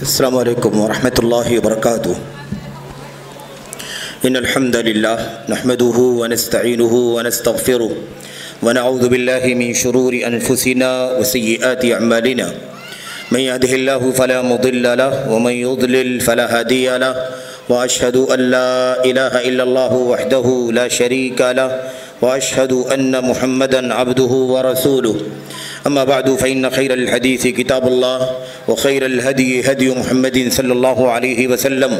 السلام علیکم ورحمۃ اللہ وبرکاتہ ان الحمد للہ نحمده ونستعینه ونستغفره ونعوذ باللہ من شرور انفسنا وسیئات اعمالنا من يهده الله فلا مضل له ومن يضلل فلا هادي له واشهد ان لا اله الا الله وحده لا شريك له واشهد ان محمدا عبده ورسوله اما بعد فإن خير الحديث كتاب الله وخير الهدي هدي محمد صلى الله عليه وسلم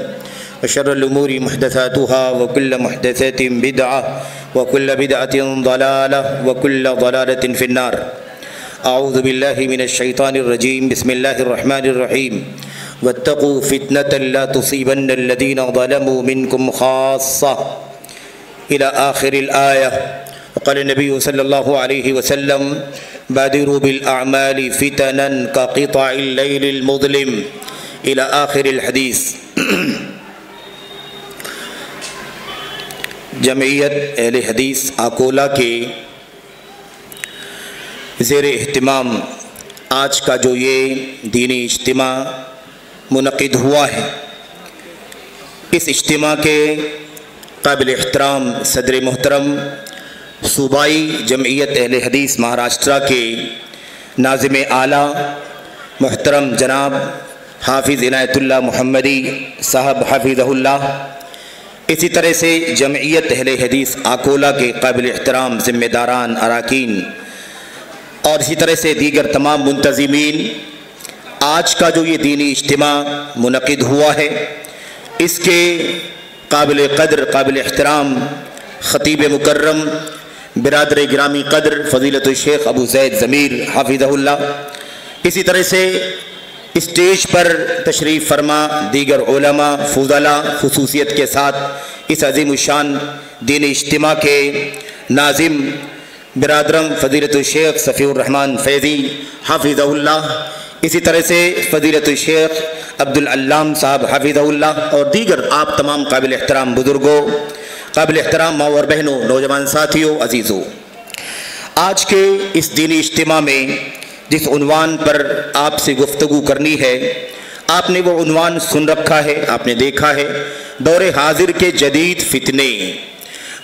وشر الأمور محدثاتها وكل محدثة بدعة وكل بدعة ضلالة وكل ضلالة في النار. أعوذ بالله من الشيطان الرجيم. بسم الله الرحمن الرحيم. واتقوا فتنة لا تصيبن الذين ظلموا منكم خاصة إلى آخر الآية. وقال النبي صلى الله عليه وسلم بادروا بالأعمال فتنا كقطع الليل المظلم إلى آخر الحديث. جمعیت اہل حدیث آکولہ کے زیر اہتمام آج کا جو یہ دینی اجتماع منعقد ہوا ہے، اس اجتماع کے قابل احترام صدر محترم صوبائی جمعیت اہل حدیث مہاراشٹرا کے ناظم اعلیٰ محترم جناب حافظ عنایت اللہ محمدی صاحب حافظہ اللہ، اسی طرح سے جمعیت اہل حدیث آکولہ کے قابل احترام ذمہ داران اراکین اور اسی طرح سے دیگر تمام منتظمین، آج کا جو یہ دینی اجتماع منعقد ہوا ہے، اس کے قابل قدر قابل احترام خطیب مکرم برادر گرامی قدر فضیلت الشیخ ابو زید ضمیر حافظہ اللہ، اسی طرح سے اسٹیج پر تشریف فرما دیگر علماء فضلاء خصوصیت کے ساتھ اس عظیم الشان دین اجتماع کے ناظم برادرم فضیلت الشیخ صفی الرحمن فیضی حافظہ اللہ، اسی طرح سے فضیلت الشیخ عبدالعلام صاحب حافظہ اللہ اور دیگر آپ تمام قابل احترام بزرگوں، قابل احترام ماں اور بہنوں، نوجوان ساتھیوں، عزیزوں، آج کے اس دینی اجتماع میں جس عنوان پر آپ سے گفتگو کرنی ہے، آپ نے وہ عنوان سن رکھا ہے، آپ نے دیکھا ہے، دور حاضر کے جدید فتنے،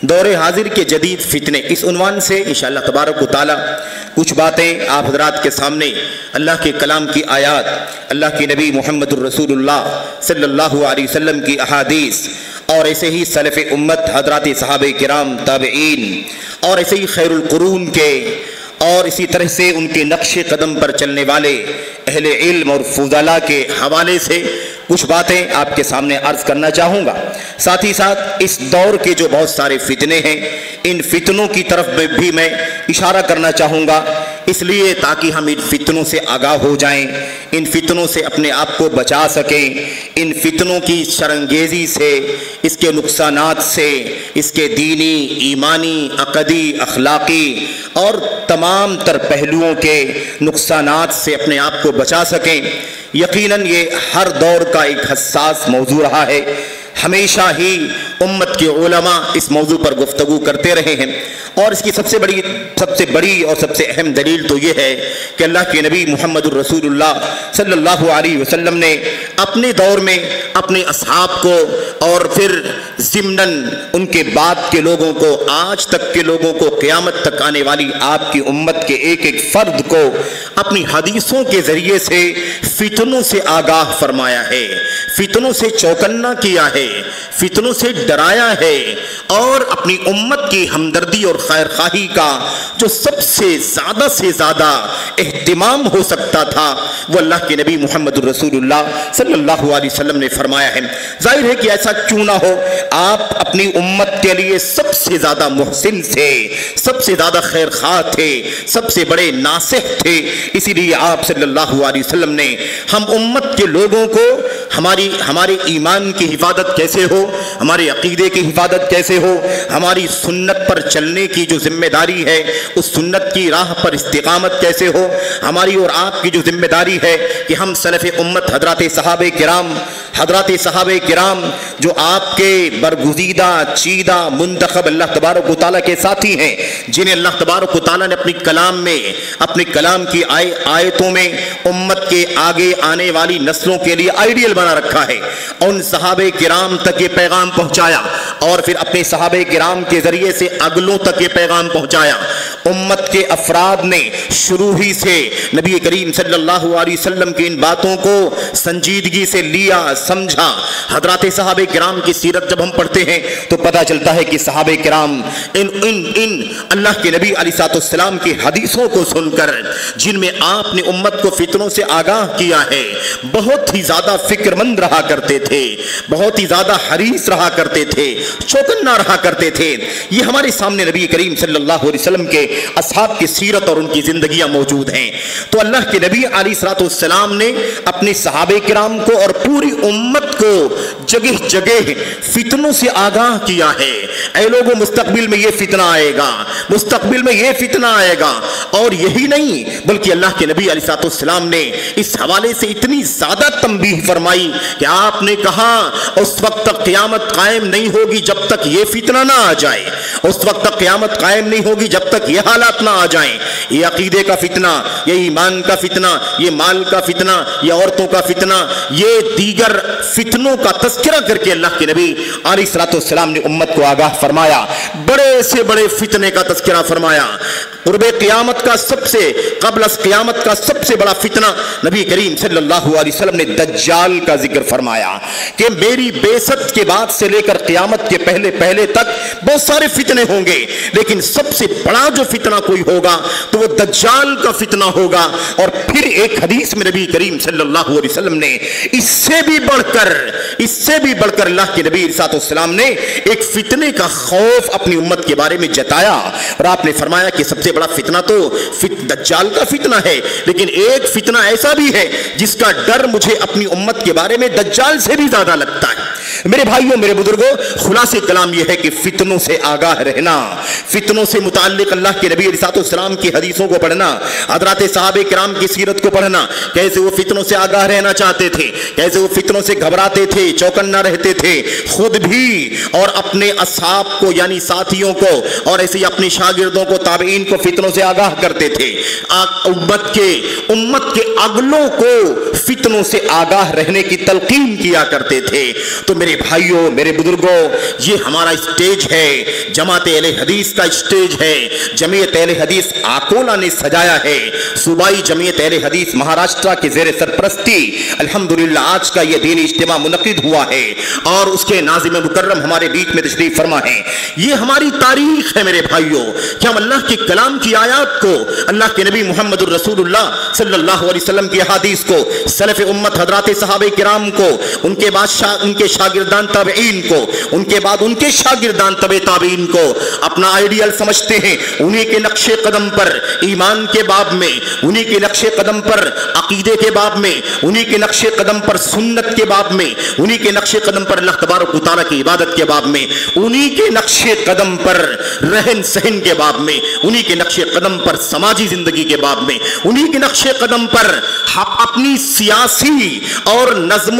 دور حاضر کے جدید فتنے۔ اس عنوان سے انشاءاللہ تبارک و تعالی کچھ باتیں آپ حضرات کے سامنے اللہ کے کلام کی آیات، اللہ کے نبی محمد الرسول اللہ صلی اللہ علیہ وسلم کی احادیث اور ایسے ہی سلف امت حضرات صحابہ کرام تابعین اور ایسے ہی خیر القرون کے اور اسی طرح سے ان کے نقش قدم پر چلنے والے اہل علم اور فضلاء کے حوالے سے کچھ باتیں آپ کے سامنے عرض کرنا چاہوں گا۔ ساتھ ہی ساتھ اس دور کے جو بہت سارے فتنے ہیں، ان فتنوں کی طرف بھی میں اشارہ کرنا چاہوں گا، اس لیے تاکہ ہم ان فتنوں سے آگاہ ہو جائیں، ان فتنوں سے اپنے آپ کو بچا سکیں، ان فتنوں کی شرانگیزی سے، اس کے نقصانات سے، اس کے دینی، ایمانی، عقدی، اخلاقی اور تمام تر پہلوؤں کے نقصانات سے اپنے آپ کو بچا سکیں۔ یقیناً یہ ہر دور کا ایک حساس موضوع رہا ہے، ہمیشہ ہی امت کے علماء اس موضوع پر گفتگو کرتے رہے ہیں، اور اس کی سب سے بڑی اور سب سے اہم دلیل تو یہ ہے کہ اللہ کے نبی محمد الرسول اللہ صلی اللہ علیہ وسلم نے اپنے دور میں اپنے اصحاب کو اور پھر ضمناً ان کے بعد کے لوگوں کو، آج تک کے لوگوں کو، قیامت تک آنے والی آپ کی امت کے ایک ایک فرد کو اپنی حدیثوں کے ذریعے سے فتنوں سے آگاہ فرمایا ہے، فتنوں سے چوکنا کیا ہے، فتنوں سے ڈرایا ہے، اور اپنی امت کی ہمدردی اور خیر خواہی کا جو سب سے زیادہ اہتمام ہو سکتا تھا وہ اللہ کے نبی محمد الرسول اللہ صلی اللہ علیہ وسلم نے فرمایا ہے۔ ظاہر ہے کہ ایسا کیوں نہ ہو، آپ اپنی امت کے لیے سب سے زیادہ محسن تھے، سب سے زیادہ خیر خواہ تھے، سب سے بڑے ناصح تھے، اسی لیے آپ صلی اللہ علیہ وسلم نے ہم امت کے لوگوں کو ہمارے ایمان کی حفاظت کیسے ہو، ہمارے عقیدے کی حفاظت کیسے ہو، ہماری سنت پر چلنے کی جو ذمہ داری ہے، اس سنت کی راہ پر استقامت کیسے ہو، ہماری اور آپ کی جو ذمہ داری ہے کہ ہم سلف امت حضرات صحابہ کرام حضرات صحابہ کرام جو آپ کے برگزیدہ چیدہ منتخب اللہ تبارک و تعالیٰ کے ساتھی ہیں، جنہیں اللہ تبارک و تعالیٰ نے اپنے کلام کی آیتوں میں امت کے آگے آنے والی نسلوں کے لیے آئیڈیل بنا رکھا ہے، ان صحابہ کرام تک یہ پیغام پہنچایا اور پھر اپنے صحابہ کرام کے ذریعے سے اگلوں تک یہ پیغام پہنچایا۔ امت کے افراد نے شروع ہی سے نبی کریم صلی اللہ علیہ وسلم کی ان باتوں کو سنجیدگی سے لیا، سمجھا۔ حضرات صحابہ کرام کی سیرت جب ہم پڑھتے ہیں تو پتہ چلتا ہے کہ صحابہ کرام ان اللہ کے نبی علیہ السلام کی حدیثوں کو سن کر، جن میں آپ نے امت کو فتنوں سے آگاہ کیا ہے، بہت ہی زیادہ فکر مند رہا کرتے تھے، بہت ہی زیادہ حریص رہا کرتے تھے، چوکنا رہا کرتے تھے۔ یہ ہمارے سامنے نبی کریم صلی اللہ علیہ وسلم کے اصحاب کی سیرت اور ان کی زندگیاں موجود ہیں۔ تو اللہ کے نبی علیہ السلام نے اپنے صحابہ کرام کو اور پوری امت کو جگہ جگہ فتنوں سے آگاہ کیا ہے۔ اے لوگوں، مستقبل میں یہ فتنہ آئے گا، مستقبل میں یہ فتنہ آئے گا۔ اور یہی نہیں بلکہ اللہ کے نبی علیہ السلام نے اس حوالے سے اتنی زیادہ تنبیہ فرمائی کہ آپ نے کہا اس وقت تک قیامت قائم نہیں ہوگی جب تک یہ فتنہ نہ آ جائے، اس وقت تک قیامت قائم نہیں ہوگی جب تک یہ حالات نہ آ جائیں، یہ عقیدے کا فتنہ، یہ ایمان کا فتنہ، یہ مال کا فتنہ، یہ عورتوں کا فتنہ، یہ دیگر فتنوں کا تذکرہ کر کے اللہ کے نبی علیہ السلام نے امت کو آگاہ فرمایا، بڑے سے بڑے فتنے کا تذکرہ فرمایا۔ قرب قیامت کا قبل از قیامت کا سب سے بڑا فتنہ نبی کریم صلی اللہ علیہ وسلم نے دجال کا ذکر فرمایا کہ میری بعثت کے بعد سے لے کر قیامت کے پہلے تک بہت سارے فتنے ہوں گے، لیکن سب سے بڑا جو فتنہ کوئی ہوگا تو وہ دجال کا فتنہ ہوگا۔ اور پھر ایک حدیث میں نبی کریم صلی اللہ علیہ وسلم نے اس سے بھی بڑھ کر اللہ کے نبی صلی اللہ علیہ وسلم نے ایک فتنے کا خوف اپنی امت کے بارے میں جتایا، اور آپ نے فرمایا کہ سب سے بڑا فتنہ تو دجال کا فتنہ ہے، لیکن ایک فتنہ ایسا بھی ہے جس کا ڈر مجھے اپنی امت کے بارے میں دجال سے بھی زیادہ لگتا ہے۔ میرے بھائیوں، میرے بزرگوں، خلاصہ کلام یہ ہے کہ فتنوں سے آگاہ رہنا، فتنوں سے متعلق اللہ کے نبی علیہ السلام کی حدیثوں کو پڑھنا، حضرات صحابہ کرام کی سیرت کو پڑھنا، کیسے وہ فتنوں سے آگاہ رہنا چاہتے تھے، کیسے وہ فتنوں سے گھبراتے تھے، چوکنا رہتے تھے خود بھی اور اپنے اصحاب کو یعنی ساتھیوں کو اور ایسے اپنے شاگردوں کو، تابعین کو فتنوں سے آگاہ کرتے تھے۔ امت کے اگلوں کو فتنوں سے آگاہ رہنے کی تلقین کیا کرتے تھے۔ تو میرے بھائیوں، میرے بزرگوں، یہ ہمارا اسٹیج ہے، جماعت اہل حدیث کا اسٹیج ہے، جمعیت اہل حدیث آکولا نے سجایا ہے۔ صوبائی جمعیت اہل حدیث مہاراشٹرا کے زیر سرپرستی الحمدللہ آج کا یہ دینی اجتماع منعقد ہوا ہے اور اس کے ناظم مکرم ہمارے بیچ میں تشریف فرما ہے۔ یہ ہماری تاریخ ہے میرے بھائیوں کہ ہم اللہ کے کلام کی آیات کو، اللہ کے نبی محمد الرسول اللہ صلی اللہ علیہ وسلم کی حدیث کو، سلف امت حضرات صحابہ کرام کو، ان کے بعد ان کے شاگردان تابعین کو، ان کے بعد ان کے شاگردان تابعین کو اپنا آئیڈیل سمجھتے ہیں۔ انہی کے نقش قدم پر ایمان کے باب میں، انہی کے نقش قدم پر عقیدے کے باب میں، انہی کے نقش قدم پر سنت کے باب میں، انہی کے نقش قدم پر اللہ تبارک و تعالیٰ کی عبادت کے باب میں، انہی کے نقش قدم پر رہن سہن کے باب میں، انہی کے نقش قدم پر سماجی زندگی کے باب میں، انہی کے نقش قدم پر اپنی سیاسی اور نظم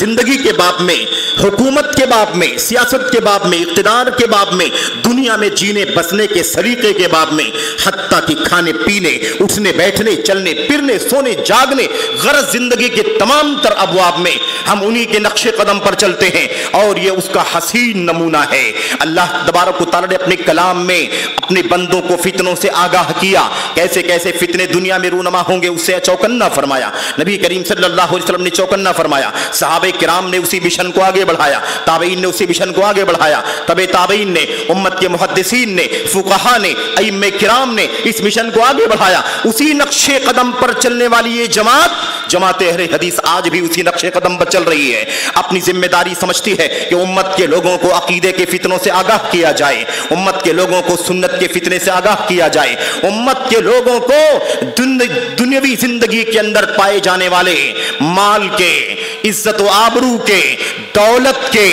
زندگی کے باب میں، حکومت کے باب میں، سیاست کے باب میں، اقتدار کے باب میں، دنیا میں جینے بسنے کے سلیقے کے باب میں، حتیٰ کہ کھانے پینے، اٹھنے بیٹھنے، چلنے پھرنے، سونے جاگنے، غرض زندگی کے تمام تر ابواب میں ہم انہی کے نقش قدم پر چلتے ہیں، اور یہ اس کا حسین نمونہ ہے۔ اللہ تبارک و تعالیٰ نے اپنے کلام میں اپنے بندوں کو فتنوں سے آگاہ کیا، کیسے کیسے فتنے دنیا میں رونما ہوں گے اس سے چوکنا فرمایا۔ نبی کریم صلی اللہ علیہ وسلم نے چوکنا فرمایا، صحابہ کرام نے اسی مشن کو آگے بڑھایا، تابعین نے اسی مشن کو آگے بڑھایا، تبع تابعین نے، امت کے محدثین نے، فقہا نے، ائمہ کرام نے اس مشن کو آگے بڑھایا۔ اسی نقش قدم پر چلنے والی یہ جماعت اہل حدیث آج بھی اسی نقش قدم پر چل رہی ہے، اپنی ذمہ داری سمجھتی ہے کہ امت کے لوگوں کو عقیدے کے فتنوں سے آگاہ کیا جائے، امت کے لوگوں کو سنت کے فتنے سے آگاہ کیا جائے، امت کے لوگوں کو دنیاوی زندگی کے اندر پائے جانے والے مال کے، عزت و آبرو کے، دولت کے،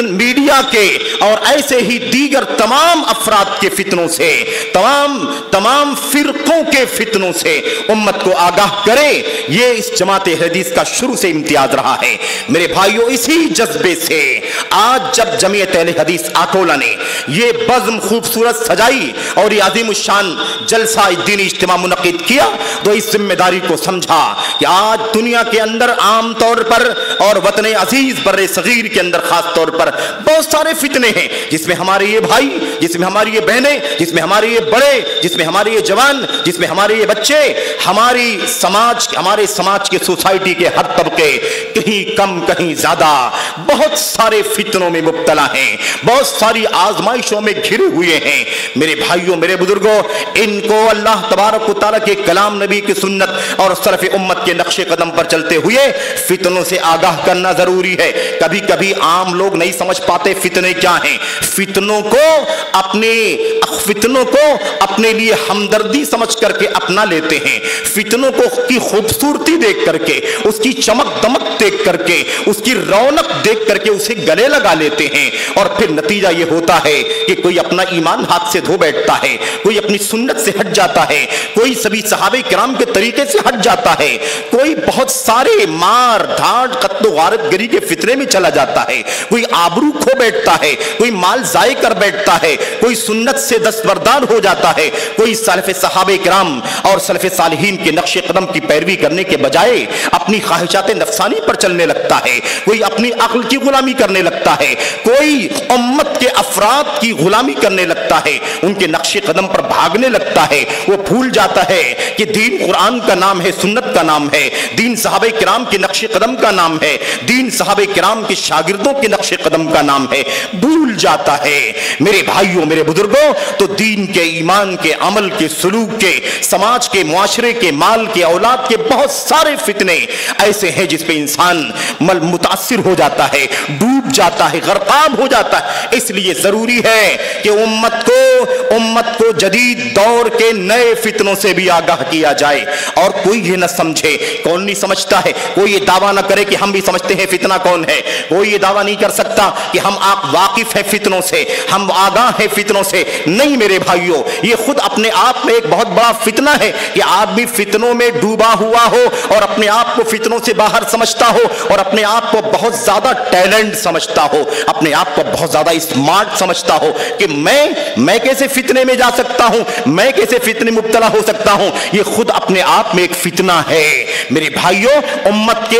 میڈیا کے اور ایسے ہی دیگر تمام افراد کے فتنوں سے، تمام فرقوں کے فتنوں سے امت کو آگاہ کرے۔ یہ اس جماعت حدیث کا شروع سے امتیاز رہا ہے۔ میرے بھائیوں، اسی جذبے سے آج جب جمعیت اہل حدیث آٹولہ نے یہ بزم خوبصورت سجائی اور یہ عظیم الشان جلسہ دینی اجتماع منعقد کیا، تو اس ذمہ داری کو سمجھا کہ آج دنیا کے اندر عام طور پر اور وطن عزیز بر صغیر کے اندر خاص طور پر بہت سارے فتنے ہیں، جس میں ہمارے یہ بھائی، جس میں ہماری یہ بہنیں، جس میں ہمارے یہ بڑے، جس میں ہمارے یہ جوان، جس میں ہمارے یہ بچے، ہمارے سماج کے سوسائٹی کے ہر طبقے کہیں کم کہیں زیادہ بہت سارے فتنوں میں مبتلا ہیں، بہت ساری آزمائشوں میں گھرے ہوئے ہیں۔ میرے بھائیوں، میرے بزرگوں، ان کو اللہ تبارک و تعالیٰ کے کلام، نبی کی سنت اور سلف امت کے نقش قدم پر چلتے ہوئے فتنوں سے آگاہ کرنا ضروری ہے۔ کبھی کبھی عام لوگ نہیں سمجھ پاتے فتنے کیا ہیں۔ فتنوں کو اپنے لیے ہمدردی سمجھ کر کے اپنا لیتے ہیں، فتنوں کو کی خوبصورتی دیکھ کر کے، اس کی چمک دمک دیکھ کر کے، اس کی رونق دیکھ کر کے اسے گلے لگا لیتے ہیں، اور پھر نتیجہ یہ ہوتا ہے کہ کوئی اپنا ایمان ہاتھ سے دھو بیٹھتا ہے، کوئی اپنی سنت سے ہٹ جاتا ہے، کوئی سبھی صحابہ کرام کے طریقے سے ہٹ جاتا ہے، کوئی بہت سارے مار دھاڑ قتل و غارت گری کے فتنے میں چلا جاتا ہے، کوئی آبرو کھو بیٹھتا ہے، کوئی مال ضائع کر بیٹھتا ہے، کوئی سنت سے دستبردار ہو جاتا ہے، کوئی سلف صحابہ کرام اور سلف صالحین کے نقش قدم کی پیروی کرنے کے بجائے اپنی خواہشات نفسانی پر چلنے لگتا ہے، کوئی اپنی عقل کی غلامی کرنے لگتا ہے، کوئی امت کے افراد کی غلامی کرنے لگتا ہے، ان کے نقش قدم پر بھاگنے لگتا ہے۔ وہ بھول جاتا ہے کہ دین قرآن کا نام ہے، سنت کا نام ہے، دین صحابہ کرام کے نقش قدم کا نام ہے، دین صحابہ کرام کے شاگردوں کے نقش قدم کا نام ہے، بھول جاتا ہے۔ میرے بھائیوں، میرے بزرگوں، تو دین کے، ایمان کے، عمل کے، سلوک کے، سماج کے، معاشرے کے، مال کے، اولاد کے بہت سارے فتنے ایسے ہیں جس پہ انسان متاثر ہو جاتا ہے، ڈوب جاتا ہے، غرقاب ہو جاتا ہے۔ اس لیے ضروری ہے کہ امت کو جدید دور کے نئے فتنوں سے بھی آگاہ کیا جائے، اور کوئی یہ نہ سمجھے، کون نہیں سمجھتا ہے، کوئی یہ دعویٰ نہ کرے کہ ہم بھی سمجھتے ہیں فتنہ کون ہے، کوئی یہ دعویٰ نہیں کر سکتا کہ ہم آپ واقف ہیں فتنوں سے، ہم آگاہ ہیں فتنوں سے۔ نہیں میرے بھائیوں، یہ خود اپنے آپ میں ایک بہت بڑا فتنہ ہے کہ آدمی فتنوں میں ڈوبا ہوا ہو اور اپنے آپ کو فتنوں سے باہر سمجھتا ہو، اور اپنے آپ کو بہت زیادہ ٹیلنٹ سمجھتا ہو، اپنے آپ کو بہت زیادہ اسمارٹ سمجھتا ہو کہ میں کیسے فتنے میں جا سکتا ہوں، میں کیسے فتنے مبتلا ہو سکتا ہوں۔ یہ خود اپنے آپ میں ایک فتنہ ہے۔ میرے بھائیوں، امت کے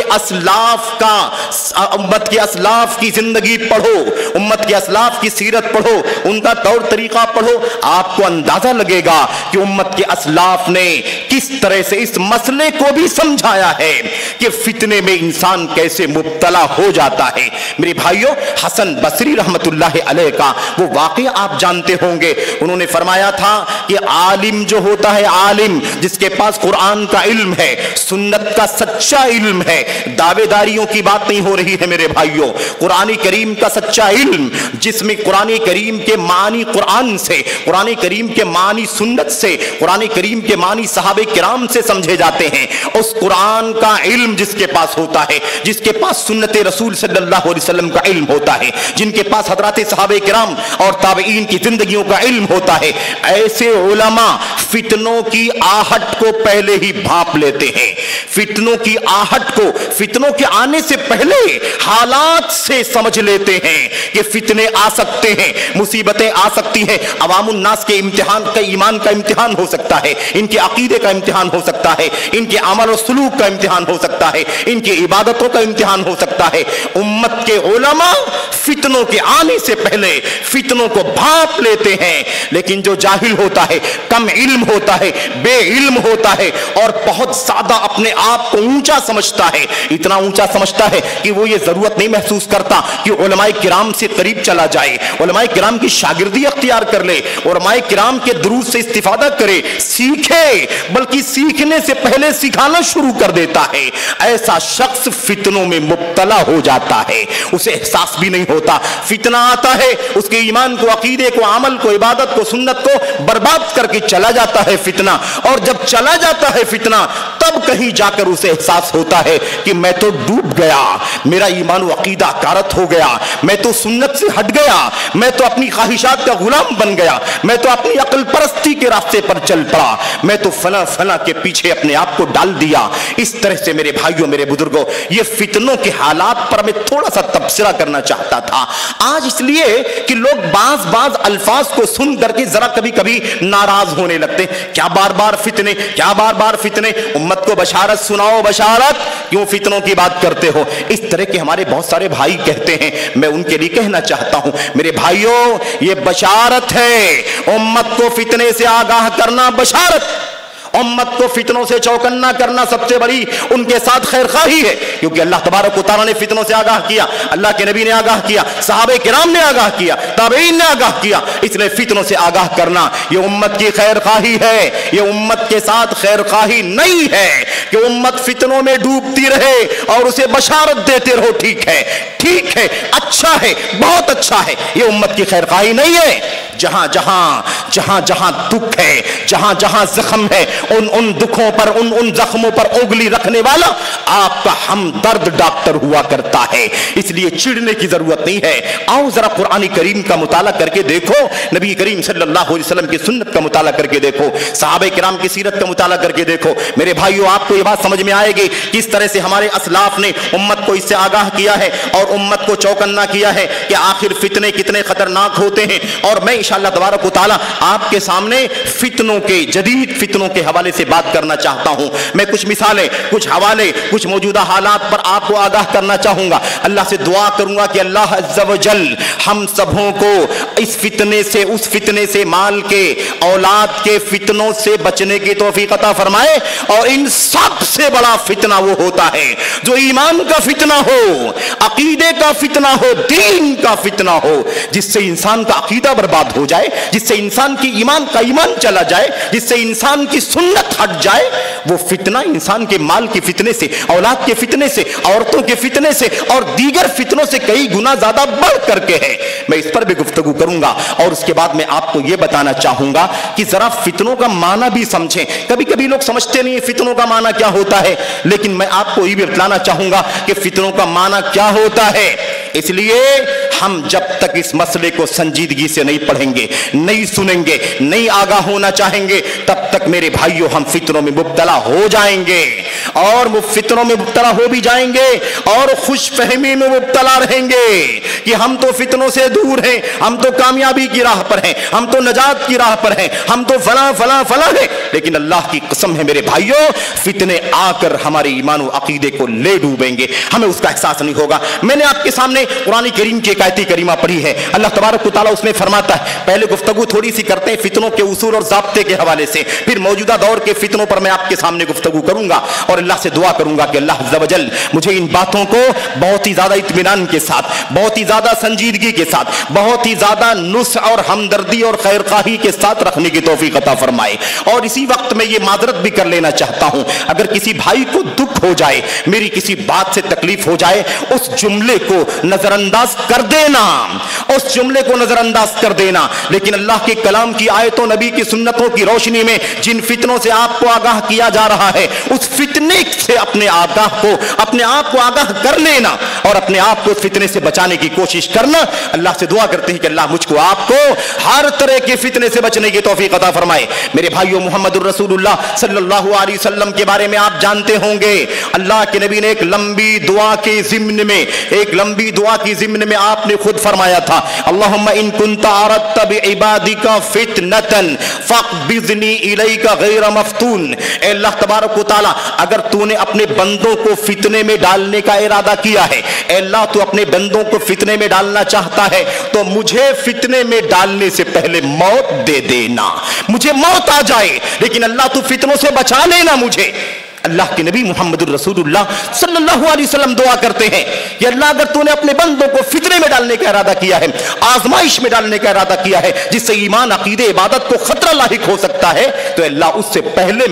اسلاف کی زندگی پڑھو، امت کے اسلاف کی سیرت پڑھو، ان کا طور طریقہ پڑھو، آپ کو اندازہ لگے گا کہ امت کے اسلاف نے کس طرح سے اس مسئلے کو بھی سمجھایا ہے کہ فتنے میں انسان کیسے مبتلا ہو جاتا ہے۔ میرے بھائیوں، حسن بصری رحمت اللہ علیہ کا وہ واقعہ آپ جانتے ہوں گے۔ انہوں نے فرمایا تھا کہ عالم جو ہوتا ہے، عالم جس کے پاس قرآن کا علم ہے، سنت کا سچا علم ہے، دعوے داریوں کی بات نہیں ہو رہی ہے میرے بھائیوں، قرآن کریم کا سچا علم جس میں قرآن کریم کے معنی قرآن سے، قرآن کریم کے معنی سنت سے، قرآن کریم کے معنی صحابہ کرام سے سمجھے جاتے ہیں، اس قرآن کا علم جس کے پاس ہوتا ہے، جس کے پاس سنت رسول صلی اللہ علیہ وسلم کا علم ہوتا ہے، جن کے پاس حضرات صحابہ کرام اور تابعین کی زندگیوں کا علم ہوتا ہے، ایسے علماء فتنوں کی آہٹ کو پہلے ہی بھانپ لیتے ہیں، فتنوں کی آہٹ کو، فتنوں کے آنے سے پہلے حالات سے سمجھ لیتے ہیں کہ فتنے آ سکتے ہیں، مصیبتیں آ سکتی ہیں، عوام الناس کے امتحان کا، ایمان کا امتحان ہو سکتا ہے، ان کے عقیدے کا امتحان ہو سکتا ہے، ان کے عمل و سلوک کا امتحان ہو سکتا ہے، ان کی عبادتوں کا امتحان ہو سکتا ہے۔ امت کے علماء فتنوں کے آنے سے پہلے فتنوں کو بھانپ لیتے ہیں، لیکن جو جاہل ہوتا ہے، کم علم ہوتا ہے، بے علم ہوتا ہے اور بہت زیادہ اپنے آپ کو اونچا سمجھتا ہے، اتنا اونچا سمجھتا ہے کہ وہ یہ ضرورت نہیں محسوس کرتا کہ علماء کرام سے قریب چلا جائے، علماء کرام کی شاگردی اختیار کر لے، علماء کرام کے دروس سے استفادہ کرے، سیکھے، بلکہ سیکھنے سے پہلے سکھانا شروع کر دیتا ہے۔ ایسا شخص فتنوں میں مبتلا ہو جاتا ہے، اسے احساس بھی نہیں ہوتا، فتنہ آتا ہے، اس کے ایمان کو، عقیدے کو، عمل کو، عبادت کو، سنت کو برباد کر کے چلا جاتا ہے فتنہ، اور جب چلا جاتا ہے فتنہ تب کہیں جا کر اسے احساس ہوتا ہے کہ میں تو ڈوب گیا، میرا ایمان و عقیدہ کارت ہو گیا، میں تو سنت سے ہٹ گیا, میں تو اپنی خواہشات کا غلام بن گیا, میں تو اپنی عقل پرستی کے راستے پر چل پڑا, میں تو فلاں فلاں کے پیچھے اپنے آپ کو ڈال دیا. اس طرح سے میرے بھائیوں, میرے بزرگوں, یہ فتنوں کے حالات پر میں تھوڑا سا تبصرہ کرنا چاہتا تھا آج, اس لیے کہ لوگ بعض الفاظ کو سن کر کے ذرا کبھی کبھی ناراض ہونے لگتے. کیا بار بار فتنے, کیا بار بار فتنے, امت کو بشارت سناؤ, بشارت, کیوں فتنوں کی بات کرتے ہو؟ اس طرح کے ہمارے بہت سارے بھائی کہتے ہیں. میں ان کے لیے کہنا چاہتا ہوں, میرے بھائیوں, یہ بشارت ہے, امت کو فتنے سے آگاہ کرنا بشارت, امت کو فتنوں سے چوکنا کرنا سب سے بڑی ان کے ساتھ خیر خواہی ہے, کیونکہ اللہ تبارک و تعالیٰ نے فتنوں سے آگاہ کیا, اللہ کے نبی نے آگاہ کیا, صحابہ کرام نے آگاہ کیا, تابعین نے آگاہ کیا. اس لیے فتنوں سے آگاہ کرنا یہ امت کی خیر خواہی ہے, یہ امت کے ساتھ خیر خواہی نہیں ہے کہ امت فتنوں میں ڈوبتی رہے اور اسے بشارت دیتے رہو. ٹھیک ہے, ٹھیک ہے, اچھا ہے, بہت اچھا ہے, یہ امت کی خیر خواہی نہیں ہے. جہاں جہاں دکھ ہے, جہاں زخم ہے, ان دکھوں پر, ان زخموں پر انگلی رکھنے والا آپ کا ہمدرد ڈاکٹر ہوا کرتا ہے. اس لیے چڑنے کی ضرورت نہیں ہے. آؤ ذرا قرآن کریم کا مطالعہ کر کے دیکھو, نبی کریم صلی اللہ علیہ وسلم کی سنت کا مطالعہ کر کے دیکھو, صحابہ کرام کی سیرت کا مطالعہ کر کے دیکھو. میرے بھائیو, آپ کو یہ بات سمجھ میں آئے گی کس طرح سے ہمارے اسلاف نے امت کو اس سے آگاہ کیا ہے اور امت کو چوکنا کیا ہے کہ آخر فتنے کتنے خطرناک ہوتے ہیں. اور میں انشاءاللہ تبارک و تعالی آپ کے سامنے فتنوں کے, جدید فتنوں کے حوالے سے بات کرنا چاہتا ہوں. میں کچھ مثالیں, کچھ حوالے, کچھ موجودہ حالات پر آپ کو آگاہ کرنا چاہوں گا. اللہ سے دعا کروں گا کہ اللہ عز و جل ہم سبوں کو اس فتنے سے, اس فتنے سے, مال کے, اولاد کے فتنوں سے بچنے کی توفیق عطا فرمائے. اور ان سب سے بڑا فتنہ وہ ہوتا ہے جو ایمان کا فتنہ ہو, عقیدے کا فتنہ ہو, دین کا فتنہ ہو, جس سے انسان کا عقیدہ برباد ہو جائے, جس سے انسان کی ایمان کا ایمان چلا جائے, جس سے انسان کی سنت ہٹ جائے. وہ فتنہ انسان کے مال کے فتنے سے, اولاد کے فتنے سے, عورتوں کے فتنے سے اور دیگر فتنوں سے کئی گنا زیادہ بڑھ کر کے ہے. میں اس پر بھی گفتگو کروں گا اور اس کے بعد میں آپ کو یہ بتانا چاہوں گا کہ ذرا فتنوں کا معنی بھی سمجھیں. کبھی کبھی لوگ سمجھتے نہیں فتنوں کا معنی کیا ہوتا ہے, لیکن میں آپ کو یہ بھی بتلانا چاہوں گا کہ فتنوں کا معنی کیا ہوتا ہے. اس لیے ہم جب تک اس مسئلے کو سنجیدگی سے نہیں پڑھیں گے, نہیں سنیں گے, نہیں آگاہ ہونا چاہیں گے, تب تک میرے بھائیوں ہم فتنوں میں مبتلا ہو جائیں گے, اور وہ فتنوں میں مبتلا ہو بھی جائیں گے اور خوش فہمی میں مبتلا رہیں گے کہ ہم تو فتنوں سے دور ہیں, ہم تو کامیابی کی راہ پر ہیں, ہم تو نجات کی راہ پر ہیں, ہم تو فلاں فلاں فلاں ہیں. لیکن اللہ کی قسم ہے میرے بھائیوں, فتنے آ کر ہمارے ایمان و عقیدے کو لے ڈوبیں گے, ہمیں اس کا احساس نہیں ہوگا. میں نے آپ کے سامنے قرآن کریم کی ایک آیت کریمہ پڑھی ہے. اللہ تبارک و تعالیٰ اس میں فرماتا ہے, پہلے گفتگو تھوڑی سی کرتے ہیں فتنوں کے اصول اور ضابطے کے حوالے سے, پھر موجودہ دور کے فتنوں پر میں آپ کے سامنے گفتگو کروں گا اور اللہ سے دعا کروں گا کہ اللہ عز و جل مجھے ان باتوں کو بہت ہی زیادہ اطمینان کے ساتھ, بہت ہی زیادہ سنجیدگی کے ساتھ, بہت ہی زیادہ نصح اور ہمدردی اور خیر خواہی کے ساتھ رکھنے کی توفیق عطا فرمائے. اور اسی وقت میں یہ معذرت بھی کر لینا چاہتا ہوں, اگر کسی بھائی کو دکھ ہو جائے, میری کسی بات سے تکلیف ہو جائے, اس جملے کو نظر انداز کر دینا, اس جملے کو نظر انداز کر دینا. لیکن اللہ کے کلام کی آیتوں, نبی کی سنتوں کی روشنی میں جن فتنوں سے آپ کو آگاہ کیا جا رہا ہے, اس فتنے سے اپنے آپ کو آگاہ کر لینا اور اپنے آپ کو اس فتنے سے بچانے کی کوشش کرنا. اللہ سے دعا کرتے ہیں کہ اللہ مجھ کو, آپ کو ہر طرح کے فتنے سے بچنے کی توفیق عطا فرمائے. میرے بھائیو, محمد الرسول اللہ صلی اللہ علیہ وسلم کے بارے میں آپ جانتے ہوں گے, اللہ کے نبی نے ایک لمبی دعا کے ضمن میں آپ نے خود فرمایا تھا, اللہم ان کنت اردت بعبادک فتنة فاقبضنی الیک غیر مفتون. اے اللہ تبارک و تعالی, اگر تو نے اپنے بندوں کو فتنے میں ڈالنے کا ارادہ کیا ہے, اے اللہ تو اپنے بندوں کو فتنے میں ڈالنا چاہتا ہے, تو مجھے فتنے میں ڈالنے سے پہلے موت دے دینا, مجھے موت آ جائے, لیکن اللہ تو فتنوں سے بچا لینا مجھے. اللہ کے نبی محمد الرسول اللہ صلی اللہ علیہ وسلم دعا کرتے ہیں کہ اللہ اگر تو نے اپنے بندوں کو فتنے میں ڈالنے کا ارادہ کیا ہے, آزمائش میں ڈالنے کا ارادہ کیا ہے, جس سے ایمان, عقیدے, عبادت کو خطرہ لاحق ہو سکتا ہے, تو اللہ اس سے پہلے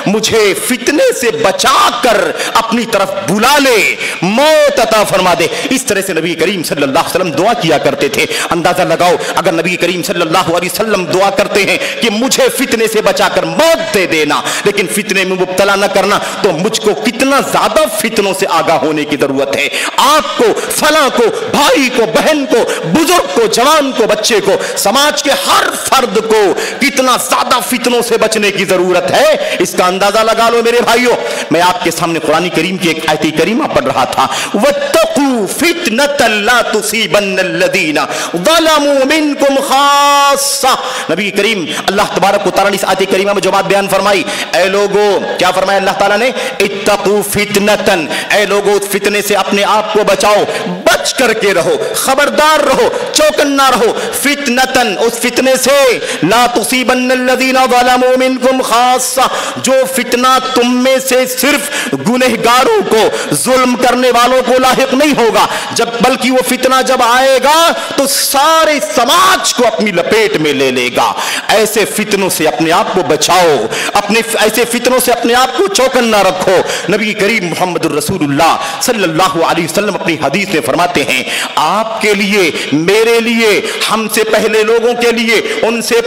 مجھے فتنے سے بچا کر اپنی طرف بلا لے, موت عطا فرما دے. اس طرح سے نبی کریم صلی اللہ علیہ وسلم دعا کیا کرتے تھے. اندازہ لگاؤ, اگر نبی کریم صلی اللہ علیہ وسلم دعا کرتے ہیں کہ مجھے فتنے سے بچا کر موت دے دینا, لیکن فتنے میں مبتلا نہ नہ करना, तो मुझको कितना ज्यादा फितनों से आगाह होने की जरूरत है। आपको, फलां को, भाई को, बहन को, बुजुर्ग को, जवान को, बच्चे को, समाज के हर फर्द को कितना ज्यादा फितनों से बचने की जरूरत है, इसका अंदाजा लगा लो मेरे भाइयों। मैं आपके सामने कुरान करीम की एक आयत करीमा पढ़ रहा था, वत्तकू फितनतन ला तुसीबन्नल्लज़ीना ज़लमू मिनकुम खास्सा। नबी करीम अल्लाह तबारक व तआला ने इस आयत करीमा में जो बात बयान फरमाई, ऐ लोगों, क्या फरमाया अल्लाह ताला ने, इत्तकू फितनतन, ऐ लोगों फितने से अपने आप को बचाओ, बच करके रहो, खबरदार रहो, चौकन्ना रहो, फितनतन, उस फितने से, ला तुसीबन्नल्लज़ीना ज़लमू मिनकुम खास्सा, जो फितना तुम में से सिर्फ गुनहगारों को, जुल्म करने वालों को लाहिक नहीं होगा, जब बल्कि वो फितना जब आएगा तो सारे समाज को अपनी लपेट में ले लेगा। ऐसे फितनों से अपने आप को बचाओ, अपने ऐसे फितनों से अपने आप को चौकन्ना रखो। नबी करीम मुहम्मद रसूलुल्लाह सल्लल्लाहु अलैहि वसल्लम अपनी हदीस में फरमाते हैं, आपके लिए, मेरे लिए, हमसे पहले लोगों के लिए, उनसे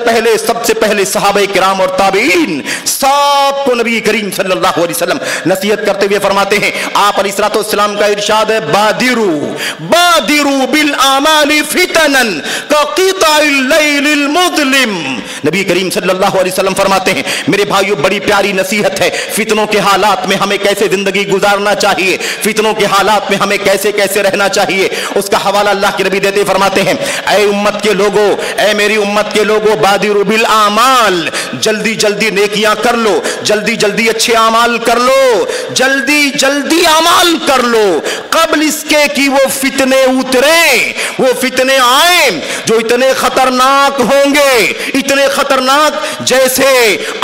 पहले सबसे पहले सहाबा किराम और ताबईन सबको नबी करीम सल्लल्लाहु अलैहि वसल्लम नसीहत करते हुए फरमाते हैं, आप अलैहिस्सलाम का इरशाद है, बादिरू बिल आमाली फितनन का क़िताइल लैलिल मुज़लिम। नबी करीम सल्लल्लाहु अलैहि वसल्लम फरमाते हैं, मेरे भाइयों बड़ी प्यारी नसीहत है, फितनों के हालात में हमें कैसे जिंदगी गुजारना चाहिए, फितनों के हालात में हमें कैसे कैसे रहना चाहिए, उसका हवाला अल्लाह के नबी देते फरमाते हैं, ऐ उम्मत के लोगों, ऐ मेरी उम्मत के लोगों, बादिरू बिल आमाल, जल्दी जल्दी नेकियां कर लो, जल्दी जल्दी अच्छे अमाल कर लो, जल्दी जल्दी अमाल कर लो, कबल इसके कि वो फितने उतरे, वो फितने आए जो इतने खतरनाक होंगे, इतने खतरनाक जैसे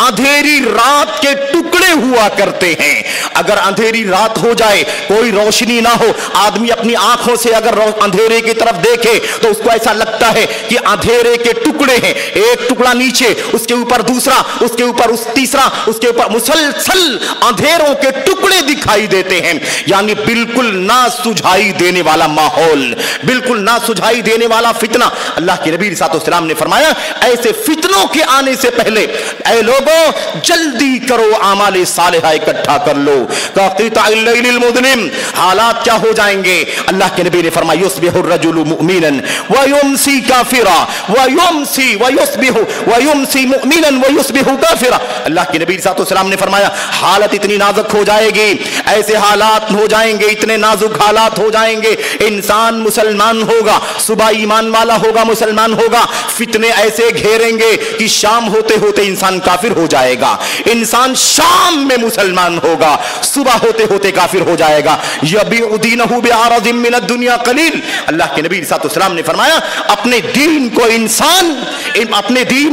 अंधेरी रात के टुकड़े हुआ करते हैं। अगर अंधेरी रात हो जाए, कोई रोशनी ना हो, आदमी अपनी आंखों से अगर अंधेरे की तरफ देखे तो उसको ऐसा लगता है कि अंधेरे के टुकड़े हैं, एक टुकड़ा नीचे, उसके ऊपर दूसरा, उसके ऊपर तीसरा, उसके ऊपर मुसलसल अंधेरों के टुकड़े दिखाई देते हैं। यानी बिल्कुल ना सुझाई देने वाला माहौल, बिल्कुल ना सुझाई देने वाला फितना। अल्लाह के नबी सल्लल्लाहु ने फरमाया, ऐसे फितनों के आने से पहले ऐ लोगों जल्दी करो, आमाले सालिहा इकट्ठा कर लो, का क़िताइल लैलिल मुज़लिम। हालात क्या हो जाएंगे? अल्लाह के नबी ने फरमाया, युस्बिहु रजुलु मुमिनन व युमसी काफिरा व युमसी व युस्बिहु व युमसी मुमिनन व युस्बिहु काफिरा। अल्लाह के नबी सल्लल्लाहु अलैहि वसल्लम ने फरमाया, हालत इतनी नाजुक हो जाएगी, ऐसे हालात हो जाएंगे, इतने नाजुक हालात हो जाएंगे, इंसान मुसलमान होगा, सुबह ईमान वाला होगा, मुसलमान होगा, फितने ऐसे घेरेंगे कि शाम होते होते इंसान काफिर हो जाएगा, इंसान शाम में मुसलमान होगा, सुबह होते होते काफिर हो जाएगा। यबीउ दीनहु बिअरज़िम मिनद दुनिया कलील। अल्लाह के नबी सल्लल्लाहु अलैहि वसल्लम ने फरमाया, अपने दीन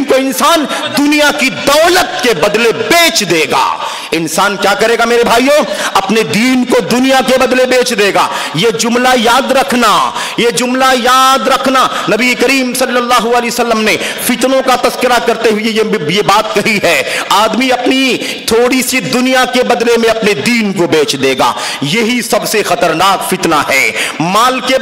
को इंसान दुनिया की दौलत के बदले बेच देगा। इंसान क्या करेगा मेरे भाइयों? अपने दीन को दुनिया के बदले बेच देगा। यह जुमला याद रखना, यह जुमला याद रखना। नबी करीम सल्लल्लाहु अलैहि वसल्लम ने फितनों का तस्करा करते हुए ये बात कही है, आदमी अपनी थोड़ी सी दुनिया के बदले में अपने दीन को बेच देगा। यही सबसे खतरनाक फितना है। माल के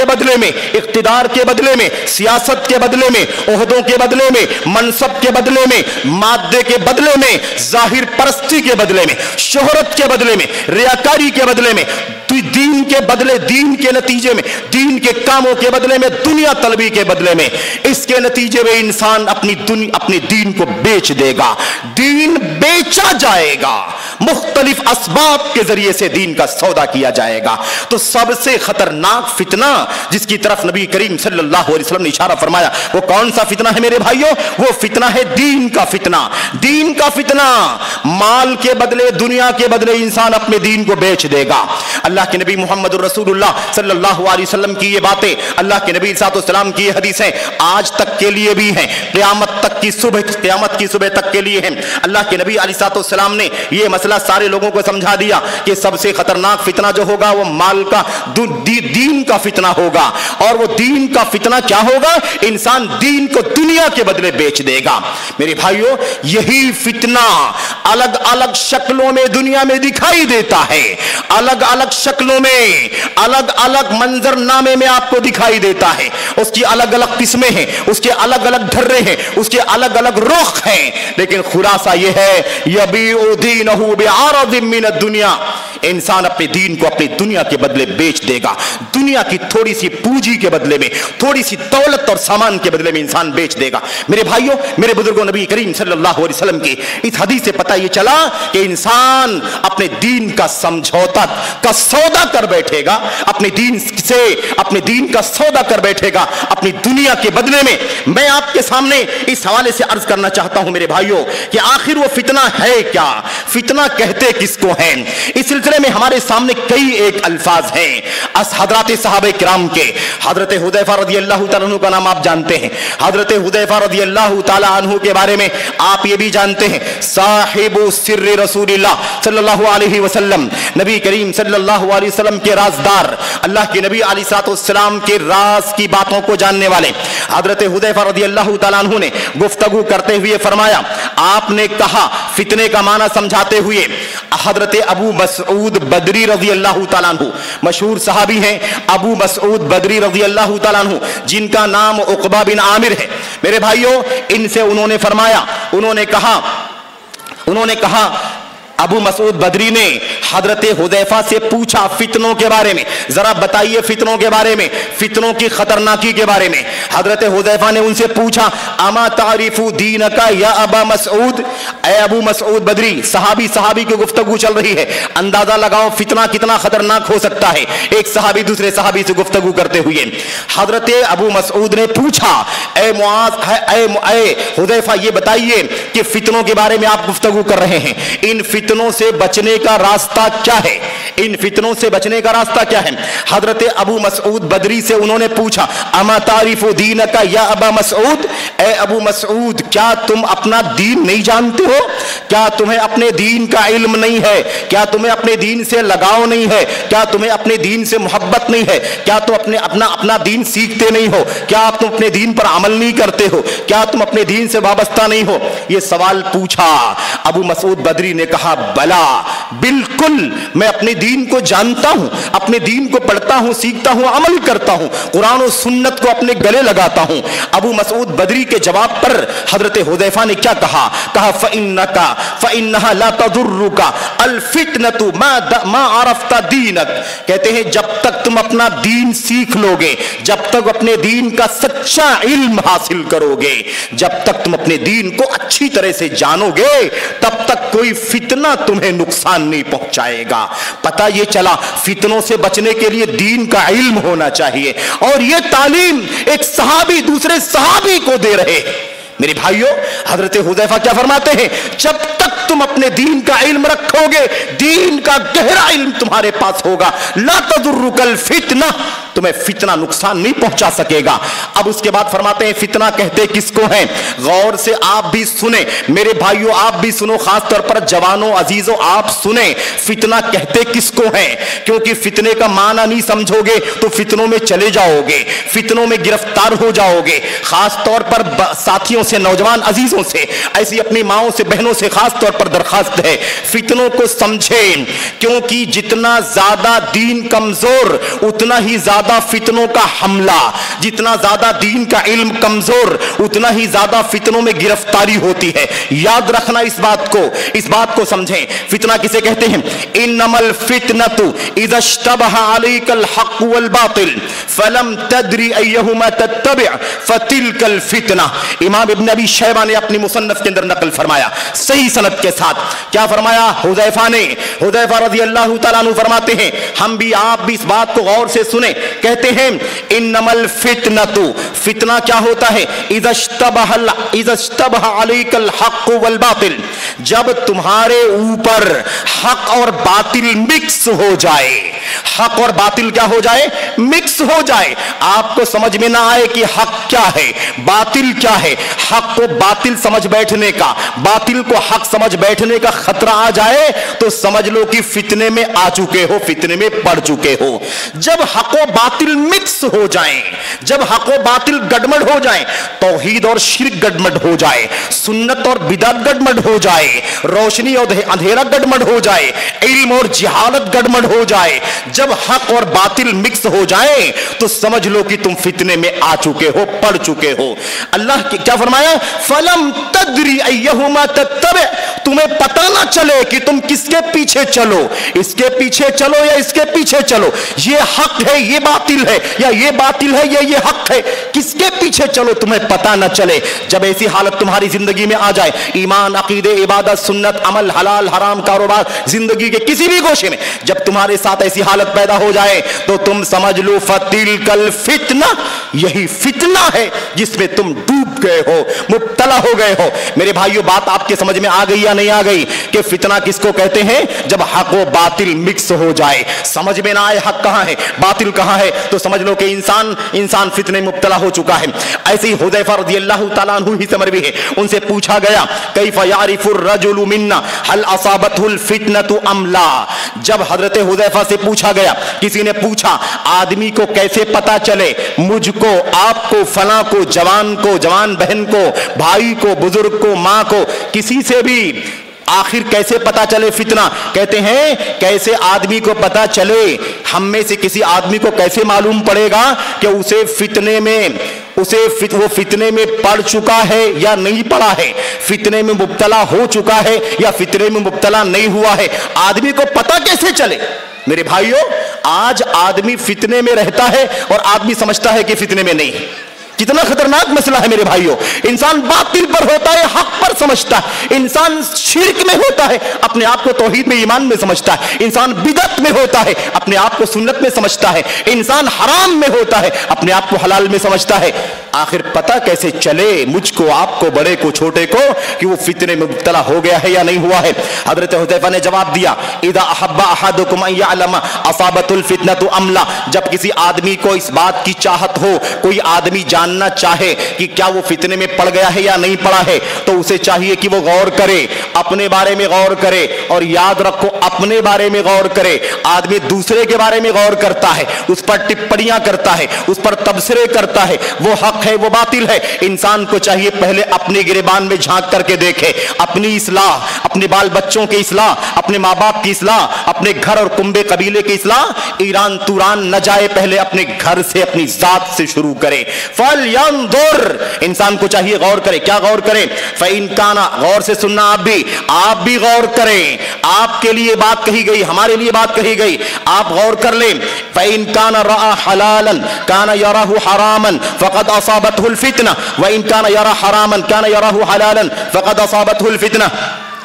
बदले में, इख्तिदार के बदले में, सियासत के बदले में, ओहदों के बदले में, मनसब के बदले में, मादे के बदले में, जाहिर परस्ती के बदले में, शोहरत के बदले में, रियाकारी के बदले में, दीन के बदले, दीन के नतीजे में, दीन के कामों के बदले में, दुनिया तलबी के बदले में, इसके नतीजे में इंसान अपने दीन को बेच देगा। दीन बेचा जाएगा, मुख्तलिफ असबाब के जरिए से दीन का सौदा किया जाएगा। तो सबसे खतरनाक फितना जिसकी तरफ नबी करीम सल्लल्लाहु अलैहि वसल्लम ने इशारा फरमाया, वो कौन सा फितना है मेरे भाइयों? वो फितना है दीन का फितना। दीन का फितना, माल के बदले, दुनिया के बदले इंसान अपने दीन को बेच देगा। अल्लाह के नबी मोहम्मद रसूलुल्लाह सल्लल्लाहु अलैहि वसल्लम की ये बातें, अल्लाह के नबी सल्लल्लाहु अलैहि वसल्लम की ये हदीसें आज तक के लिए भी हैं, क़यामत की सुबह तक के लिए हैं। अल्लाह के नबी अलैहि सल्लम ने ये मसला सारे लोगों को समझा दिया कि सबसे खतरनाक फितना जो होगा वो माल का, दीन का फितना होगा। और वो दीन का फितना क्या होगा? इंसान दीन को दुनिया के बदले बेच देगा। मेरे भाइयों, यही फितना अलग अलग शक्लों में दुनिया में दिखाई देता है, अलग अलग शक्लों में, अलग अलग मंजरनामे में आपको दिखाई देता है। उसकी अलग अलग किस्में हैं, उसके अलग अलग ढर्रे हैं, उसके अलग अलग रुख हैं, लेकिन खुलासा यह है यबीउ दीनहु बिअरदिम मिन दुनिया, इंसान अपने दीन को अपनी दुनिया के बदले बेच देगा। दुनिया की थोड़ी सी पूंजी के बदले में, थोड़ी सी दौलत और सामान के बदले में इंसान बेच देगा। मेरे भाइयों, मेरे बुजुर्गों, नबी करीम सल्लल्लाहु अलैहि वसल्लम की इस हदीस से पता ये चला कि इंसान अपने दीन का समझौता का सौदा कर बैठेगा, अपने दीन से अपने दीन का सौदा कर बैठेगा अपनी दुनिया के बदले में। मैं आपके सामने इस हवाले से अर्ज करना चाहता हूं मेरे भाइयों कि आखिर वो फितना है क्या, फितना कहते किसको हैं। इस सिलसिले में हमारे सामने कई एक अल्फाज हैं हजरत सहाबे किराम के। हजरत हुदैफा रज़ियल्लाहु ताला अन्हु का नाम आप जानते हैं। हजरत हुदैफा रज़ियल्लाहु ताला अन्हु के बारे में आप ये भी जानते हैं, साहिबु सिर्र रसूलिल्लाह सल्लल्लाहु अलैहि वसल्लम, नबी करीम सल्लल्लाहु अलैहि वसल्लम के राजदार, अल्लाह के नबी अलैहिस्सलाम के राज की बातों को जानने वाले हजरत हुदैफा रज़ियल्लाहु ताला अन्हु ने गुफ्तगू करते हुए फरमाया, आपने कहा फितने का माना समझाते हुए, हजरत अबू मसऊद बदरी रज़ियल्लाहु ताला अन्हु, मशहूर सहाबी हैं अबू मसऊद बदरी रज़ियल्लाहु ताला अन्हु, जिनका नाम उक़बा बिन आमिर है। मेरे भाइयों, इनसे उन्होंने फरमाया, उन्होंने कहा अबू मसऊद बदरी ने हजरत हुदैफा से पूछा फितनों के बारे में, जरा बताइए फितनों के बारे में, फितनों की खतरनाकी के बारे में। हजरत हुदैफा ने उनसे पूछा, अमा तारिफू दीनका या अबा मसऊद, ए अबू मसऊद बदरी, सहाबी की गुफ्तगू चल रही है, अंदाजा लगाओ फितना कितना खतरनाक हो सकता है। एक सहाबी दूसरे सहाबी से गुफ्तगू करते हुए हजरत अबू मसऊद ने पूछा, ए हुदैफा ये बताइए कि फितनों के बारे में आप गुफ्तगू कर रहे हैं, इन फितनों से बचने का रास्ता क्या है, इन फितनों से बचने का रास्ता क्या है। हजरत अबू मसऊद बदरी से उन्होंने पूछा, अमा तारिफु दीनका या अबा मसऊद, ए अबू मसऊद क्या तुम अपना दीन नहीं जानते हो, क्या तुम्हें अपने दीन का इल्म नहीं है, क्या तुम्हें अपने दीन से लगाव नहीं है, क्या तुम्हें अपने दीन से मोहब्बत नहीं है, क्या तुम अपना दीन सीखते नहीं हो, क्या तुम अपने दीन पर अमल नहीं करते हो, क्या तुम अपने दीन से वाबस्ता नहीं हो। यह सवाल पूछा। अबू मसऊद बदरी ने कहा, बला बिल्कुल, मैं अपने दीन को जानता हूं, अपने दीन को पढ़ता हूं, सीखता हूं, अमल करता हूं, कुरान और सुन्नत को अपने गले लगाता हूं। अबू मसऊद बदरी के जवाब पर हजरत हुदैफा ने क्या कहा, फइन्नहा ला तदुर्रुका अल फितनतु मा अरफ्ता दीनक, कहते हैं जब तक तुम अपना दीन सीख लोगे, जब तक अपने दीन का सच्चा इल्म हासिल करोगे, जब तक तुम अपने दीन को अच्छी तरह से जानोगे, तब तक कोई फितना तुम्हें नुकसान नहीं पहुंचाएगा। पता ये चला फितनों से बचने के लिए दीन का इल्म होना चाहिए, और ये तालीम एक सहाबी दूसरे सहाबी को दे रहे। मेरे भाइयों, हजरत हुदैफा क्या फरमाते हैं, जब तक तुम अपने दीन का इल्म रखोगे, दीन का गहरा इल्म तुम्हारे पास होगा, ला तदुर्रुकल फितना, तुम्हें फितना नुकसान नहीं पहुंचा सकेगा। अब उसके बाद फरमाते हैं फितना कहते किसको हैं। गौर से आप भी सुने मेरे भाइयों, आप भी सुनो, खास तौर पर जवानों अजीजों आप सुने, फितना कहते किसको हैं, क्योंकि फितने का माना नहीं समझोगे तो फितनों में चले जाओगे, फितनों में गिरफ्तार हो जाओगे। खास तौर पर साथियों से, नौजवान अजीजों से, ऐसी अपनी माओं से, बहनों से खास तौर पर दरखास्त है, फितनों को समझें, क्योंकि जितना ज्यादा दीन कमजोर उतना ही ज्यादा फितनों का हमला, जितना ज्यादा दीन का इल्म कमजोर उतना ही ज्यादा फितनों में गिरफ्तारी होती है। याद रखना इस बात को समझें। फितना किसे कहते हैं, इन्नमल फितनतु इज़ा इश्तबहा अलैकल हक़ वल बातिल फलम तदरी अय्युहुमा तत्तबि फतिलकल फितना। इमाम इब्न अबी शैबा ने अपनी मुसन्नफ के अंदर नकल फरमाया सही सनद के साथ। क्या फरमाया हुदैफा ने, हुदैफा रज़ियल्लाहु तआला अन्हु फरमाते हैं, हम भी आप भी इस बात को गौर से सुने, कहते हैं इन्नमल फितनतु, फितना क्या होता है, इज़ा इश्तबहा अलैकल हक़ वल बातिल, जब तुम्हारे ऊपर हक और बातिल मिक्स हो जाए, हक और बातिल क्या हो जाए, मिक्स हो जाए, आपको समझ में ना आए कि हक क्या है बातिल क्या है, हक को बातिल समझ बैठने का, बातिल को हक समझ बैठने का खतरा आ जाए तो समझ लो कि फितने में आ चुके हो, फितने में पड़ चुके हो। जब हक और बातिल मिक्स हो जाएं, जब हक और बातिल गड़बड़ हो जाएं, तौहीद और शिर्क गड़बड़ हो जाए, सुन्नत और बिदअत गड़बड़ हो जाए, रोशनी और अंधेरा गड़बड़ हो जाए, इल्म और जहालत गड़बड़ हो जाए, जब हक और बातिल मिक्स हो जाए तो समझ लो कि तुम फितने में आ चुके हो, पड़ चुके हो। अल्लाह की क्या फरमाया, फलम तदरी अय्युहुमा तत्तबे, तुम्हें पता ना चले कि तुम किसके पीछे चलो, इसके पीछे चलो या इसके पीछे चलो, ये हक है ये बातिल है, या ये बातिल है ये हक है, किसके पीछे चलो तुम्हें पता ना चले। जब ऐसी हालत तुम्हारी जिंदगी में आ जाए, ईमान, अकीदे, इबादत, सुन्नत, अमल, हलाल हराम, कारोबार, जिंदगी के किसी भी गोशे में जब तुम्हारे साथ ऐसी हालत पैदा हो जाए तो तुम समझ लो फतिलकल फितना, यही फितना है जिसमें तुम डूब गए हो, मुब्तला हो गए हो। मेरे भाइयों, बात आपके समझ में आ गई या नहीं आ गई कि फितना किसको कहते हैं? जब हक और बातिल मिक्स हो जाए, समझ में ना आए हक कहां है बातिल कहां है, तो समझ लो कि इंसान फितने में मुब्तला हो चुका है। ऐसे ही हुदैफा रज़ियल्लाहु ताला अन्हु ही से मरवी है, उनसे पूछा गया कैफ़ यारिफुर रजुलु मिन्ना हल असाबतहुल फितनतु अम ला। जब हजरत हुदैफा से पूछा गया, किसी ने पूछा आदमी को कैसे पता चले, मुझको, आपको, फला को, जवान बहन को, भाई को, बुजुर्ग को, मां को, किसी से भी आखिर कैसे पता चले फितना? कहते हैं कैसे आदमी को पता चले, हम में से किसी आदमी को कैसे मालूम पड़ेगा कि उसे फितने में वो फितने में पड़ चुका है या नहीं पड़ा है, फितने में मुब्तला हो चुका है या फितने में मुब्तला नहीं हुआ है, आदमी को पता कैसे चले? मेरे भाइयों, आज आदमी फितने में रहता है और आदमी समझता है कि फितने में नहीं है। कितना खतरनाक मसला है मेरे भाइयों। इंसान बातिल पर होता है, हक पर समझता है। इंसान शिर्क में होता है, अपने आप को तौहीद में, ईमान में समझता है। इंसान बिदअत में होता है, अपने आप को सुन्नत में समझता है। इंसान हराम में होता है, अपने आप को हलाल में समझता है। आखिर पता कैसे चले मुझको, आपको, बड़े को, छोटे को, कि वो फितने में मुब्तला हो गया है या नहीं हुआ है? हजरत हुदैफा ने जवाब दिया, इदा अहब्बा अहदुकुम अन यअलम असाबतुल फितनतु अम ला। जब किसी आदमी को इस बात की चाहत हो, कोई आदमी जानना चाहे कि क्या वो फितने में पड़ गया है या नहीं पड़ा है, तो उसे चाहिए कि वो गौर करे, अपने बारे में गौर करे। और याद रखो, अपने बारे में गौर करे। आदमी दूसरे के बारे में गौर करता है, उस पर टिप्पणियां करता है, उस पर तबसरे करता है, वो हक है वो बातिल है। इंसान को चाहिए पहले अपनी गिरबान में झांक करके देखे, अपनी इस्लाह, अपने बाल बच्चों की इस्लाह, अपने माँ बाप की इस्लाह, अपने घर और कुंबे कबीले की इस्लाह। ईरान तुरान न जाए, पहले अपने घर से, अपनी जात से शुरू करे। फल यंजुर, इंसान को चाहिए गौर करे। क्या गौर करे? फ़इन काना, गौर से सुनना, आप भी गौर करें। आपके लिए बात कही गई, हमारे लिए बात कही गई, आप गौर कर लें। फ़इन काना रआ हलालन काना यराहु हरामन फ़क़द असाबतहुल फितना व इन काना यरा हरामन काना यराहु हलालन फ़क़द असाबतहुल फितना।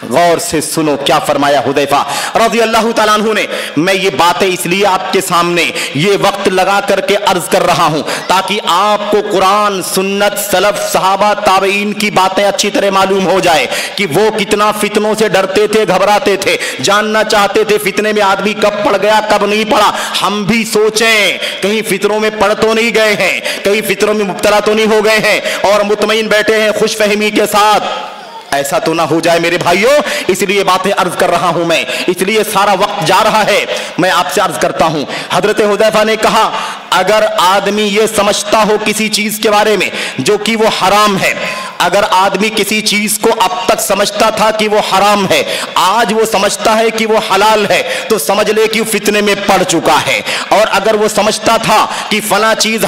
गौर से सुनो क्या फरमाया हुदैफा रज़ियल्लाहु ताला अन्हु ने। मैं ये बातें इसलिए आपके सामने ये वक्त लगा करके अर्ज कर रहा हूं ताकि आपको कुरान, सुन्नत, सलफ, सहाबा, ताबईन की बातें अच्छी तरह मालूम हो जाए कि वो कितना फितनों से डरते थे, घबराते थे, जानना चाहते थे फितने में आदमी कब पड़ गया, कब नहीं पड़ा। हम भी सोचें कहीं फितनों में पड़ तो नहीं गए हैं, कहीं फितनों में मुब्तला तो नहीं हो गए हैं और मुतमईन बैठे हैं खुशफहमी के साथ। ऐसा तो ना हो जाए मेरे भाइयों, इसलिए बातें अर्ज कर रहा हूं मैं, इसलिए सारा वक्त जा रहा है। मैं आपसे अर्ज करता हूं, हजरत हुदैफा ने कहा अगर आदमी ये समझता हो किसी चीज के बारे में जो कि वो हराम है, अगर आदमी किसी चीज को अब तक समझता था कि वो हराम है, आज वो समझता है कि वो हलाल है, तो समझ ले कि वो फितने में पड़ चुका है। और अगर वो समझता था कि फला चीज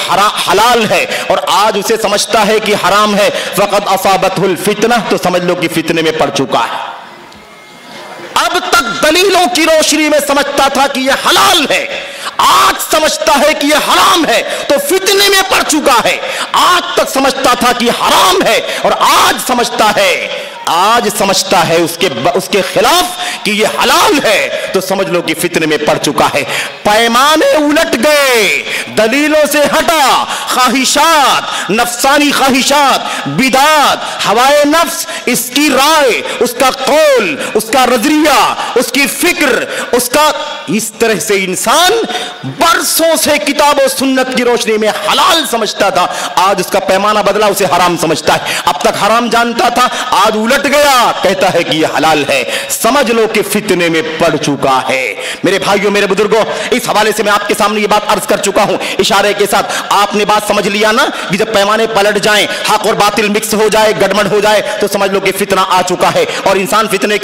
हलाल है और आज उसे समझता है कि हराम है, फ़क़द असाबतहुल फितना, तो समझ लो कि फितने में पड़ चुका है। अब तक दलीलों की रोशनी में समझता था कि यह हलाल है, आज समझता है कि यह हराम है, तो फितने में पड़ चुका है। आज तक समझता था कि हराम है और आज समझता है उसके खिलाफ कि यह हलाल है, तो समझ लो कि फितने में पड़ चुका है। पैमाने उलट गए, दलीलों से हटा, ख्वाहिशात, नफसानी ख्वाहिशात, बिदात, हवाए नफ्स, इसकी राय, उसका कौल, उसका रजरिया, उसकी फिक्र, उसका, इस तरह से इंसान बरसों से किताब और सुन्नत की रोशनी में हलाल समझता था, आज उसका पैमाना बदला, उसे हराम समझता है। अब तक हराम जानता था, आज उलट الٹ گیا, کہتا ہے کہ یہ حلال ہے, سمجھ لو کہ فتنے میں پڑ چکا ہے. میرے بھائیوں, میرے بزرگوں, اس حوالے سے میں آپ کے سامنے یہ بات عرض کر چکا ہوں اشارے کے ساتھ. آپ نے بات سمجھ لیا نا کہ جب پیمانے پلٹ جائیں, حق اور باطل مکس ہو جائے, گڑبڑ ہو جائے, تو سمجھ لو کہ فتنہ آ چکا ہے اور انسان فتنے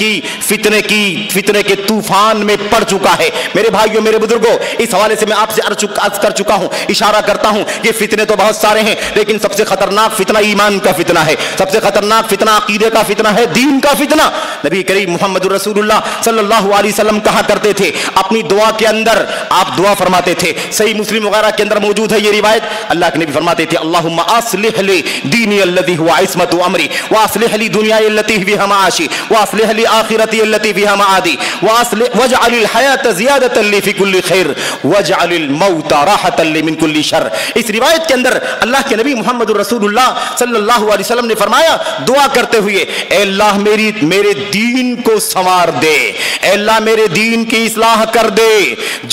کے طوفان میں پڑ چکا ہے. میرے بھائیوں, میرے بزرگوں, اس حوالے سے میں آپ سے عرض کر چکا ہوں, اشارہ کرتا ہوں کہ فتنے تو بہت سارے ہیں, لیکن سب سے خطرناک فتنہ ایمان کا فتنہ ہے, سب سے خطرناک فتنہ عقیدے کا فتنہ ہے, دین کا فتنہ. نبی کریم محمد رسول اللہ صلی اللہ علیہ وسلم کہا کرتے تھے اپنی دعا کے اندر, آپ دعا فرماتے تھے, صحیح مسلم وغیرہ کے اندر موجود ہے یہ روایت, اللہ کے نبی فرماتے تھے اللہم اصلح لی دینی الذی هو عصمت امری واصلح لی دنیای التي فیها معاشی واصلح لی آخرتی التي فیها معادی واجعل الحیاة زیادة لی فی کل خیر واجعل الموت راحة لی من کل شر. اس روایت کے اندر اللہ کے نبی محمد رسول اللہ صلی اللہ علیہ وسلم نے فرمایا دعا کرتے ہوئے, اے اللہ میرے دین کو سنوار دے, اے اللہ میرے دین کی اصلاح کر دے,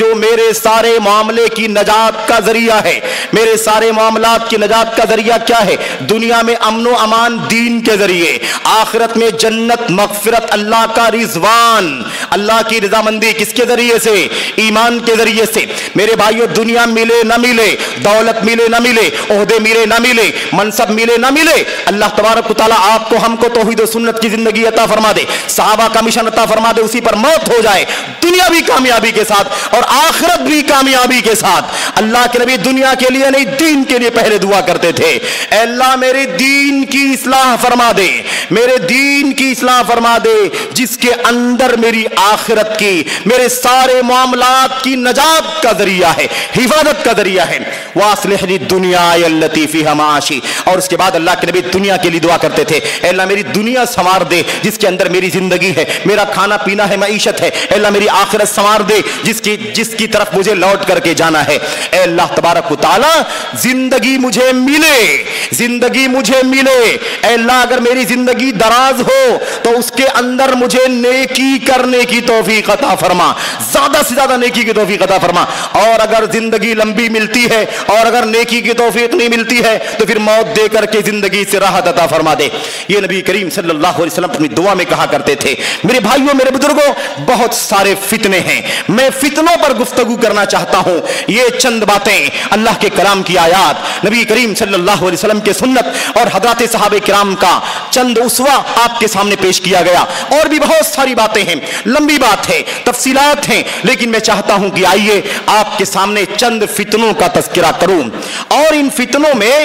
جو میرے سارے معاملے کی نجات کا ذریعہ ہے. میرے سارے معاملات کی نجات کا ذریعہ کیا ہے؟ دنیا میں امن و امان دین کے ذریعے, آخرت میں جنت, مغفرت, اللہ کا رضوان, اللہ کی رضامندی کس کے ذریعے سے؟ ایمان کے ذریعے سے. میرے بھائیو, دنیا ملے نہ ملے, دولت ملے نہ ملے, عہدے ملے نہ ملے, منصب ملے نہ ملے, اللہ تبارک و تعالیٰ آپ کو, ہم کو توحید و سنت کی زندگی عطا فرما دے, صحابہ کا مشن عطا فرما دے, اسی پر موت ہو جائے, دنیا بھی کامیابی کے ساتھ اور آخرت بھی کامیابی کے ساتھ. اللہ کے نبی دنیا کے لیے نہیں, دین کے لیے پہلے دعا کرتے تھے, اے اللہ میرے دین کی اصلاح فرما دے, میرے دین کی اصلاح فرما دے, جس کے اندر میری آخرت کی, میرے سارے معاملات کی نجات کا ذریعہ ہے, حفاظت کا ذریعہ ہے. واصلح لی دنیای التی فیہا معاشی. اور اس کے بعد اللہ کے نبی دنیا کے لیے دعا کرتے تھے, اے اللہ میری دنیا سنوار دے جس کے اندر میری زندگی ہے, میرا کھانا پینا ہے, معیشت ہے, اے اللہ میری آخرت سنوار دے جس کی طرف مجھے لوٹ کر کے جانا ہے. اے اللہ تبارک و تعالی زندگی مجھے ملے, زندگی مجھے ملے, اے اللہ اگر میری زندگی دراز ہو تو اس کے اندر مجھے نیکی کرنے کی توفیق عطا فرما, زیادہ سے زیادہ نیکی کی توفیق عطا فرما. اور اگر زندگی لمبی ملتی ہے اور اگر نیکی کی توفیق نہیں ملتی ہے تو پھر موت دے کر کے زندگی سے راحت عطا فرما دے. یہ نبی کریم صلی اللہ علیہ وسلم اپنی دعا میں کہا کرتے تھے. میرے بھائیوں, میرے بزرگوں, بہت سارے فتنے ہیں, میں فتنوں پر گفتگو کرنا چاہتا ہوں. یہ چند باتیں اللہ کے کلام کی آیات, نبی کریم صلی اللہ علیہ وسلم کے سنت اور حضرات صحابہ کرام کا چند اسوہ آپ کے سامنے پیش کیا گیا. اور بھی بہت ساری باتیں ہیں, لمبی بات ہے, تفصیلات ہیں, لیکن میں چاہتا ہوں کہ آئیے آپ کے سامنے چند فتنوں کا تذکرہ کروں, اور ان فتنوں میں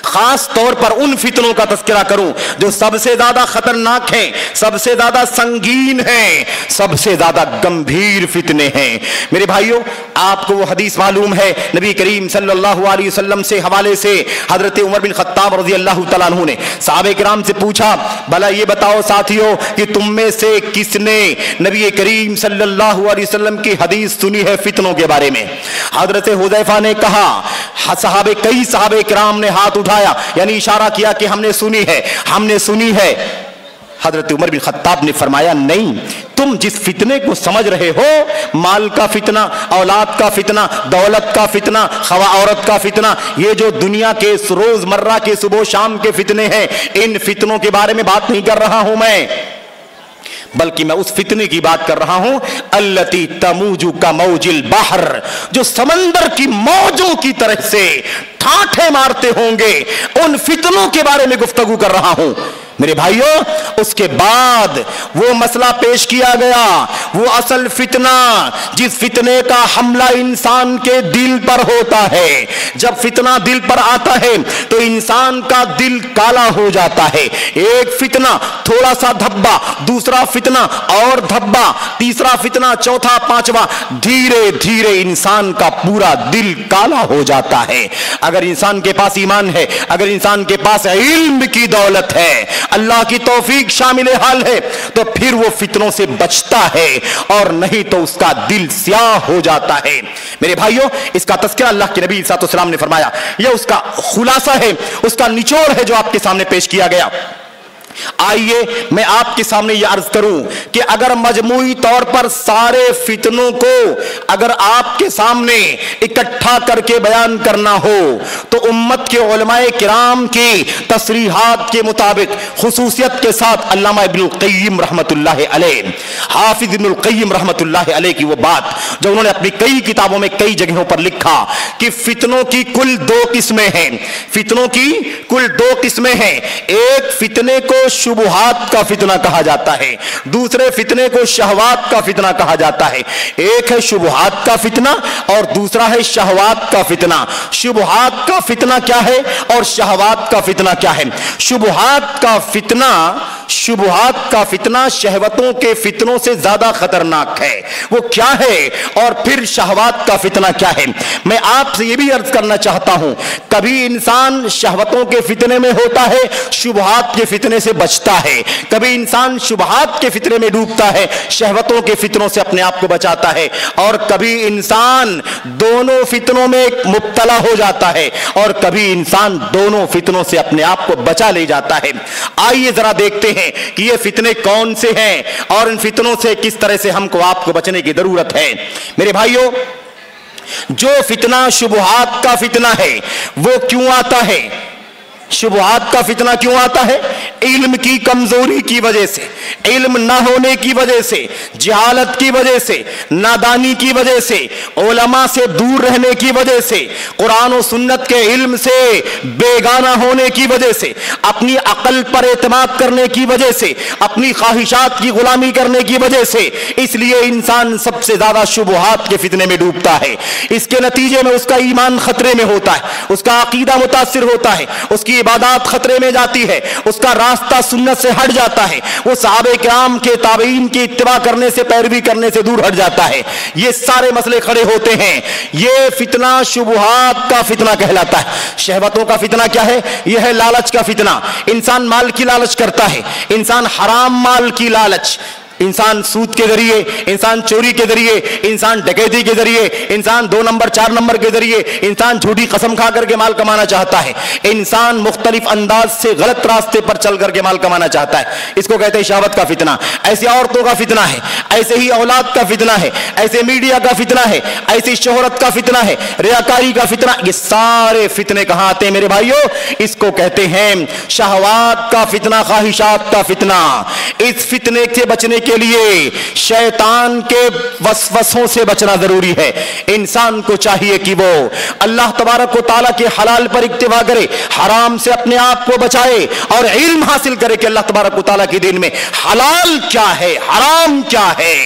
خاص طور پر ان فتنوں کا تذکرہ کروں جو سب سے زیادہ خطرناک ہیں, سب سے زیادہ سنگین ہیں, سب سے زیادہ گمبھیر فتنے ہیں. میرے بھائیوں, آپ کو وہ حدیث معلوم ہے نبی کریم صلی اللہ علیہ وسلم سے حوالے سے حضرت عمر بن خطاب رضی اللہ تعالیٰ عنہ نے صحابہ کرام سے پوچھا, بھلا یہ بتاؤ ساتھیوں کہ تم میں سے کس نے نبی کریم صلی اللہ علیہ وسلم کی حدیث سنی ہے فتنوں کے بارے میں؟ حضرت حذیفہ نے کہا, کئی صحابہ کرام نے ہاتھ اٹھایا, یعنی اشارہ کیا کہ ہم نے سنی ہے, ہم نے سنی ہے. حضرت عمر بن خطاب نے فرمایا, نہیں, تم جس فتنے کو سمجھ رہے ہو, مال کا فتنہ, اولاد کا فتنہ, دولت کا فتنہ, عورت کا فتنہ, یہ جو دنیا کے روزمرہ کے صبح و شام کے فتنے ہیں, ان فتنوں کے بارے میں بات نہیں کر رہا ہوں میں, بلکہ میں اس فتنے کی بات کر رہا ہوں التی تموج کا موج البحر, جو سمندر کی موجوں کی طرح سے ٹھاٹھے مارتے ہوں گے, ان فتنوں کے بارے میں گفتگو کر رہا ہوں. میرے بھائیوں, اس کے بعد وہ مسئلہ پیش کیا گیا, وہ اصل فتنہ جس فتنے کا حملہ انسان کے دل پر ہوتا ہے. جب فتنہ دل پر آتا ہے تو انسان کا دل کالا ہو جاتا ہے. ایک فتنہ تھوڑا سا دھبا, دوسرا فتنہ اور دھبا, تیسرا فتنہ, چوتھا, پانچواں, دھیرے دھیرے انسان کا پورا دل کالا ہو جاتا ہے. اگر انسان کے پاس ایمان ہے, اگر انسان کے پاس علم کی دولت ہے, اللہ کی توفیق شامل حال ہے, تو پھر وہ فتنوں سے بچتا ہے, اور نہیں تو اس کا دل سیاہ ہو جاتا ہے. میرے بھائیوں, اس کا تذکرہ اللہ کے نبی صلی اللہ علیہ وسلم نے فرمایا, یہ اس کا خلاصہ ہے, اس کا نچوڑ ہے جو آپ کے سامنے پیش کیا گیا. आइए मैं आपके सामने यह अर्ज करूं कि अगर मजमूई तौर पर सारे फितनों को अगर आपके सामने इकट्ठा करके बयान करना हो तो उम्मत के उलमाए किराम की तसरीहात के मुताबिक खुसूसियत के साथ अल्लामा इब्नुल क़य्यिम रहमतुल्लाह अलैह, हाफिज इब्नुल क़य्यिम रहमतुल्लाह अलैह की वो बात जो उन्होंने अपनी कई किताबों में कई जगहों पर लिखा कि फितनों की कुल दो किस्में हैं। फितनों की कुल दो किस्में हैं। एक फितने को शुबुहात का फितना कहा जाता है, दूसरे फितने को शहवात का फितना कहा जाता है। एक है शुबुहात का फितना और दूसरा है शहवात का फितना। शुबुहात का फितना क्या है और शहवात का फितना क्या है? शुबुहात का फितना शहवतों के फितनों से ज्यादा खतरनाक है। वो क्या है? और फिर शहवात का फितना क्या है? मैं आपसे यह भी अर्ज करना चाहता हूं, कभी इंसान शहवतों के फितने में होता है, शुबहात के फितने से बचता है। कभी इंसान शुबहात के फितने में डूबता है, शहवतों के फितनों से अपने आप को बचाता है। और कभी इंसान दोनों फितनों में मुब्तला हो जाता है और कभी इंसान दोनों फितनों से अपने आप को बचा ले जाता है। आइए जरा देखते हैं कि ये फितने कौन से हैं और इन फितनों से किस तरह से हमको आपको बचने की जरूरत है। मेरे भाइयों, जो फितना शुबहात का फितना है वो क्यों आता है? शुबहात का फितना क्यों आता है? इल्म की कमजोरी की वजह से, इल्म ना होने की वजह से, जहालत की वजह से, नादानी की वजह से, उलमा से दूर रहने की वजह से, कुरान और सुन्नत के इल्म से बेगाना होने की वजह से, अपनी अकल पर एतमाद करने की वजह से, अपनी ख्वाहिशात की गुलामी करने की वजह से, इसलिए इंसान सबसे ज्यादा शुबहात के फितने में डूबता है। इसके नतीजे में उसका ईमान खतरे में होता है, उसका अकीदा मुतासिर होता है, उसकी इबादत खतरे में जाती है, उसका रास्ता सुन्नत से हट जाता है, वो सहाबे किराम के ताबईन की इत्तिबा करने से, पैरवी करने से दूर हट जाता है। ये सारे मसले खड़े होते हैं। ये फितना शुबहात का फितना कहलाता है। शहवतों का फितना क्या है? यह है लालच का फितना। इंसान माल की लालच करता है, इंसान हराम माल की लालच, इंसान सूद के जरिए, इंसान चोरी के जरिए, इंसान डकैती के जरिए, इंसान 2 नंबर 4 नंबर के जरिए, इंसान झूठी कसम खा करके माल कमाना चाहता है, इंसान मुख्तलिफ अंदाज से गलत रास्ते पर चल करके माल कमाना चाहता है। इसको कहते हैं शहवत का फितना। ऐसे औरतों का फितना है, ऐसे ही औलाद का फितना है, ऐसे मीडिया का फितना है, ऐसी शोहरत का फितना है, रियाकारी का फितना। ये सारे फितने कहां आते हैं मेरे भाइयों? इसको कहते हैं शहवात का फितना, ख्वाहिशात का फितना। इस फितने से बचने के लिए शैतान के वसवसों से बचना जरूरी है। इंसान को चाहिए कि वो अल्लाह तबारक व तआला के हलाल पर इक्तिबा करे, हराम से अपने आप को बचाए और इल्म हासिल करे कि अल्लाह तबारक व तआला के दीन में हलाल क्या है, हराम क्या है।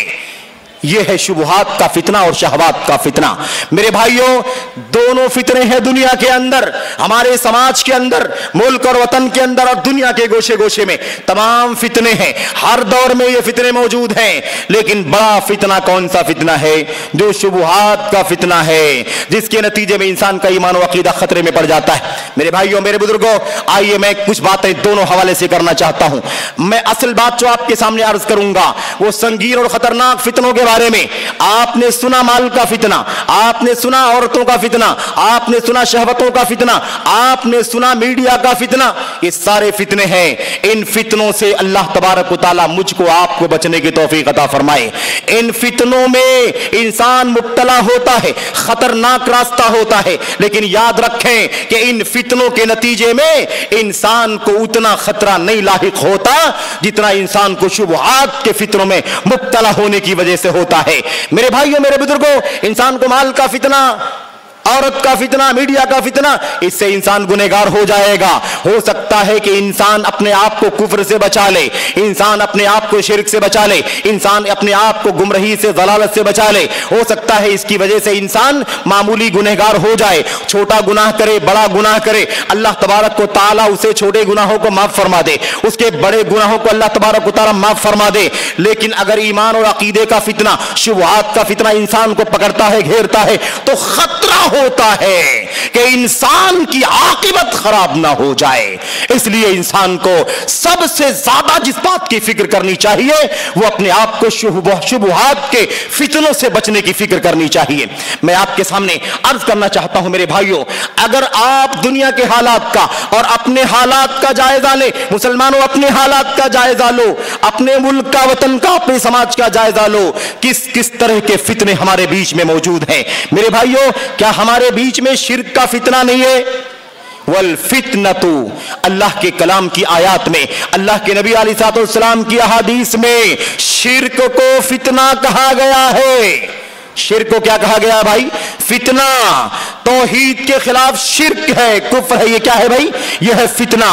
यह है शुबहात का फितना और शहवात का फितना। मेरे भाइयों, दोनों फितने हैं दुनिया के अंदर, हमारे समाज के अंदर, मुल्क और वतन के अंदर और दुनिया के गोशे गोशे में तमाम फितने हैं। हर दौर में ये फितने मौजूद हैं, लेकिन बड़ा फितना कौन सा फितना है? जो शुबहात का फितना है, जिसके नतीजे में इंसान का ईमान और अकीदा खतरे में पड़ जाता है। मेरे भाइयों, मेरे बुजुर्गों, आइए मैं कुछ बातें दोनों हवाले से करना चाहता हूं। मैं असल बात जो आपके सामने अर्ज करूंगा वो संगीन और खतरनाक फितनों के बारे में। आपने सुना माल का फितना, आपने सुना औरतों का फितना, आपने सुना शहवतों का फितना, आपने सुना मीडिया का फितना। ये सारे फितने हैं। इन फितनों से अल्लाह तबारक व तआला मुझको आपको बचने की तौफीक अता फरमाए। इन फितनों में इंसान मुब्तला होता है, खतरनाक रास्ता होता है, लेकिन याद रखें कि इन फितनों के नतीजे में इंसान को उतना खतरा नहीं लाहिक होता जितना इंसान को शुबहात के फितनों में मुब्तला होने की वजह से होता है। मेरे भाइयों, मेरे बुजुर्गों, इंसान को माल का फितना, औरत का फितना, मीडिया का फितना, इससे इंसान गुनहगार हो जाएगा। हो सकता है कि इंसान अपने आप को कुफ्र से बचा ले, इंसान अपने आप को शिर्क से बचा ले, इंसान अपने आप को गुमराही से, ज़लालत से बचा ले। हो सकता है इसकी वजह से इंसान मामूली गुनहगार हो जाए, छोटा गुनाह करे, बड़ा गुनाह करे, अल्लाह तबारक व तआला उसे छोटे गुनाहों को माफ फरमा दे, उसके बड़े गुनाहों को अल्लाह तबारक व तआला माफ फरमा दे। लेकिन अगर ईमान और अकीदे का फितना, शुबहात का फितना इंसान को पकड़ता है, घेरता है, तो खतरा होता है कि इंसान की आकिबत खराब ना हो जाए। इसलिए इंसान को सबसे ज्यादा जिस बात की फिक्र करनी चाहिए वो अपने आप को शुबहात के फितनों से बचने की फिक्र करनी चाहिए। मैं आपके सामने अर्ज करना चाहता हूं मेरे भाइयों, अगर आप दुनिया के हालात का और अपने हालात का जायजा ले, मुसलमानों अपने हालात का जायजा लो, अपने मुल्क का, वतन का, अपने समाज का जायजा लो, किस किस तरह के फितने हमारे बीच में मौजूद हैं। मेरे भाइयों, क्या हमारे बीच में शिर्क का फितना नहीं है? वल फितनतु, अल्लाह के कलाम की आयात में, अल्लाह के नबी अलैहिस्सलाम की अहादीस में शिर्क को फितना कहा गया है। शिर्क को क्या कहा गया भाई? फितना। तौहीद के खिलाफ शिर्क है, कुफ्र है। ये क्या है भाई? यह है फितना।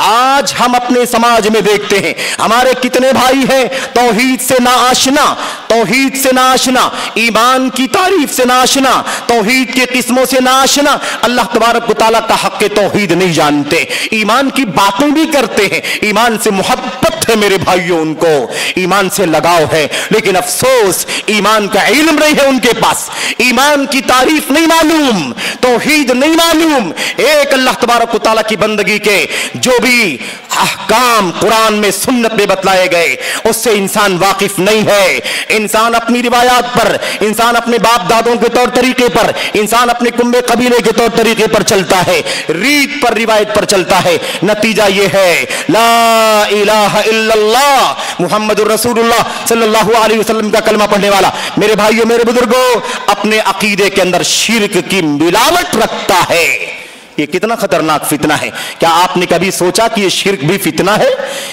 आज हम अपने समाज में देखते हैं हमारे कितने भाई हैं तौहीद से नाआशना, तौहीद से नाआशना, ईमान की तारीफ से नाआशना, तौहीद के किस्मों से नाआशना, अल्लाह तबारक व तआला का हक़ तौहीद नहीं जानते, ईमान की बातें भी करते हैं, ईमान से मोहब्बत है मेरे भाइयों, उनको ईमान से लगाव है, लेकिन अफसोस ईमान का इल्म नहीं है उनके पास, ईमान की तारीफ नहीं मालूम, तौहीद नहीं मालूम। एक अल्लाह तबारक व तआला की बंदगी के जो भी अहकाम कुरान में, सुन्नत में बतलाए गए उससे इंसान वाकिफ नहीं है। इंसान अपनी रिवायात पर, इंसान अपने बाप दादों के तौर तरीके पर, इंसान अपने कुंबे कबीले के तौर तरीके पर चलता है, रीत पर, रिवायत पर चलता है। नतीजा यह है ला इलाहा इल्लल्लाह मुहम्मदुर रसूलुल्लाह सल्लल्लाहु अलैहि वसल्लम का कलमा पढ़ने वाला मेरे भाइयों, मेरे बुजुर्गों, अपने अकीदे के अंदर शिर्क की मिलावट रखता है। ये कितना खतरनाक फितना है। क्या आपने कभी सोचा कि ये शिर्क भी फितना है?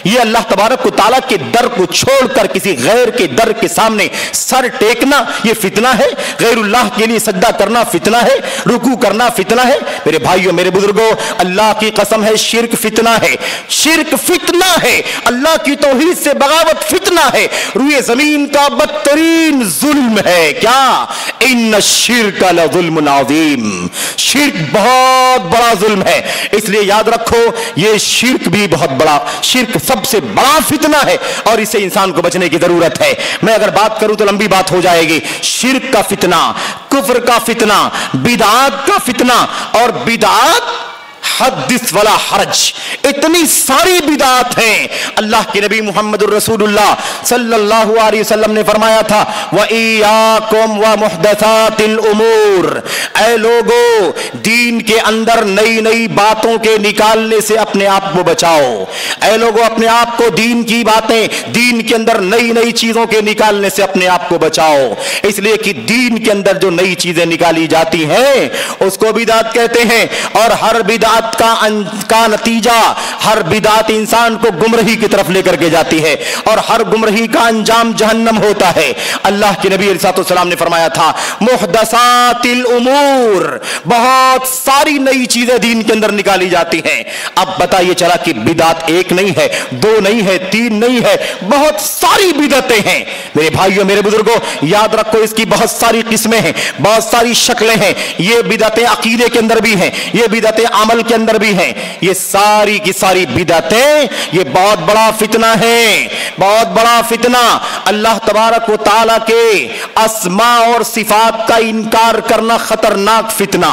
ये अल्लाह तबारक व तआला के दर को छोड़कर किसी गैर के दर के सामने सर टेकना ये फितना है। गैरुल्लाह के लिए सजदा करना फितना है, रुकू करना फितना है। मेरे भाइयों, मेरे बुजुर्गों, अल्लाह की कसम है शिर्क फितना है, शिर्क फितना है। अल्लाह की तौहीद से बगावत फितना है, रुए जमीन का बदतरीन जुल्म है। क्या? इन्न शिर्क लजुल्मुन अज़ीम, शिर्क बहुत बड़ा जुल्म है। इसलिए याद रखो ये शिर्क भी बहुत बड़ा, शिर्क सबसे बड़ा फितना है और इससे इंसान को बचने की जरूरत है। मैं अगर बात करूं तो लंबी बात हो जाएगी। शिर्क का फितना, कुफ्र का फितना, बिदअत का फितना, और बिदअत हद्दिस वला हरज, इतनी सारी बिदात हैं। अल्लाह के नबी मुहम्मदुर रसूलुल्लाह सल्लल्लाहु अलैहि वसल्लम ने फरमाया था व इयाकुम व मुहदसातिल उमूर, ऐ लोगो दीन के अंदर नई नई बातों के निकालने से अपने आप को बचाओ। ऐ लोगो अपने आप को दीन की बातें, दीन के अंदर नई नई चीजों के निकालने से अपने आप को बचाओ। इसलिए कि दीन के अंदर जो नई चीजें निकाली जाती हैं उसको बिदात कहते हैं, और हर बिदात का नतीजा, हर बिदात इंसान को गुमराही की तरफ लेकर के जाती है और हर गुमराही का अंजाम जहन्नम होता है। अल्लाह के नबी अलैहिस्सलाम ने फरमाया था मुहदसातिल उमूर, बहुत सारी नई चीजें दीन के अंदर निकाली जाती हैं। अब बताइए चला कि बिदात एक नहीं है, दो नहीं है, तीन नहीं है, बहुत सारी बिदतें हैं। मेरे भाइयों, मेरे बुजुर्गों, याद रखो इसकी बहुत सारी किस्में हैं, बहुत सारी शक्लें हैं। ये बिदतें अकीदे के अंदर भी हैं, ये बिदतें अमल के अंदर भी हैं। ये सारी की सारी बिदतें ये बहुत बड़ा फितना है, बहुत बड़ा फितना। अल्लाह तबारक व तआला के अस्मा और सिफात का इनकार करना खतरनाक फितना।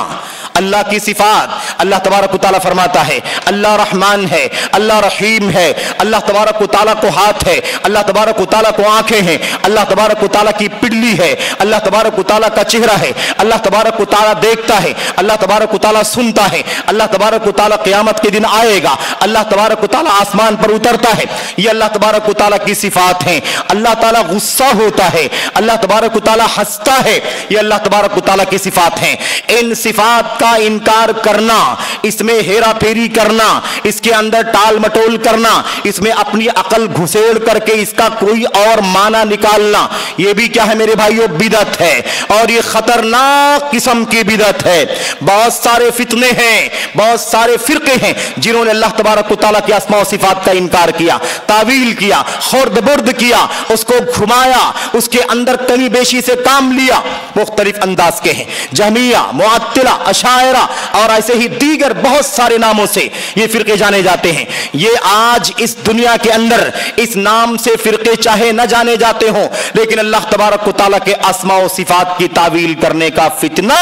अल्लाह की सिफात, अल्लाह तबारक व तआला फरमाता है अल्लाह रहमान है, अल्लाह रहीम है, अल्लाह तबारक व तआला को हाथ है, अल्लाह तबारक व तआला को आंखें हैं, अल्लाह तबारक व तआला की पिंडली है, अल्लाह तबारक व तआला का चेहरा है, अल्लाह तबारक व तआला देखता है, अल्लाह तबारक व तआला सुनता है, अल्लाह तबारक व तआला क़यामत के दिन आएगा, अल्लाह तबारक व तआला आसमान पर उतरता है। ये अल्लाह तबारक व तआला की सिफात हैं। अल्लाह तआला गुस्सा होता है, अल्लाह तबारक व तआला हंसता है, ये अल्लाह तबारक व तआला की सिफात हैं। इन सिफात का इनकार करना, इसमें हेरा फेरी करना, इसके अंदर टाल मटोल करना, इसमें अपनी अकल घुसेड़ करके इसका कोई और माना निकालना, यह भी क्या है मेरे भाइयों? बिदअत है, और ये खतरनाक किस्म की बिदअत है। बहुत सारे फितने हैं, बहुत सारे फिरके हैं जिन्होंने अल्लाह तबारक व तआला की अस्मा और सिफात का इनकार किया, तावील किया, खुर्द बुर्द किया, उसको घुमाया, उसके अंदर कमी बेशी से काम लिया। मुख्तलिफ अंदाज के हैं, जहमिया, मुअत्तिला, अशा अशायरा और ऐसे ही दीगर बहुत सारे नामों से ये फिरके जाने जाते हैं। ये आज इस दुनिया के अंदर इस नाम से फिरके चाहे न जाने जाते हों, लेकिन अल्लाह तबारक व तआला के अस्मा व सिफात की तावील करने का फितना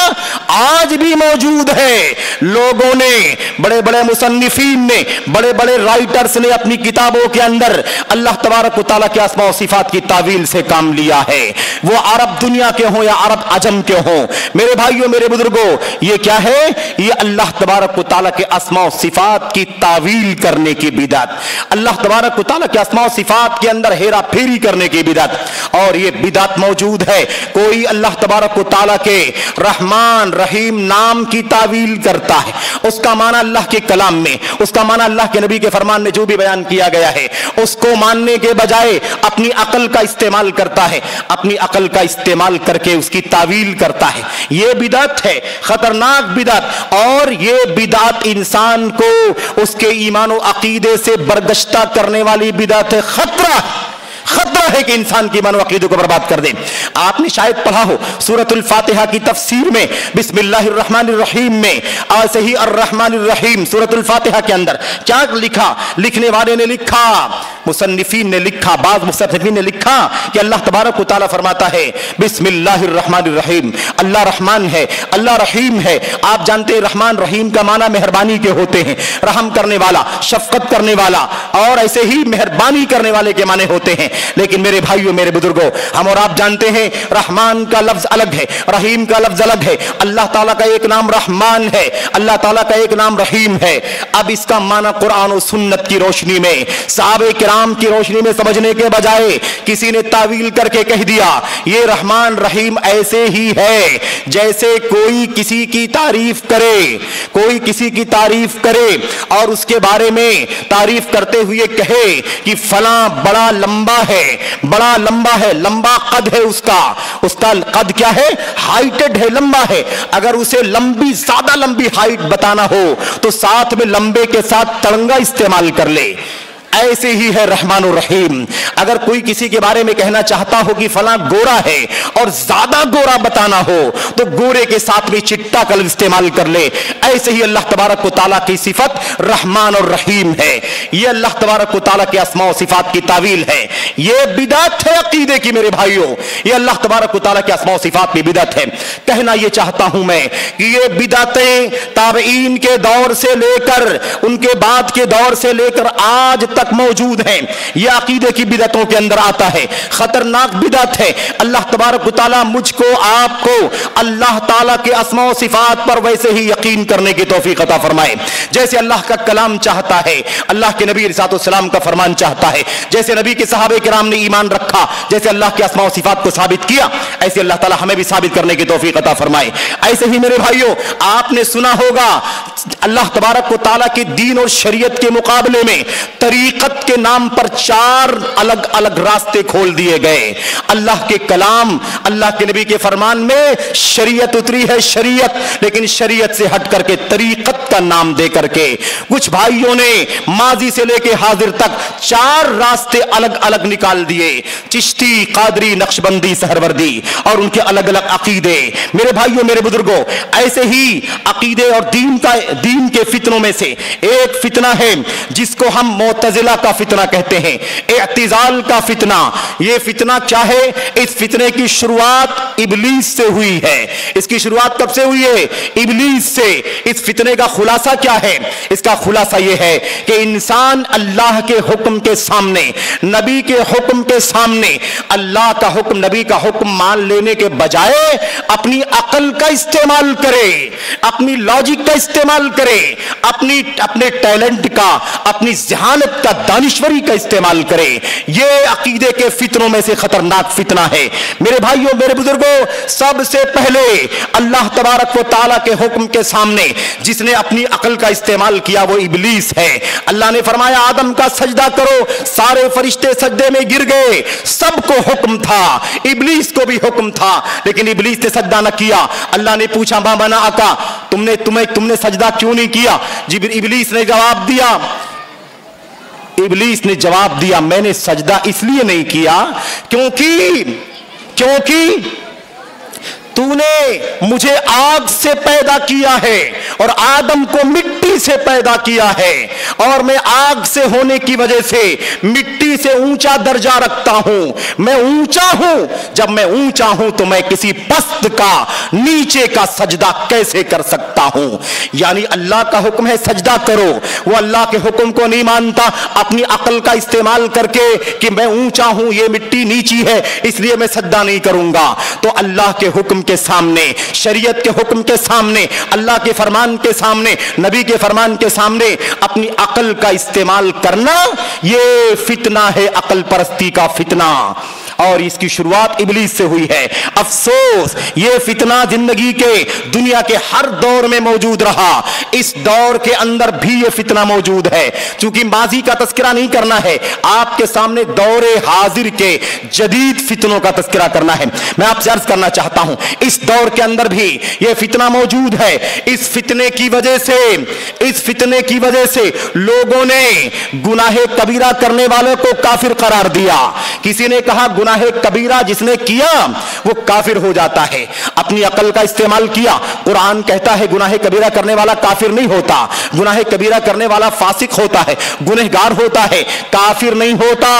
आज भी मौजूद है। लोगों ने, बड़े बड़े मुसन्निफीन ने, बड़े बड़े राइटर्स ने अपनी किताबों के अंदर अल्लाह तबारक व तआला के अस्मा व सिफात की तावील से काम लिया है, वो अरब दुनिया के हों या अरब अजम के हों। मेरे भाइयों, मेरे बुजुर्गों, ये क्या है? ये अल्लाह तबारक व तआला के अस्मा व सिफात की तावील करने की बिदअत, अल्लाह तबारक व तआला के अस्मा व सिफात के अंदर हेरा फेरी करने की बिदअत। और ये बिदअत मौजूद है। कोई अल्लाह तबारक व तआला के रहमान रहीम नाम की तावील करता है, उसका माना अल्लाह के कलाम में, उसका माना अल्लाह के नबी के फरमान में जो भी बयान किया गया है, उसको मानने के बजाय अपनी अकल का इस्तेमाल करता है, अपनी अकल का इस्तेमाल करके उसकी तावील करता है। ये बिदअत है, खतरनाक बिदअत। और ये बिदअत इंसान को उसके ईमान और अकीदे से बरगश्ता करने वाली बिदअत है। खतरा है कि इंसान की ईमान और अकीदे को बर्बाद कर दे। आपने शायद पढ़ा हो सूरतुल फातिहा की तफसीर में बिस्मिल्लाहिर रहमानिर रहीम में, ऐसे ही अर्रहमानिर रहीम सूरतुल फातिहा के अंदर क्या लिखा? लिखने वाले ने लिखा, मुसन्निफीन ने लिखा, बाज़ मुसन्निफीन ने लिखा कि अल्लाह तबारक व तआला फरमाता है बिस्मिल्लाहिर रहमानिर रहीम, अल्लाह रहमान है, अल्लाह रहीम है। आप जानते हैं रहमान रहीम का माना मेहरबानी के होते हैं, रहम करने वाला, शफकत करने वाला और ऐसे ही मेहरबानी करने वाले के माने होते हैं। लेकिन मेरे भाइयों, मेरे बुजुर्गों, हम और आप जानते हैं रहमान का लफ्ज अलग है, रहीम का लफ्ज अलग है। अल्लाह ताला का एक नाम रहमान है, अल्लाह ताला का एक नाम रहीम है। अब इसका माना कुरान और सुन्नत की रोशनी में, सहाबे किराम की रोशनी में समझने के बजाय किसी ने तावील करके कह दिया ये रहमान रहीम ऐसे ही है जैसे कोई किसी की तारीफ करे, कोई किसी की तारीफ करे और उसके बारे में तारीफ करते हुए कहे कि फला बड़ा लंबा है, बड़ा लंबा है, लंबा कद है उसका कद क्या है? हाइटेड है, लंबा है। अगर उसे लंबी, ज्यादा लंबी हाइट बताना हो तो साथ में लंबे के साथ तड़ंगा इस्तेमाल कर ले। ऐसे ही है रहमान और रहीम। अगर कोई किसी के बारे में कहना चाहता हो कि फला गोरा है और ज्यादा गोरा बताना हो तो गोरे के साथ भी चिट्टा कल इस्तेमाल कर ले। ऐसे ही अल्लाह तबारक व तआला की सिफत रहमान और रहीम है। यह अल्लाह तबारक व तआला के अस्मा व सिफात की तावील है। यह बिदअत है अकीदे की मेरे भाइयों, यह अल्लाह तबारक व तआला के अस्मा व सिफात की बिदअत है। कहना यह चाहता हूं मैं कि ये बिदअतें ताबईन के दौर से लेकर, उनके बाद के दौर से लेकर आज तक मौजूद हैं। यह अकीदे की बिदअतों के अंदर आता है, खतरनाक बिदअत है। अल्लाह तबारक व तआला मुझको, आपको अल्लाह ताला के अस्मा व सिफात पर वैसे ही यकीन करने की तौफीक अता फरमाए जैसे अल्लाह का कलाम चाहता है, अल्लाह के नबी अलैहि सलाम का फरमान चाहता है, जैसे नबी के सहाबे किराम ने ईमान रखा, जैसे अल्लाह के अस्मा व सिफात को साबित किया, ऐसे अल्लाह ताला हमें भी साबित करने की तौफीक अता फरमाए। ऐसे ही मेरे भाइयों, आपने सुना होगा अल्लाह तबारक व तआला के दीन और शरीयत के मुकाबले में तरीकत के नाम पर 4 अलग अलग रास्ते खोल दिए गए। अल्लाह के कलाम, अल्लाह के नबी के फरमान में शरीयत उतरी है, शरीयत, लेकिन शरीयत से हट करके तरीकत का नाम दे करके कुछ भाइयों ने माजी से लेके हाजिर तक 4 रास्ते अलग अलग निकाल दिए। चिश्ती, कादरी, नक्शबंदी, सहरवर्दी और उनके अलग अलग अकीदे। मेरे भाइयों, मेरे बुजुर्गों, ऐसे ही अकीदे और दीन के फितनों में से एक फितना है जिसको हम मुअतज़िला का फितना कहते हैं, इत्तिज़ाल का फितना। यह फितना क्या है? इस फितने की शुरुआत इब्लीस से हुई है। इसकी शुरुआत कब से हुई है? इब्लीस से। इस फितने का खुलासा क्या है? इसका खुलासा यह है कि इंसान अल्लाह के हुक्म के सामने, नबी के हुक्म के सामने अल्लाह का हुक्म, नबी का हुक्म मान लेने के बजाय अपनी अकल का इस्तेमाल करे, अपनी लॉजिक का इस्तेमाल करे, अपने टैलेंट का, अपनी ज़हानत का, दानिश्वरी का इस्तेमाल करे। यह अकीदे के फितनों में से खतरनाक फितना है। मेरे भाइयों, मेरे बुजुर्गों, सबसे पहले अल्लाह तबारक व तआला के हुक्म के सामने जिसने अपनी अकल का इस्तेमाल किया वो इब्लीस है। अल्लाह ने फरमाया आदम का सजदा करो, सारे फरिश्ते सजदे में गिर गए। सबको हुक्म था, इब्लीस को भी हुक्म था, लेकिन इब्लीस ने सजदा न किया। अल्लाह ने पूछा मा मना आका, तुमने सजदा क्यों नहीं किया? इब्लीस ने जवाब दिया मैंने सजदा इसलिए नहीं किया क्योंकि तूने मुझे आग से पैदा किया है और आदम को मिट्टी से पैदा किया है, और मैं आग से होने की वजह से मिट्टी से ऊंचा दर्जा रखता हूं। मैं ऊंचा हूं, जब मैं ऊंचा हूं तो मैं किसी पस्त का नीचे का सजदा कैसे कर सकता हूं। यानी अल्लाह का हुक्म है सजदा करो, वो अल्लाह के हुक्म को नहीं मानता, अपनी अकल का इस्तेमाल करके कि मैं ऊंचा हूं, ये मिट्टी नीची है इसलिए मैं सजदा नहीं करूंगा। तो अल्लाह के हुक्म के सामने, शरीयत के हुक्म के सामने, अल्लाह के फरमान के सामने, नबी के फरमान के सामने अपनी अकल का इस्तेमाल करना, ये फितना है, अकल परस्ती का फितना, और इसकी शुरुआत इब्लीस से हुई है। अफसोस ये फितना जिंदगी के दुनिया के हर दौर में मौजूद रहा, इस दौर के अंदर भी ये फितना मौजूद है। चूंकि माजी का तस्करा नहीं करना है, आपके सामने दौरे हाजिर के जदीद फितनों का तस्करा करना है। मैं आपसे अर्ज करना चाहता हूं, इस दौर के अंदर भी ये फितना मौजूद है। इस फितने की वजह से लोगों ने गुनाहे कबीरा करने वालों को काफिर करार दिया। किसी ने कहा गुनाहे कबीरा जिसने किया वो काफिर हो जाता है। अपनी अकल का इस्तेमाल किया। कुरान कहता है गुनाहे कबीरा करने वाला काफिर नहीं होता, गुनाहे कबीरा करने वाला फासिक होता है, गुनहगार होता है, काफिर नहीं होता।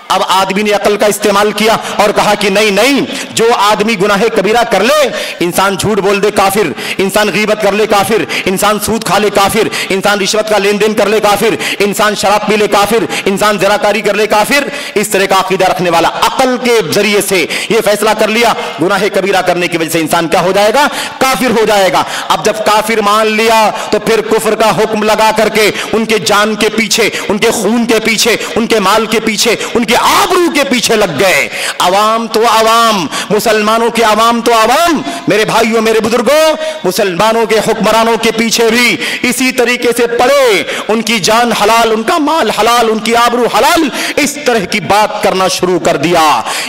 अब आदमी ने अकल का इस्तेमाल किया और कहा कि नहीं नहीं, जो आदमी गुनाहे कबीरा कर ले, इंसान झूठ बोल दे काफिर, इंसान गीबत कर ले काफिर, इंसान सूद खा ले काफिर, इंसान रिश्वत का लेन देन कर ले काफिर, इंसान शराब पी ले काफिर, इंसान जराकारी कर ले काफिर। इस तरह का अकीदा रखने वाला अकल के जरिए से यह फैसला कर लिया गुनाहे कबीरा करने की वजह से इंसान क्या हो जाएगा, काफिर हो जाएगा। अब जब काफिर मान लिया तो फिर कुफ्र का हुक्म लगा करके उनके जान के पीछे, उनके खून के पीछे, उनके माल के पीछे, उनके आबरू के पीछे लग गए। अवाम तो अवाम, मुसलमानों के अवाम तो अवाम, मेरे भाइयों मेरे बुजुर्गों, मुसलमानों के हुक्मरानों के पीछे भी इसी तरीके से पड़े। उनकी जान हलाल, उनका माल हलाल, उनकी आबरू हलाल, इस तरह की बात करना शुरू कर दिया।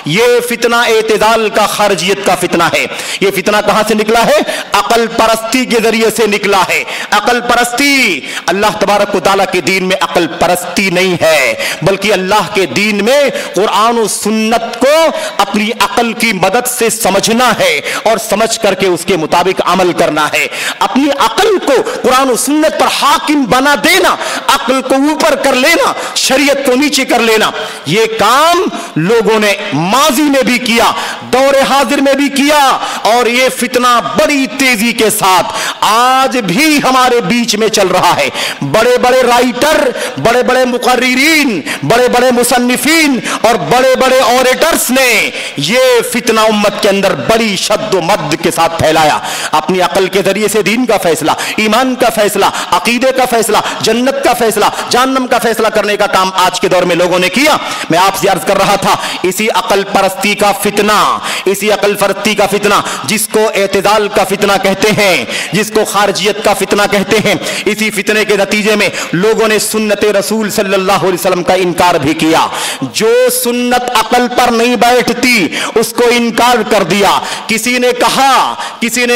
यह फितना एतदाल का, खारजियत का फितना है। यह फितना कहां से निकला है? अकल परस्ती के जरिए से निकला है। अकल परस्ती, अल्लाह तबारक व तआला के दीन में अकल परस्ती नहीं है, बल्कि अल्लाह के दीन में कुरान और सुन्नत को अपनी अकल की मदद से समझना है और समझ करके उसके मुताबिक अमल करना है। अपनी अकल को कुरान और सुन्नत पर हाकिम बना देना, अकल को ऊपर कर लेना, शरीयत को नीचे कर लेना, यह काम लोगों ने माजी में भी किया, दौरे हाजिर में भी किया, और यह फितना बड़ी तेजी के साथ आज भी हमारे बीच में चल रहा है। बड़े बड़े राइटर, बड़े बड़े मुकर्रिरीन, बड़े बड़े मुसन्निफीन और बड़े बड़े ऑरेटर्स ने यह फितना उम्मत के अंदर बड़ी शद्द मद्द के साथ फैलाया। अपनी अकल के जरिए से दीन का फैसला, ईमान का फैसला, अकीदे का फैसला, जन्नत का फैसला, जहन्नम का फैसला करने का काम आज के दौर में लोगों ने किया। मैं आपसे अर्ज कर रहा था, इसी अकल परस्ती का फितना, इसी अकल परस्ती का फितना जिसको एतदाल का फितना कहते हैं, जिसको खारजियत का फितना कहते हैं, इसी फितने के नतीजे में लोगों ने सुन्नत रसूल सल्लल्लाहु अलैहि वसल्लम का इनकार भी किया। जो सुन्नत अकल पर नहीं बैठती उसको इनकार कर दिया। किसी ने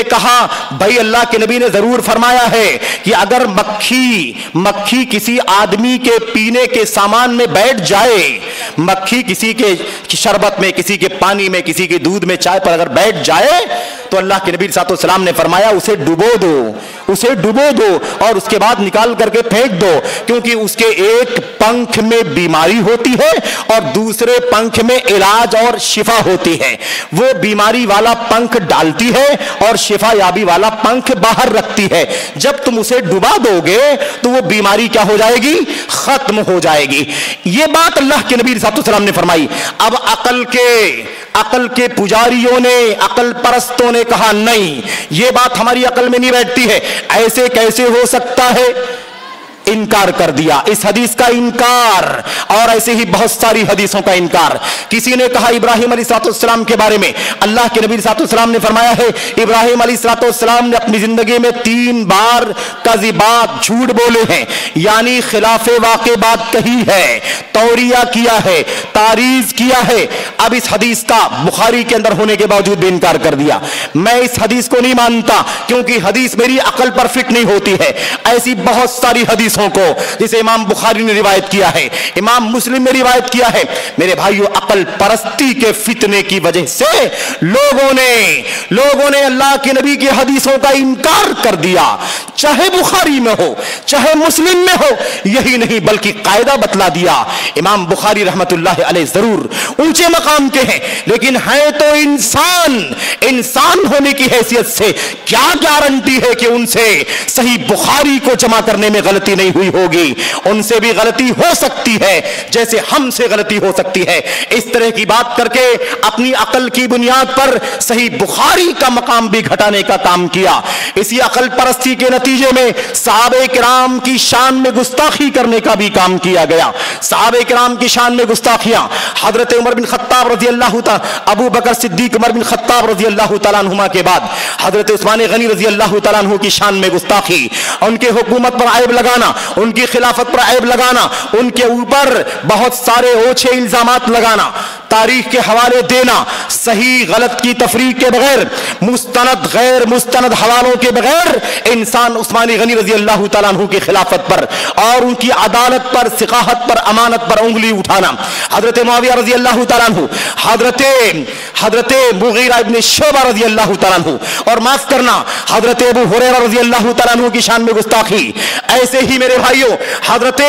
कहा भाई अल्लाह के नबी ने जरूर फरमाया है कि अगर मक्खी किसी आदमी के पीने के सामान में बैठ जाए, मक्खी किसी के शरबत में, किसी के पानी में, किसी के दूध में, चाय पर अगर बैठ जाए तो अल्लाह के नबी सल्लल्लाहु अलैहि वसल्लम ने फरमाया उसे डुबो दो और उसके बाद निकाल करके फेंक दो, क्योंकि उसके एक पंख में बीमारी होती है और दूसरे पंख में इलाज और शिफा होती है। वो बीमारी वाला पंख डालती है और शिफा याबी वाला पंख बाहर रखती है। जब तुम उसे डुबा दोगे तो वो बीमारी क्या हो जाएगी? खत्म हो जाएगी। ये बात अल्लाह के नबी सल्लल्लाहु अलैहि वसल्लम ने फरमाई। अब अकल के पुजारियों ने, अकल परस्तों ने कहा नहीं, ये बात हमारी अकल में नहीं बैठती है, ऐसे कैसे हो सकता है? इनकार कर दिया, इस हदीस का इनकार, और ऐसे ही बहुत सारी हदीसों का इनकार। किसी ने कहा इब्राहिम अलैहिस्सलाम के बारे में, अल्लाह के नबी अलैहिस्सलाम ने फरमाया है इब्राहिम अलैहिस्सलाम ने अपनी जिंदगी में 3 बार कज़िबात, झूठ बोले हैं, यानी खिलाफे वाक़े बात कही है, तौरिया किया है, तारीज किया है। अब इस हदीस का बुखारी के अंदर होने के बावजूद भी इनकार कर दिया। मैं इस हदीस को नहीं मानता क्योंकि हदीस मेरी अकल पर फिट नहीं होती है। ऐसी बहुत सारी हदीस हदीसों को जिसे इमाम बुखारी ने रिवायत किया है, इमाम मुस्लिम ने रिवायत किया है। मेरे भाइयों, अकल परस्ती के फितने की वजह से लोगों ने अल्लाह के नबी की हदीसों का इनकार कर दिया, चाहे बुखारी में हो चाहे मुस्लिम में हो। यही नहीं बल्कि कायदा बतला दिया। इमाम बुखारी रहमतुल्लाह अलैह जरूर ऊंचे मकाम के हैं, लेकिन है तो इंसान होने की हैसियत से क्या गारंटी है कि उनसे सही बुखारी को जमा करने में गलती नहीं हुई होगी। उनसे भी गलती हो सकती है जैसे हमसे गलती हो सकती है। इस तरह की बात करके अपनी अकल की बुनियाद पर सही बुखारी का मकाम भी घटाने का काम किया। इसी अकल परस्ती के नतीजे में सहाबे किराम की शान में गुस्ताखी करने का भी काम किया गया। सहाबे किराम की शान में गुस्ताखियां हजरत उमर बिन खत्ताब रजी अल्लाह तआला, अबू बकर सिद्दीक उमर बिन खत्ताब रजी अल्लाह तआला अन्हुमा के बाद हजरत उस्मान गनी रजी अल्लाह तआला अन्हु की शान में गुस्ताखी, उनके हुकूमत पर ऐब लगाना, उनकी खिलाफत पर ऐब लगाना, उनके ऊपर बहुत सारे ओछे इल्जामात लगाना, तारीख के हवाले देना, सही गलत की तफरीक के बगैर, मुस्तनद गैर मुस्तनद हवालों के बगैर इंसान उस्मान गनी रजी अल्लाह तआला अन्हु की खिलाफत पर और उनकी अदालत पर, सिकाहत पर, अमानत पर उंगली उठाना, हजरत मुआविया रजी अल्लाह तआला अन्हु, हजरत मुगीरा इब्न शुबा रजी अल्लाह तआला अन्हु, और माफ करना हजरत अबू हुरैरा रजी अल्लाह तआला अन्हु की शान में गुस्ताखी। ऐसे ही मेरे भाइयों हजरत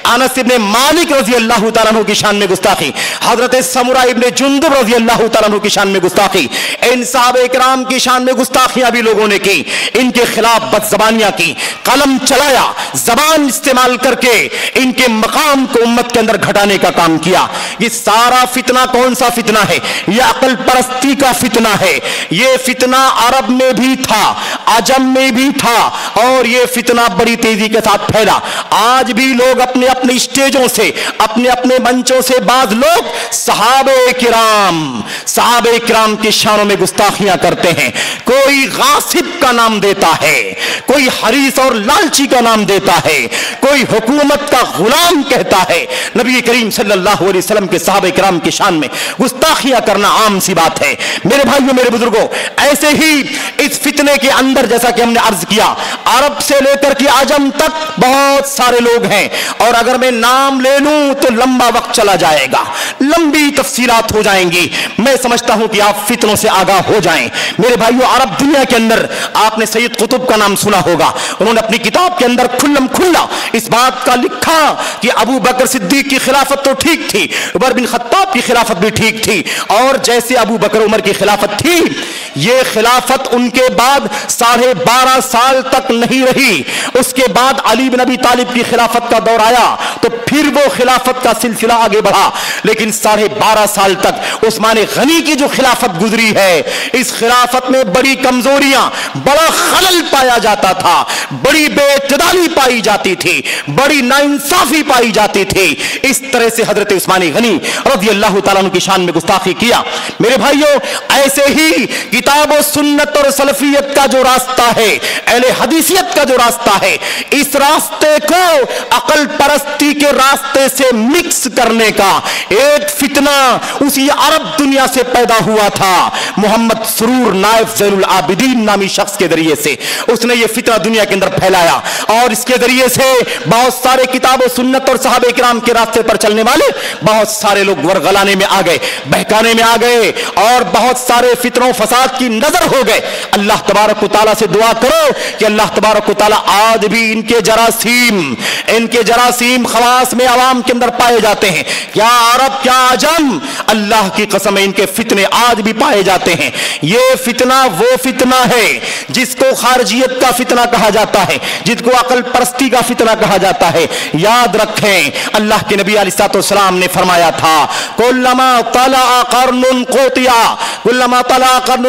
अनस इब्न मालिक रजी अल्लाह तआला अन्हु की शान में गुस्ताखी, हजरत समुरा इब्न जुंदुब रजी अल्लाह तआला अन्हु की शान में गुस्ताखी। इन सहाबे किराम की शान में गुस्ताखियां भी लोगों ने की, इनके खिलाफ बदजबानियां की, कलम चलाया, जबान इस्तेमाल करके इनके मकाम को उम्मत के अंदर घटाने का काम किया। ये सारा फितना कौन सा फितना है? यह अकल परस्ती का फितना है। यह फितना अरब में भी था, अजम में भी था, और यह फितना बड़ी तेजी के साथ फैला। आज भी लोग अपने अपने स्टेजों से, अपने अपने मंचों से बाज लोग सहाबे किराम की शानों में गुस्ताखियां करते हैं। कोई गासिब का नाम देता है, कोई हरीस और लालची का नाम देता है, कोई हुकूमत का गुलाम कहता है। नबी करीम सल्लल्लाहु अलैहि वसल्लम के सहाबे किराम की शान में गुस्ताखियां करना आम सी बात है। मेरे भाइयों, मेरे बुजुर्गों, ऐसे ही इस फितने के अंदर जैसा कि हमने अर्ज किया, अरब से लेकर के आजम तक बहुत सारे लोग हैं, और अगर मैं नाम ले लूं तो लंबा वक्त चला जाएगा, लंबी तफसीलात हो जाएंगी। मैं समझता हूं कि आप फितनों से आगाह हो जाएं। मेरे भाइयों, अरब दुनिया के अंदर आपने सैयद कुतुब का नाम सुना होगा। उन्होंने अपनी किताब के अंदर खुल्लम खुल्ला इस बात का लिखा कि अबू बकर सिद्दीक की खिलाफत तो ठीक थी, उमर बिन खत्ताब की खिलाफत भी ठीक थी, और जैसे अबू बकर उमर की खिलाफत थी, ये खिलाफत उनके बाद 12.5 साल तक नहीं रही। उसके बाद अली बिन अबी तालिब की खिलाफत का दौर आया तो फिर वो खिलाफत का सिलसिला आगे बढ़ा, लेकिन 12.5 साल तक उस्मान गनी की जो खिलाफत गुजरी है, इस खिलाफत में बड़ी कमजोरियां, बड़ा खलल पाया जाता था, बड़ी बेइत्तेदाली पाई जाती थी, बड़ी नाइंसाफी पाई जाती थी। इस तरह से हजरत उस्मान गनी रज़ी अल्लाह तआला अन्हु की शान में गुस्ताखी किया। मेरे भाइयों, ऐसे ही किताब और सुन्नत और सलफियत का जो रास्ता है, अहले हदीसियत का जो रास्ता है, इस रास्ते को अकल परस्ती के रास्ते से मिक्स करने का एक फितना उसी अरब दुनिया से पैदा हुआ था। मोहम्मद सुरूर नाइफ ज़ैनुल आबिदीन नामी शख्स के जरिए से उसने ये फितना दुनिया के अंदर फैलाया, और इसके जरिए से बहुत सारे किताब और सुन्नत और सहाबे किराम के रास्ते पर चलने वाले बहुत सारे लोग वरगलाने में आ गए, बहकाने में आ गए, और बहुत सारे फितनों फसाद की नजर हो गए। अल्लाह तबारक व तआला से दुआ करो कि अल्लाह तबारक व तआला आज भी इनके जरासीम खवास में आवाम के अंदर पाए जाते हैं, क्या अरब क्या आजम, अल्लाह की कसम इनके फितने आज भी पाए जाते हैं। ये फितना वो फितना है जिसको खारजियत का फितना कहा जाता है, जिसको अकल परस्ती का फितना कहा जाता है। याद रखें, अल्लाह के नबी अलैहिस्सलाम ने फरमाया था, कुल्लमा तला कर्नुन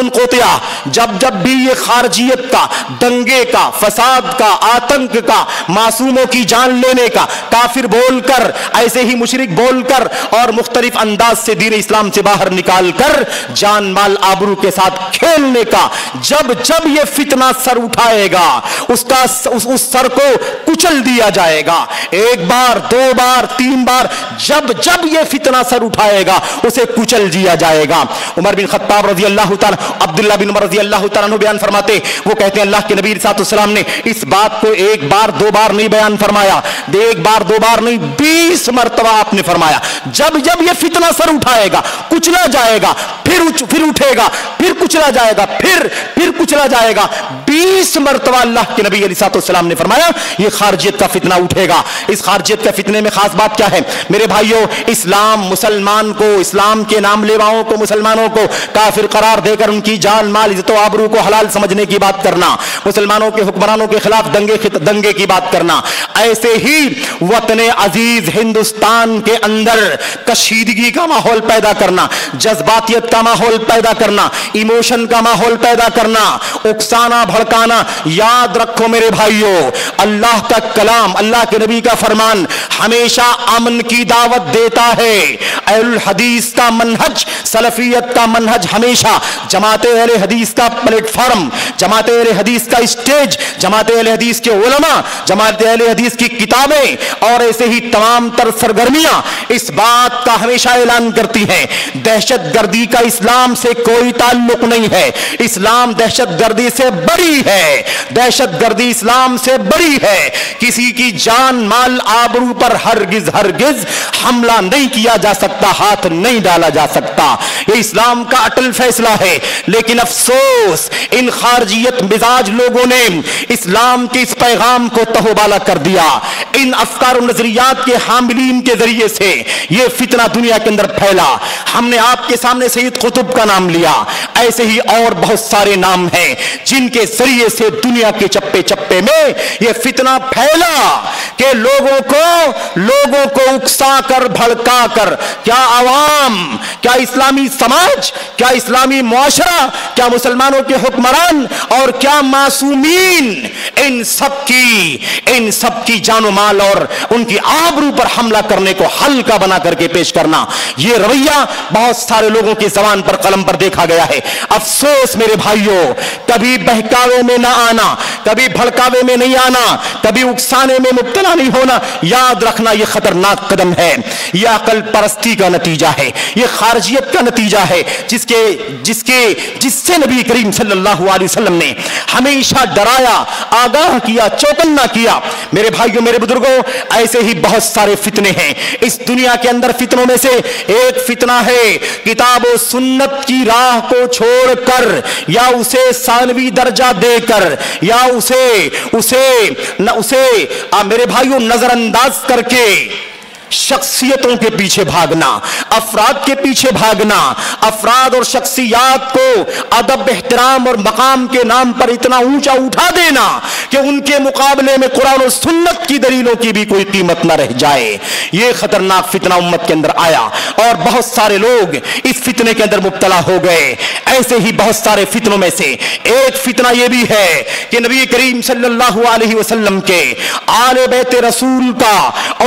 कोतिया, जब जब भी ये खारजियत का, दंगे का, फसाद का, आतंक का, मासूमों की जान लेने का, काफिर बोलकर, ऐसे ही मुशरिक बोलकर और मुख्तलिफ अंदाज से दीन इस्लाम से बाहर निकाल कर जान माल आबरू के साथ खेलने का जब जब ये फितना सर उठाएगा, उसका उस सर को कुचल दिया जाएगा। एक बार, 2 बार, 3 बार, जब जब ये फितना सर उठाएगा उसे कुचल दिया जाएगा। होगा। उमर बिन खत्ताब रजी अल्लाह ताला, अब्दुल्ला बिन उमर रजी अल्लाह ताला अन्हु बयान फरमाते, वो कहते हैं अल्लाह के नबी सल्लल्लाहु ने इस बात को एक बार दो बार नहीं बयान फरमाया, एक बार दो बार नहीं 20 मरतबा आपने फरमाया। जब जब ये फितना सर उठाएगा, कुचला जाएगा, फिर उठेगा, फिर कुचला जाएगा, फिर कुचला जाएगा, 20 मरतबा अल्लाह के नबी अलैहिस्सलाम ने फरमाया ये खारजियत का फितना उठेगा। इस खारजियत के फितने में खास बात क्या है मेरे भाइयों? इस्लाम मुसलमान को, इस्लाम के नाम लेवाओं को, मुसलमानों को काफिर करार देकर उनकी जान माल इज्जत और आबरू को हलाल समझने की बात करना, मुसलमानों के हुक्मरानों के खिलाफ दंगे की बात करना, ऐसे ही वतन अजीज हिंदुस्तान के अंदर कशीदगी का माहौल पैदा करना, जज्बातियत का माहौल पैदा करना, इमोशन का माहौल पैदा करना, उकसाना भड़काना। याद रखो मेरे भाइयों, अल्लाह का कलाम, अल्लाह के नबी का फरमान हमेशा अमन की दावत देता है। अहलुल हदीस का मनहज, सलफियत का मनहज हमेशा जमाते अहले हदीस का प्लेटफॉर्म, जमाते अहले हदीस का स्टेज, जमाते अहले हदीस के उलमा, जमाते अहले हदीस की किताबें और ऐसे ही तमाम तर सरगर्मियां इस बात का हमेशा ऐलान करती हैं दहशतगर्दी का इस्लाम से कोई ताल्लुक नहीं है। इस्लाम दहशतगर्दी से बड़ी है, दहशतगर्दी इस्लाम से बड़ी है। किसी की जान माल आबरू पर हरगिज हरगिज हमला नहीं किया जा सकता, हाथ नहीं डाला जा सकता। ये इस्लाम का अटल फैसला है। लेकिन अफसोस इन खारजियत मिजाज लोगों ने इस्लाम के इस पैगाम को तहोबाला कर दिया। इन अफकार और नजरियात के हामिलीन के जरिए से ये फितना दुनिया के अंदर फैला। हमने आपके सामने सईद कुतुब का नाम लिया, ऐसे ही और बहुत सारे नाम हैं जिनके जरिए से दुनिया के चप्पे चप्पे में यह फितना फैला कि लोगों को उकसा कर भड़का कर, क्या आवाम, क्या इस्लामी समाज, क्या इस्लामी मुआशरा, क्या मुसलमानों के हुक्मरान और क्या मासूमीन, इन सब की जानो माल और उनकी आबरू पर हमला करने को हल्का बना करके पेश करना, यह रवैया बहुत सारे लोगों की जबान पर कलम पर देखा गया है। अफसोस मेरे भाइयों, कभी बहकावे में ना आना, कभी भड़कावे में नहीं आना, कभी उकसाने में मुब्तला नहीं होना। याद रखना यह खतरनाक कदम है, यह अकल परस्ती का नतीजा है, यह खारजियत का नतीजा है जिससे नबी करीम सल्लल्लाहु अलैहि वसल्लम ने हमेशा डराया, आगाह किया, चौकन्ना किया। मेरे भाइयों, मेरे बुजुर्गों, ऐसे ही बहुत सारे फितने हैं इस दुनिया के अंदर। फितनों में से एक फितना है किताब और सुन्नत की राह को छोड़कर या उसे सानवी दर्जा देकर या उसे मेरे भाइयों नजरअंदाज करके शख्सियतों के पीछे भागना, अफराद के पीछे भागना, अफराद और शख्सियात को अदब, एहतराम और मकाम के नाम पर इतना ऊंचा उठा देना कि उनके मुकाबले में कुरान और सुन्नत की दलीलों की भी कोई कीमत न रह जाए। यह खतरनाक फितना उम्मत के अंदर आया और बहुत सारे लोग इस फितने के अंदर मुब्तला हो गए। ऐसे ही बहुत सारे फितनों में से एक फितना यह भी है कि नबी करीम सल्लल्लाहु अलैहि वसल्लम के आले बैत रसूल का,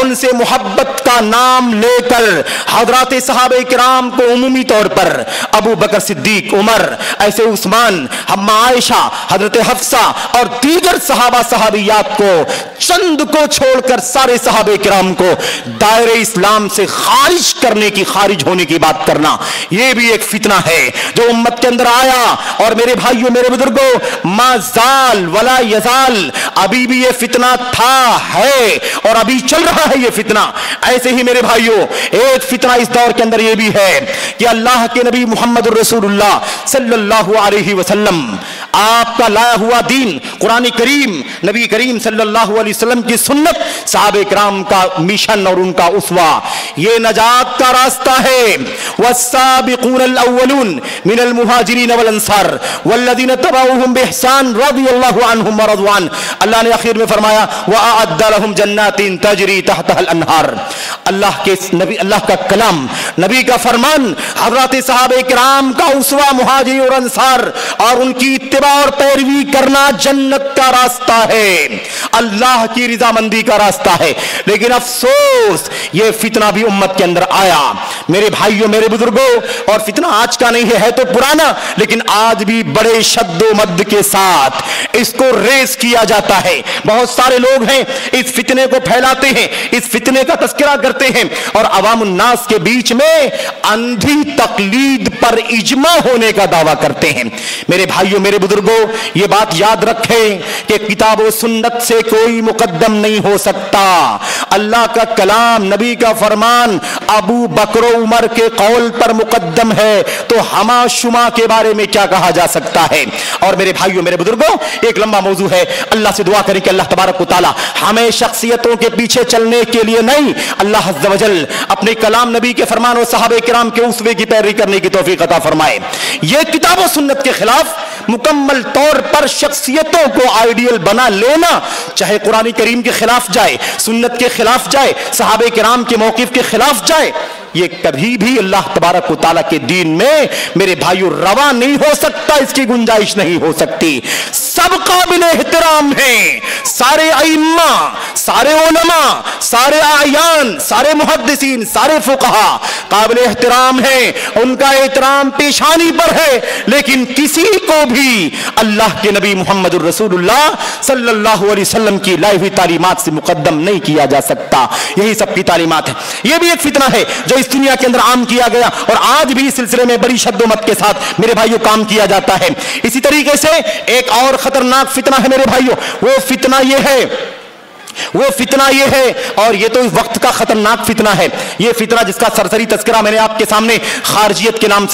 उनसे मोहब्बत का नाम लेकर हजरात सहाबे किराम को उमूमी तौर पर अबू बकर सिद्दीक, उमर, ऐसे उस्मान, हम्मा आयशा, हजरत हफ्सा और दीगर सहाबा सहाबियात को, चंद को छोड़कर सारे सहाबे किराम को दायरे इस्लाम से खारिज करने की, खारिज होने की बात करना, यह भी एक फितना है जो उम्मत के अंदर आया। और मेरे भाइयों, मेरे बुजुर्गों, माजाल वला यजाल, अभी भी यह फितना था, है और अभी चल रहा है यह फितना। ऐसे ही मेरे भाइयों, एक फितना इस दौर के अंदर यह भी है कि अल्लाह के नबी मोहम्मद रसूलुल्लाह सल्लल्लाहु अलैहि वसल्लम, आपका लाया हुआ दीन कुरान करीम, नबी करीम सल्लल्लाहु अलैहि वसल्लम की सुन्नत, सहाबे किराम का मिशन और उनका उसवा, ये नजात का रास्ता है। वस्साबिकूनल अव्वलून मिनल मुहाजिरीन वल अंसार वल्लज़ीना तबअूहुम बिइहसान रज़ियल्लाहु अन्हुम व रज़वान। अल्लाह ने आखिर में फरमाया व अअद्द लहुम जन्नातिन तजरी तहतहल अनहार। अल्लाह के नबी, अल्लाह का कलाम, नबी का फरमान, हज़रात सहाबे किराम का उसवा मुहाजिर और अंसार और उनकी اتباع اور پیروی کرنا جنت کا راستہ ہے، اللہ کی رضامندی کا راستہ ہے۔ لیکن افسوس یہ فتنہ بھی امت کے اندر آیا میرے بھائیوں میرے بزرگوں، اور فتنہ آج کا نہیں ہے تو پرانا، لیکن آج بھی بڑے شد و مد کے ساتھ اس کو ریز کیا جاتا ہے۔ بہت سارے لوگ ہیں اس فتنے کو پھیلاتے ہیں، اس فتنے کا تذکرہ کرتے ہیں، اور عوام الناس کے بیچ میں اندھی تقلید پر اجماع ہونے کا دعویٰ کرتے ہیں۔ میرے بھائیوں میرے بزرگوں، یہ بات یاد رکھیں کہ کتاب و سنت سے کوئی مقدم نہیں ہو سکتا۔ اللہ کا کلام، نبی کا فرمان ابو بکر و عمر کے قول پر مقدم ہے تو ہما شما کے بارے میں کیا کہا جا سکتا ہے؟ اور میرے بھائیوں میرے بزرگوں، ایک لمبا موضوع ہے، اللہ سے دعا کریں کہ اللہ تبارک و تعالی ہمیں شخصیتوں کے پیچھے چلنے کے لیے نہیں، اللہ عز و جل اپنے کلام، نبی کے فرمان اور صحابہ کرام کے اسوے کی پیروی کرنے کی توفیق عطا فرمائے۔ یہ کتاب و سنت کے خلاف مکمل طور پر شخصیتوں کو آئیڈیل بنا لینا، چاہے قرآن کریم کے خلاف جائے، سنت کے خلاف جائے، صحابہ کرام کے موقف کے خلاف جائے، یہ کبھی بھی اللہ تبارک و تعالیٰ کے دین میں میرے بھائیوں روا نہیں ہو سکتا، اس کی گنجائش نہیں ہو سکتی۔ سب قابل احترام ہیں، سارے ائمہ، سارے علماء، سارے اعیان، سارے محدثین، سارے فقہا قابل احترام ہیں، ان کا احترام پیشانی پر ہے، لیکن کسی کو بھی اللہ کے نبی محمد الرسول اللہ صلی اللہ علیہ وسلم کی لائی ہوئی تعلیمات سے مقدم نہیں کیا جا سکتا۔ یہی سب کی تعلیمات ہے۔ یہ بھی ایک فتنہ ہے جو اس دنیا کے اندر عام کیا گیا، اور آج بھی اس سلسلے میں بڑی شد و مت کے ساتھ میرے بھائیوں کام کیا جاتا ہے۔ اسی طریقے سے ایک اور خطرناک فتنہ ہے میرے بھائیوں، وہ فتنہ یہ ہے، اور یہ تو اس وقت کا خطرناک فتنہ ہے، یہ فتنہ جس کا سرسری تذکرہ میں نے آپ کے سامنے خارجیت کے نام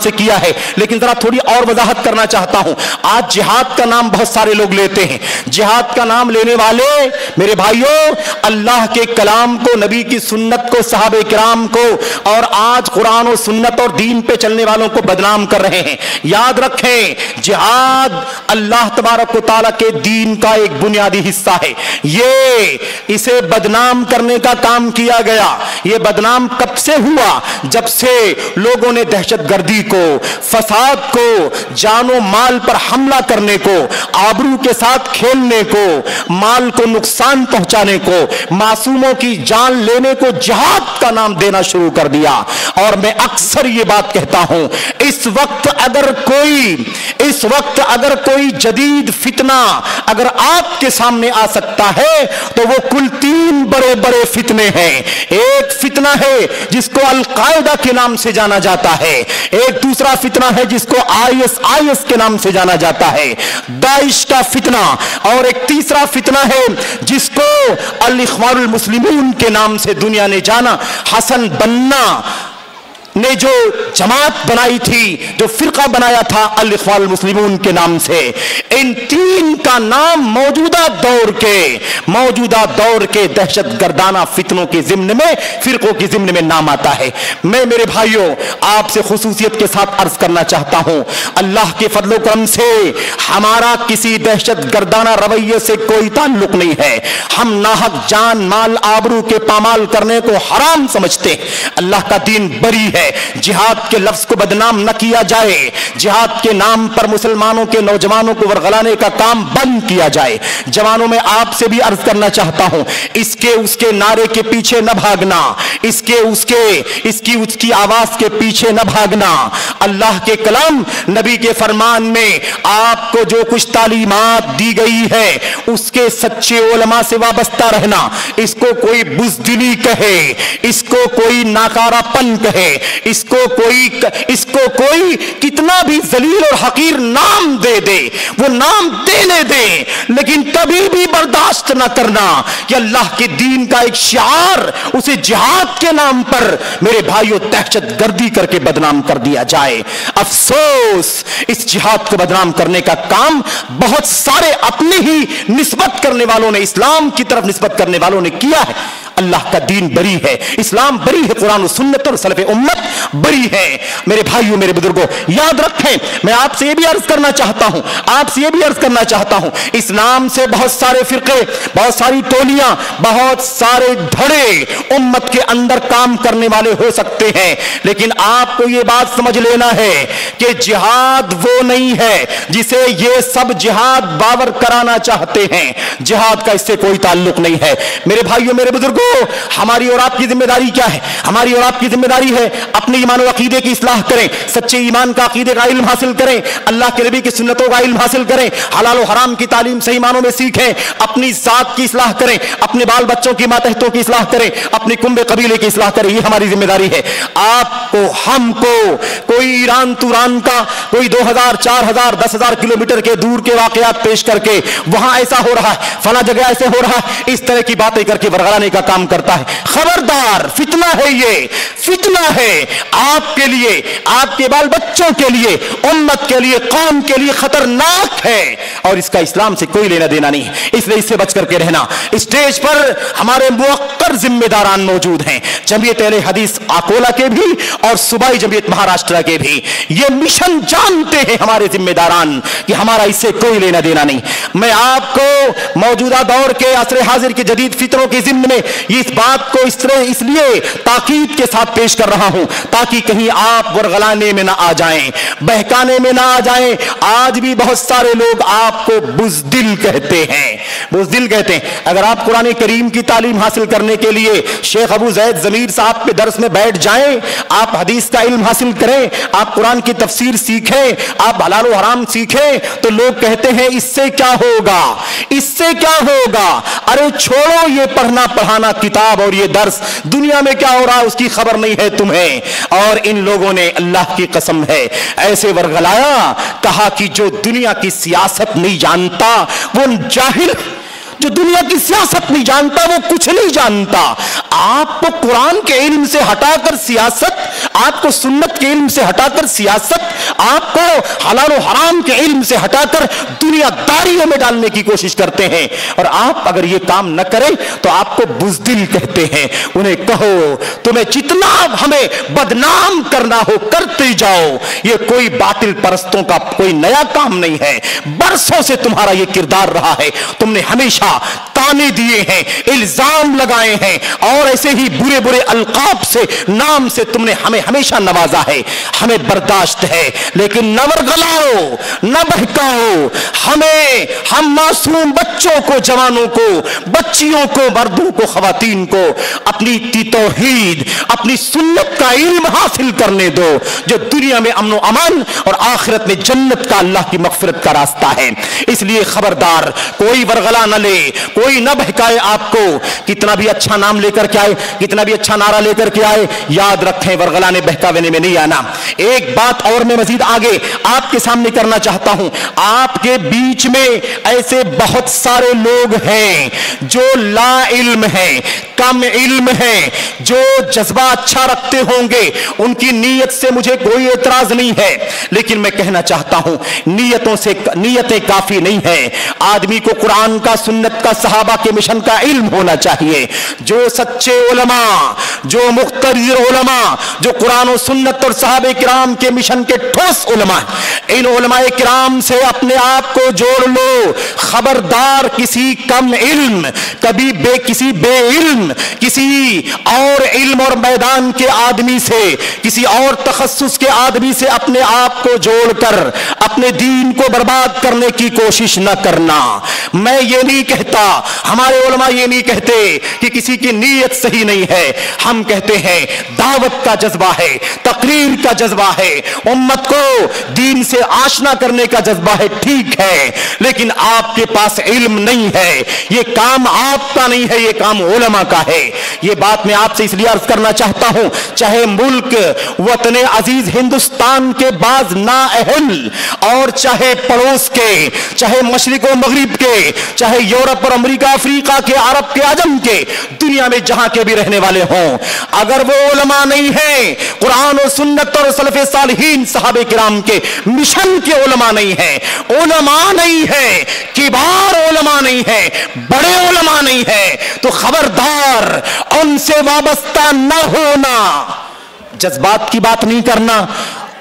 سے کیا ہے، لیکن ذرا تھوڑی اور وضاحت کرنا چاہتا ہوں۔ آج جہاد کا نام بہت سارے لوگ لیتے ہیں، جہاد کا نام لینے والے میرے بھائیوں اللہ کے کلام کو، نبی کی سنت کو، صحابہ کرام کو، اور آج قرآن و سنت اور دین پہ چلنے والوں کو بدنام کر رہے ہیں۔ یاد رکھیں، جہاد اللہ تبارک و تعالیٰ کے دین کا ایک بنیادی حصہ ہے۔ اسے بدنام کرنے کا کام کیا گیا۔ یہ بدنام کب سے ہوا؟ جب سے لوگوں نے دہشت گردی کو، فساد کو، جان و مال پر حملہ کرنے کو، آبرو کے ساتھ کھیلنے کو، مال کو نقصان پہنچانے کو، معصوموں کی جان لینے کو جہاد کا نام دینا شروع کر دیا۔ اور میں اکثر یہ بات کہتا ہوں، اس وقت اگر کوئی جدید فتنہ اگر آپ کے سامنے آ سکتا ہے تو وہ کل تین بڑے بڑے فتنے ہیں۔ ایک فتنہ ہے جس کو القاعدہ کے نام سے جانا جاتا ہے، ایک دوسرا فتنہ ہے جس کو IS کے نام سے جانا جاتا ہے، داعش کا فتنہ، اور ایک تیسرا فتنہ ہے جس کو الاخوان المسلمون کے نام سے دنیا نے جانا۔ حسن بنا نے جو جماعت بنائی تھی، جو فرقہ بنایا تھا الاخوان المسلمون کے نام سے، ان تین کا نام موجودہ دور کے دہشت گردانہ فتنوں کے ضمن میں، فرقوں کے ضمن میں نام آتا ہے۔ میں میرے بھائیوں آپ سے خصوصیت کے ساتھ عرض کرنا چاہتا ہوں، اللہ کے فضل و کرم سے ہمارا کسی دہشت گردانہ رویے سے کوئی تعلق نہیں ہے۔ ہم ناحق جان مال آبرو کے پامال کرنے کو حرام سمجھتے ہیں۔ اللہ کا دین بری ہے، جہاد کے لفظ کو بدنام نہ کیا جائے، جہاد کے نام پر مسلمانوں کے نوجوانوں کو ورغلانے کا کام بند کیا جائے۔ جوانوں میں آپ سے بھی عرض کرنا چاہتا ہوں، اس کے نعرے کے پیچھے نہ بھاگنا، اس کی آواز کے پیچھے نہ بھاگنا۔ اللہ کے کلام، نبی کے فرمان میں آپ کو جو کچھ تعلیمات دی گئی ہے اس کے سچے علماء سے وابستہ رہنا۔ اس کو کوئی بزدلی کہے، اس کو کوئی ناکارہ پن کہے، اس کو کوئی کتنا بھی ذلیل اور حقیر نام دے وہ نام دینے دے، لیکن کبھی بھی برداشت نہ کرنا کہ اللہ کے دین کا ایک شعار اسے جہاد کے نام پر میرے بھائیوں دہشت گردی کر کے بدنام کر دیا جائے۔ افسوس، اس جہاد کو بدنام کرنے کا کام بہت سارے اپنے ہی نسبت کرنے والوں نے، اسلام کی طرف نسبت کرنے والوں نے کیا ہے۔ अल्लाह का दीन बरी है, इस्लाम बरी है, कुरान सुन्नत और सलफ़े उम्मत बरी है। मेरे भाइयों मेरे बुजुर्गों, याद रखें, मैं आपसे ये भी अर्ज करना चाहता हूं, आपसे ये भी अर्ज करना चाहता हूं, इस्लाम से बहुत सारे फिरके, बहुत सारी टोलियां, बहुत सारे धड़े उम्मत के अंदर काम करने वाले हो सकते हैं, लेकिन आपको ये बात समझ लेना है कि जिहाद वो नहीं है जिसे ये सब जिहाद बावर कराना चाहते हैं। जिहाद का इससे कोई ताल्लुक नहीं है। मेरे भाइयों मेरे बुजुर्गों, हमारी और आपकी जिम्मेदारी क्या है? हमारी और आपकी जिम्मेदारी है अपने ईमान और अकीदे की इस्लाह करें, सच्चे ईमान का अकीदे का इल्म हासिल करें, अल्लाह के नबी की सुन्नतों का इल्म हासिल करें, हलाल और हराम की तालीम सही मानों में सीखें, अपनी जात की इस्लाह करें, अपने बाल बच्चों की मातहतों की इस्लाह करें, अपनी कुंबे कबीले की इस्लाह करें। ये हमारी जिम्मेदारी है। आपको, हमको कोई ईरान तुरान का, कोई 2000, 4000, 10,000 किलोमीटर के दूर के वाकयात पेश करके वहां ऐसा हो रहा है, फला जगह ऐसे हो रहा है, इस तरह की बातें करके वरगलाने का काम करता है। खबरदार, फितना है, ये फितना है आपके लिए, आपके बाल बच्चों के लिए, उम्मत के लिए, कौम के लिए खतरनाक है और इसका इस्लाम से कोई लेना देना नहीं है। इसलिए इससे बच करके रहना। स्टेज पर हमारे मुवक्कर जिम्मेदारान मौजूद हैं, जमीयत अहले हदीस अकोला के भी और सूबाई जमीयत महाराष्ट्र के भी। ये मिशन जानते हैं हमारे जिम्मेदारान कि हमारा इससे कोई लेना देना नहीं। मैं आपको मौजूदा दौर के असर हाजिर के जदीद फितरों के जिम्मे में इस बात को इसलिए ताकीद के साथ पेश कर रहा हूं ताकि कहीं आप वरगलाने में ना आ जाएं, बहकाने में ना आ जाएं। आज भी बहुत सारे लोग आपको बुज़दिल कहते हैं, बुज़दिल कहते हैं। अगर आप कुरान करीम की तालीम हासिल करने के लिए शेख अबू जैद ज़मीर साहब के दर्स में बैठ जाएं, आप हदीस का इल्म हासिल करें, आप कुरान की तफसीर सीखें, आप हलाल और हराम सीखें, तो लोग कहते हैं इससे क्या होगा, इससे क्या होगा? अरे छोड़ो ये पढ़ना पढ़ाना किताब और ये दर्स, दुनिया में क्या हो रहा है उसकी खबर नहीं है तुम्हें। और इन लोगों ने, अल्लाह की कसम है, ऐसे वरगलाया, कहा कि जो दुनिया की सियासत नहीं जानता वो जाहिल, जो दुनिया की सियासत नहीं जानता वो कुछ नहीं जानता। आपको कुरान के इल्म से हटाकर सियासत, आपको सुन्नत के इल्म से हटाकर सियासत, आपको हलाल और हराम के इल्म से हटाकर दुनियादारियों में डालने की कोशिश करते हैं। और आप अगर ये काम न करें तो आपको बुज़दिल कहते हैं। उन्हें कहो तुम्हें जितना हमें बदनाम करना हो करते जाओ, ये कोई बातिल परस्तों का कोई नया काम नहीं है। बरसों से तुम्हारा ये किरदार रहा है, तुमने हमेशा ताने दिए हैं, इल्जाम लगाए हैं और ऐसे ही बुरे बुरे अलकाब से, नाम से तुमने हमें हमेशा नवाजा है। हमें बर्दाश्त है, लेकिन न वरगलाओ, न बहकाओ हमें। हम मासूम बच्चों को, जवानों को, बच्चियों को, मर्दों को, खवातीन को अपनी तौहीद, अपनी सुन्नत का इल्म हासिल करने दो, जो दुनिया में अमन और अमान और आखिरत में जन्नत का, अल्लाह की मग़फ़िरत का रास्ता है। इसलिए खबरदार, कोई वरगला न ले, कोई न बहकाए आपको। कितना भी अच्छा नाम लेकर के आए, कितना भी अच्छा नारा लेकर के आए, याद रखें वरगलाने बहकावेने में नहीं आना। एक बात और मैं मजीद आगे आपके सामने करना चाहता हूं। आपके बीच में ऐसे बहुत सारे लोग हैं जो ला इल्म हैं, कम इल्म हैं, जो जज्बा अच्छा रखते होंगे, उनकी नीयत से मुझे कोई एतराज नहीं है, लेकिन मैं कहना चाहता हूं नीयतें काफी नहीं है। आदमी को कुरान का, सुन्नत का, सहाबा के मिशन का इल्म होना चाहिए। जो सच्चे उलमा, जो मुख्तदिर उलमा, जो कुरान और सुन्नत और सहाबे किराम के मिशन के ठोस उलमा, इन उलमाए किराम से अपने आप को जोड़ लो। खबरदार किसी कम इल्म, कभी किसी बे इल्म, किसी और इल्म और मैदान के आदमी से, किसी और तखस्सुस के आदमी से अपने आप को जोड़कर अपने दीन को बर्बाद करने की कोशिश न करना। मैं ये नहीं कहता, हमारे उलमा ये नहीं कहते कि किसी की नीयत सही नहीं है। हम कहते हैं दावत का जज्बा है, तकरीर का जज्बा है, उम्मत को दीन से आशना करने का जज्बा है, ठीक है, लेकिन आपके पास इल्म नहीं है। ये काम आपका नहीं है, ये काम उलमा का है। ये बात मैं आपसे इसलिए अर्ज करना चाहता हूं, चाहे मुल्क वतन अजीज हिंदुस्तान के बाज नाअहल और चाहे पड़ोस के, चाहे मशरिक और मगरिब के, चाहे یورپ اور امریکہ افریقہ کے عرب کے عجم کے دنیا میں جہاں کے بھی رہنے والے ہوں، اگر وہ علماء نہیں ہیں، قرآن و سنت اور سلف صالحین صحابہ کرام کے مشن کے علماء نہیں ہیں، علماء نہیں ہیں، کبار علماء نہیں ہیں، بڑے علماء نہیں ہیں، تو خبردار ان سے وابستہ نہ ہونا، جذبات کی بات نہیں کرنا۔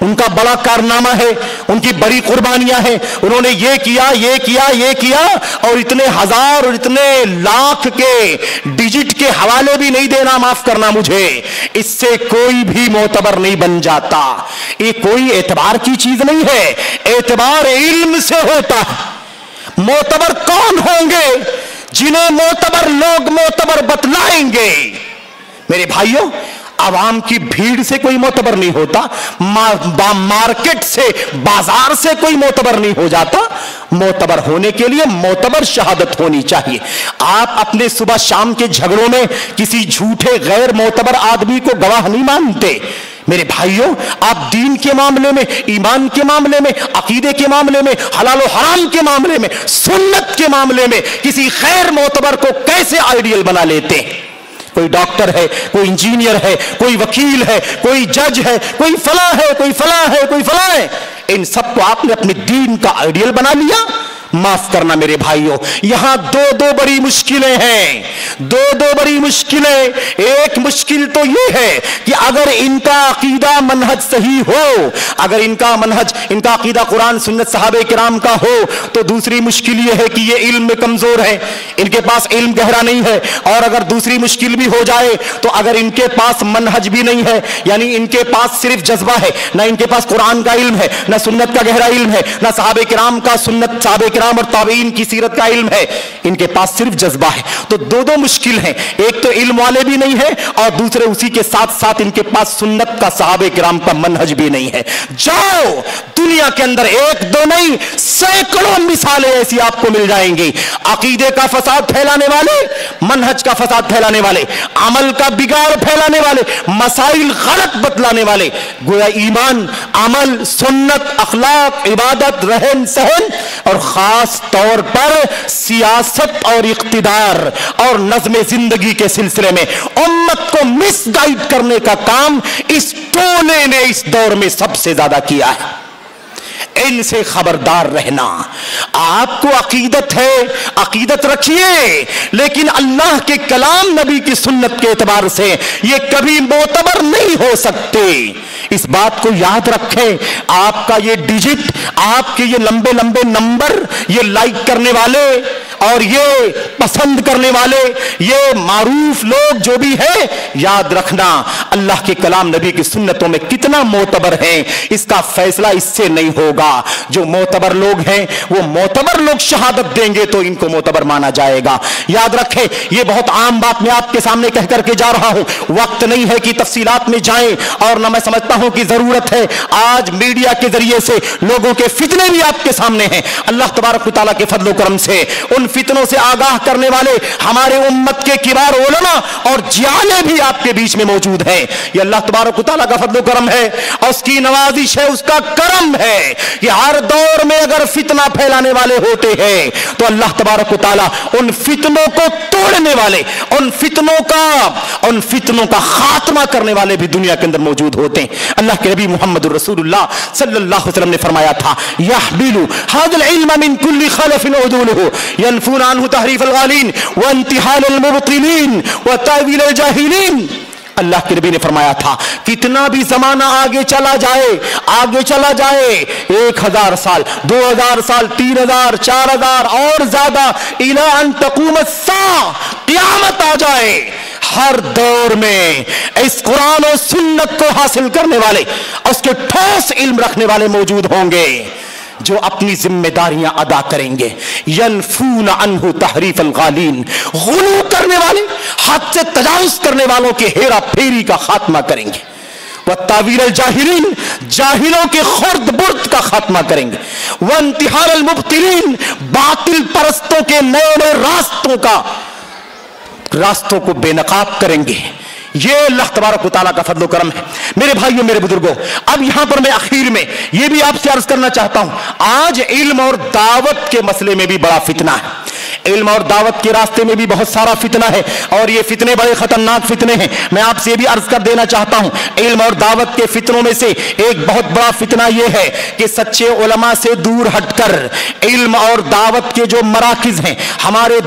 ان کا بڑا کارنامہ ہے، ان کی بڑی قربانیاں ہیں، انہوں نے یہ کیا یہ کیا یہ کیا، اور اتنے ہزار اور اتنے لاکھ کے ڈیجٹ کے حوالے بھی نہیں دینا، معاف کرنا مجھے، اس سے کوئی بھی معتبر نہیں بن جاتا۔ یہ کوئی اعتبار کی چیز نہیں ہے، اعتبار علم سے ہوتا ہے۔ معتبر کون ہوں گے؟ جنہیں معتبر لوگ معتبر بتلائیں گے۔ میرے بھائیوں، عوام کی بھیڑ سے کوئی معتبر نہیں ہوتا، مارکیٹ سے، بازار سے کوئی معتبر نہیں ہو جاتا۔ معتبر ہونے کے لیے معتبر شہادت ہونی چاہیے۔ آپ اپنے صبح شام کے جھگڑوں میں کسی جھوٹے غیر معتبر آدمی کو گواہ نہیں مانتے۔ میرے بھائیوں، آپ دین کے معاملے میں، ایمان کے معاملے میں، عقیدے کے معاملے میں، حلال و حرام کے معاملے میں، سنت کے معاملے میں کسی غیر معتبر کو کیسے آئیڈیل بنا لیتے ہیں؟ کوئی ڈاکٹر ہے، کوئی انجینئر ہے، کوئی وکیل ہے، کوئی جج ہے، کوئی فلاں ہے، کوئی فلاں ہے، کوئی فلاں ہے، ان سب کو آپ نے اپنے دین کا آئیڈیل بنا لیا۔ معاف کرنا میرے بھائیوں، یہاں دو بڑی مشکلیں ہیں، دو بڑی مشکلیں۔ ایک مشکل تو یہ ہے کہ اگر ان کا عقیدہ منہج صحیح ہو، اگر ان کا منہج، ان کا عقیدہ قرآن سنت صحابہ کرام کا ہو، تو دوسری مشکل یہ ہے کہ یہ علم میں کمزور ہے، ان کے پاس علم گہرا نہیں ہے۔ اور اگر دوسری مشکل بھی ہو جائے تو اگر ان کے پاس منہج بھی نہیں ہے، یعنی ان کے پاس صرف جذبہ ہے، نہ ان کے پاس قرآن کا علم ہے، نہ سنت کا گہرا علم ہے، نہ صحابہ کرام کا سنت، صحابہ کرام اور تابعین کی سیرت کا علم ہے، ان کے پاس صرف جذبہ ہے، تو دو مشکل ہیں۔ ایک تو علم والے بھی نہیں ہیں، اور دوسرے اسی کے ساتھ ساتھ ان کے پاس سنت کا، صحابہ کرام کا منہج بھی نہیں ہے۔ جاؤ دنیا کے اندر ایک دو نہیں، سینکڑوں مثالیں ایسی آپ کو مل جائیں گی، عقیدے کا فساد پھیلانے والے، منہج کا فساد پھیلانے والے، عمل کا بگاڑ پھیلانے والے، مسائل غلط بتلانے والے۔ گویا ایمان، عمل، سنت، اخلاق، عبادت، رہن سہن، اور خاص طور پر سیاست اور اقتدار اور نظم زندگی کے سلسلے میں امت کو مس گائیڈ کرنے کا کام اس ٹولے نے اس دور میں سب سے زیادہ کیا ہے۔ ان سے خبردار رہنا۔ آپ کو عقیدت ہے، عقیدت رکھیے، لیکن اللہ کے کلام، نبی کی سنت کے اعتبار سے یہ کبھی معتبر نہیں ہو سکتے۔ اس بات کو یاد رکھیں۔ آپ کا یہ ڈیجٹ، آپ کے یہ لمبے لمبے نمبر، یہ لائک کرنے والے اور یہ پسند کرنے والے، یہ معروف لوگ جو بھی ہیں، یاد رکھنا اللہ کے کلام، نبی کی سنتوں میں کتنا معتبر ہیں، اس کا فیصلہ اس سے نہیں ہوگا۔ جو معتبر لوگ ہیں، وہ معتبر لوگ شہادت دیں گے تو ان کو معتبر مانا جائے گا۔ یاد رکھیں، یہ بہت عام بات میں آپ کے سامنے کہہ کر کے جا رہا ہوں، وقت نہیں ہے کہ تفصیلات میں جائیں، اور نہ میں سمجھتا ہوں کہ ضرورت ہے۔ آج میڈیا کے ذریعے سے لوگوں کے فتنے بھی آپ کے سامنے ہیں۔ اللہ تبارک و تعالیٰ کے فضل و کرم سے ان فتنوں سے آگاہ کرنے والے ہمارے امت کے کبار علماء اور جیالے بھی آپ کے بیچ میں موجود ہیں۔ یہ اللہ تبارک و تعالیٰ کا فضل و کرم ہے، اور اس کی نوازش ہے، اس کا کرم ہے کہ ہر دور میں اگر فتنہ پھیلانے والے ہوتے ہیں تو اللہ تبارک و تعالیٰ ان فتنوں کو توڑنے والے، ان فتنوں کا خاتمہ کرنے والے بھی دنیا کے اندر موجود ہوتے ہیں۔ اللہ کے نبی محمد رسول اللہ صلی اللہ علیہ وسلم نے فرمایا تھا، يحمل هذا العلم من كل خلف عدوله ينفون عنه تحریف الغالین وانتحال المبطلین وتأویل الجاہلین۔ اللہ کے نبی نے فرمایا تھا، کتنا بھی زمانہ آگے چلا جائے 1000 سال، 2000 سال، 3000، 4000 اور زیادہ، الی ان تقوم الساعہ، قیامت آ جائے، ہر دور میں اس قرآن و سنت کو حاصل کرنے والے، اس کے ٹھوس علم رکھنے والے موجود ہوں گے جو اپنی ذمہ داریاں ادا کریں گے۔ ینفون عنہ تحریف الغالین، غلو کرنے والے، حد سے تجاوز کرنے والوں کے ہیرا پھیری کا خاتمہ کریں گے۔ وتأویل الجاہلین، جاہلوں کے خرد برد کا خاتمہ کریں گے۔ وانتحال المبطلین، باطل پرستوں کے نئے نئے راستوں کو بے نقاب کریں گے۔ یہ اللہ تبارک و تعالیٰ کا فضل و کرم ہے۔ میرے بھائیوں، میرے بزرگوں، اب یہاں پر میں اخیر میں یہ بھی آپ سے عرض کرنا چاہتا ہوں، آج علم اور دعوت کے مسئلے میں بھی بڑا فتنہ ہے۔ علم اور دعوت کے راستے میں بھی بہت سارا فتنہ ہے اور یہ فتنے بڑے خطرناک فتنے ہیں. میں آپ سے بھی عرض کر دینا چاہتا ہوں علم اور دعوت کے فتنوں میں سے ایک بہت بڑا فتنہ یہ ہے کہ سچے علماء سے دور ہٹ کر علم اور دعوت کے جو مراکز ہیں, ہمارے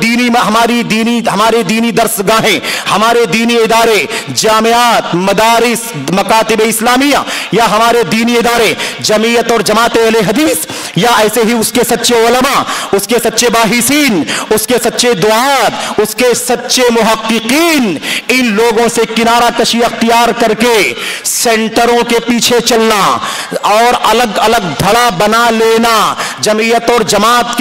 دینی درسگاہیں, ہمارے دینی ادارے, جامعات, مدارس, مکاتب اسلامیہ یا ہمارے دینی ادارے جمعیت اور جماعت اہل حدیث یا ایسے ہی اس کے سچے علماء, اس کے سچے باحثین, اس کے سچے دعات, اس کے سچے محققین, ان لوگوں سے کنارہ کشی اختیار کر کے سینٹروں کے پیچھے چلنا اور الگ الگ دھڑا بنا لینا, جمعیت اور جماعت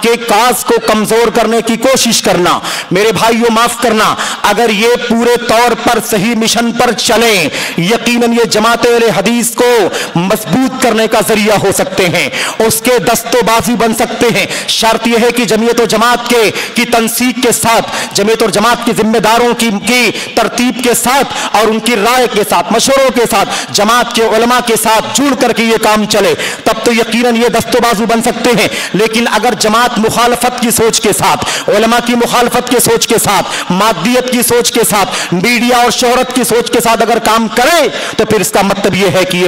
کے کاز کو کمزور کرنے کی کوشش کرنا. میرے بھائیوں معاف کرنا, اگر یہ پورے طور پر صحیح مشن پر چلیں یقیناً یہ جماعت اہل حدیث کو مضبوط کرنے کا ذریعہ ہو سکتے ہیں, اس کے دست و بازو بن سکتے ہیں. شرط یہ ہے کہ جمعیت و جماعت کی تنسیق کے ساتھ, جمعیت اور جماعت کے ذمہ داروں کی ترتیب کے ساتھ اور ان کی رائے کے ساتھ, مشوروں کے ساتھ, جماعت کے علماء کے ساتھ جڑ کر کے یہ کام چلے, تب تو یقیناً یہ دست و بازو بن سکتے ہیں. لیکن اگر جماعت مخالفت کی سوچ کے ساتھ, علماء کی مخالفت کی سوچ کے ساتھ, مادیت کی سوچ کے ساتھ, میڈیا اور شہرت کی سوچ کے ساتھ اگر کام کرے تو پھر اس کا مطلب یہ ہے کہ یہ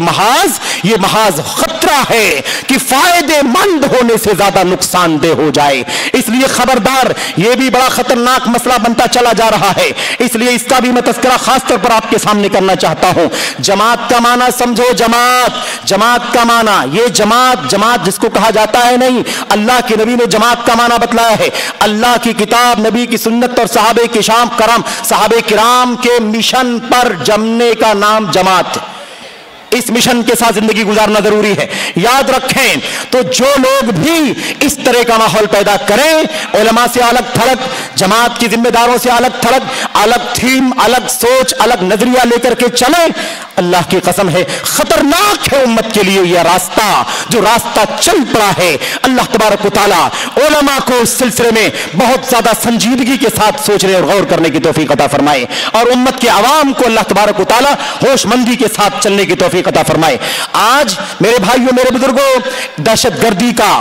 محاذ خطرہ ہے کہ فائدے مند ہونے سے زیادہ نقصان دہ ہو جائے. اس لیے خبردار, یہ بھی بڑا خطرناک مسئلہ بنتا چلا جا رہا ہے, اس لیے اس کا بھی میں تذکرہ خاص طور پر آپ کے سامنے کرنا چاہتا ہوں. جماعت کا معنی سمجھو, جماعت کا معنی, یہ جماعت جس کو کہا جاتا ہے نہیں, اللہ کے نبی نے جماعت کا معنی بتلایا ہے. اللہ کی کتاب, نبی کی سنت اور صحابہ کرام کے مشن پر جمنے کا نام جماعت ہے. اس مشن کے ساتھ زندگی گزارنا ضروری ہے. یاد رکھیں تو جو لوگ بھی اس طرح کا ماحول پیدا کریں, علماء سے الگ تھلگ, جماعت کی ذمہ داروں سے الگ تھلگ, الگ تھیم, الگ سوچ, الگ نظریہ لے کر کے چلیں, اللہ کی قسم ہے خطرناک ہے امت کے لیے یہ راستہ جو راستہ چل پڑا ہے. اللہ تبارک و تعالی علماء کو اس سلسلے میں بہت زیادہ سنجیدگی کے ساتھ سوچنے اور غور کرنے کی توفیق عطا فرمائے اور امت کے عوام کو اللہ تبارک و تعالی ہوش مندی کے ساتھ چلنے کی توفیق عطا فرمائے. آج میرے بھائیوں, میرے بزرگوں, دہشت گردی کا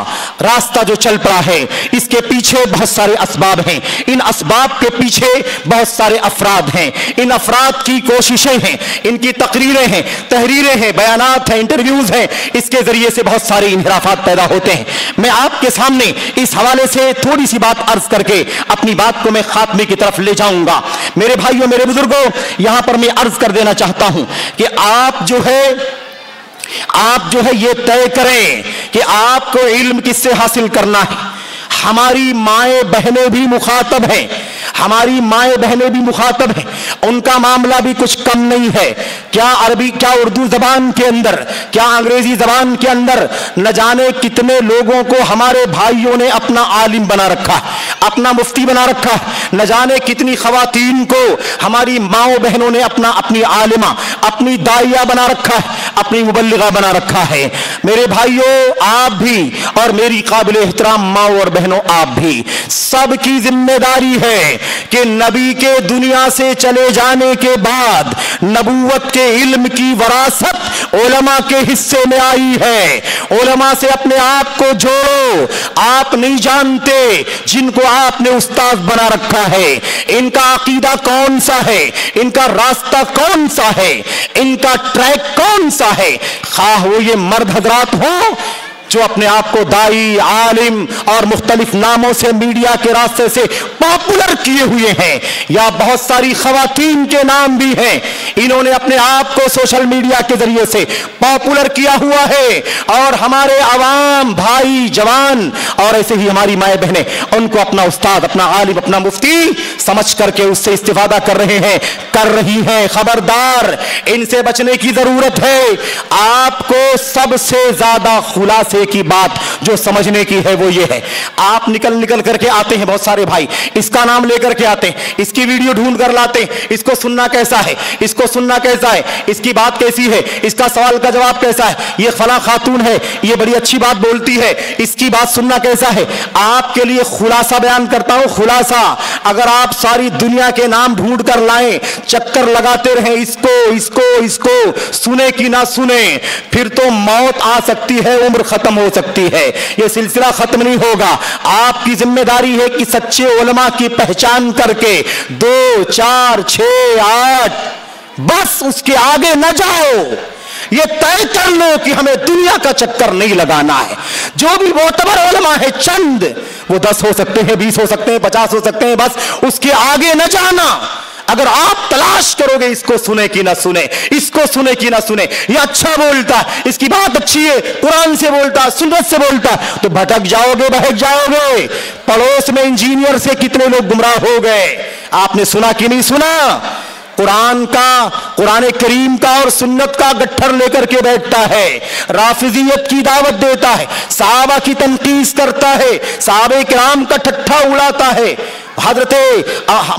راستہ جو چل پڑا ہے اس کے پیچھے بہت سارے اسباب ہیں. ان اسباب کے پیچھے بہت سارے افراد ہیں. ان افراد کی کوششیں ہیں, ان کی تحریریں ہیں, بیانات ہیں, انٹرویوز ہیں. اس کے ذریعے سے بہت سارے انحرافات پیدا ہوتے ہیں. میں آپ کے سامنے اس حوالے سے تھوڑی سی بات عرض کر کے اپنی بات کو میں خاتمے کی طرف لے جاؤں گا. میرے بھائیوں, میرے بزرگوں, یہاں پر میں عرض کر دینا چاہتا ہوں کہ آپ جو ہے یہ طے کریں کہ آپ کو علم کس سے حاصل کرنا ہے. ہماری مائیں بہنیں بھی مخاطب ہیں, ان کا معاملہ بھی کچھ کم نہیں ہے. کیا عربی, کیا اردو زبان کے اندر, کیا انگریزی زبان کے اندر نہ جانے کتنے لوگوں کو ہمارے بھائیوں نے اپنا عالم بنا رکھا, اپنا مفتی بنا رکھا. نہ جانے کتنی خواتین کو ہماری ماؤں بہنوں نے اپنی عالمہ, اپنی داعیہ بنا رکھا ہے, اپنی مبلغہ بنا رکھا ہے. میرے بھائیوں, آپ بھی اور میری قابل احترام ماؤں اور بہنوں, آپ بھی, سب کی ذمہ داری ہے کہ نبی کے دنیا سے چلے جانے کے بعد نبوت کے علم کی وراثت علماء کے حصے میں آئی ہے. علماء سے اپنے آپ کو جوڑو. آپ نہیں جانتے جن کو آپ نے استاد بنا رکھا ہے ان کا عقیدہ کون سا ہے, ان کا راستہ کون سا ہے, ان کا ٹریک کون سا ہے. خواہ وہ یہ مرد حضرات ہوں جو اپنے آپ کو دائی, عالم اور مختلف ناموں سے میڈیا کے راستے سے پاپولر کیے ہوئے ہیں, یا بہت ساری خواتین کے نام بھی ہیں, انہوں نے اپنے آپ کو سوشل میڈیا کے ذریعے سے پاپولر کیا ہوا ہے اور ہمارے عوام, بھائی, جوان اور ایسے ہی ہماری مائیں بہنیں ان کو اپنا استاد, اپنا عالم, اپنا مفتی سمجھ کر کے اس سے استفادہ کر رہی ہیں. خبردار, ان سے بچنے کی ضرورت ہے. آپ کو سب سے زیادہ خلاصے کی بات جو سمجھنے کی ہے وہ یہ ہے, آپ نکل کر کے آتے ہیں, بہت سارے بھائی اس کا نام لے کر کے آتے ہیں, اس کی ویڈیو ڈھونڈ کر لاتے ہیں, اس کو سننا کیسا ہے, اس کو سننا کیسا ہے, اس کی بات کیسی ہے, اس کا سوال کا جواب کیسا ہے, یہ فلاں خاتون ہے, یہ بڑی اچھی بات بولتی ہے, اس کی بات سننا کیسا ہے. آپ کے لیے خلاصہ بیان کرتا ہوں, خلاصہ. اگر آپ ساری دنیا کے نام ڈھونڈ کر لائیں, چکر لگاتے رہیں, اس کو سنے کی نہ سنے, پھر تو موت آ سکتی ہے, عمر ختم खत्म हो सकती है, ये सिलसिला खत्म नहीं होगा। आपकी जिम्मेदारी है कि सच्चे उलमा की पहचान करके 2, 4, 6, 8 बस उसके आगे न जाओ। ये तय कर लो कि हमें दुनिया का चक्कर नहीं लगाना है। जो भी मोतबर उलमा है चंद, वो 10 हो सकते हैं, 20 हो सकते हैं, 50 हो सकते हैं, बस उसके आगे न जाना। अगर आप तलाश करोगे इसको सुने कि ना सुने, इसको सुने कि ना सुने, ये अच्छा बोलता है, इसकी बात अच्छी है, कुरान से बोलता है, सुन्नत से बोलता है, तो भटक जाओगे, बहक जाओगे। पड़ोस में इंजीनियर से कितने लोग गुमराह हो गए, आपने सुना कि नहीं सुना? कुरान करीम का और सुन्नत का गट्ठर लेकर के बैठता है, राफिजियत की दावत देता है, सहाबा की तनकीस करता है, सहाबे किराम का ठट्ठा उड़ाता है, हजरत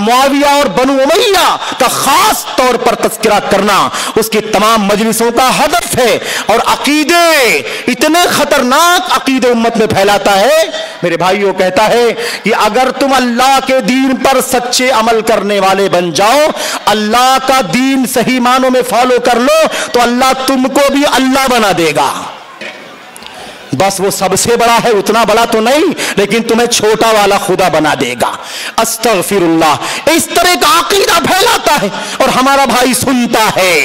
मुआविया और बनु उमैया का खास तौर पर तस्करा करना उसकी तमाम मजलिसों का हदफ है। और अकीदे, इतने खतरनाक अकीदे उम्मत में फैलाता है। मेरे भाइयों, कहता है कि अगर तुम अल्लाह के दीन पर सच्चे अमल करने वाले बन जाओ, अल्लाह का दीन सही मानों में फॉलो कर लो, तो अल्लाह तुमको भी अल्लाह बना देगा। बस वो सबसे बड़ा है, उतना बड़ा तो नहीं, लेकिन तुम्हें छोटा वाला खुदा बना देगा। अस्तगफिरुल्लाह, इस तरह का अकीदा फैलाता है और हमारा भाई सुनता है।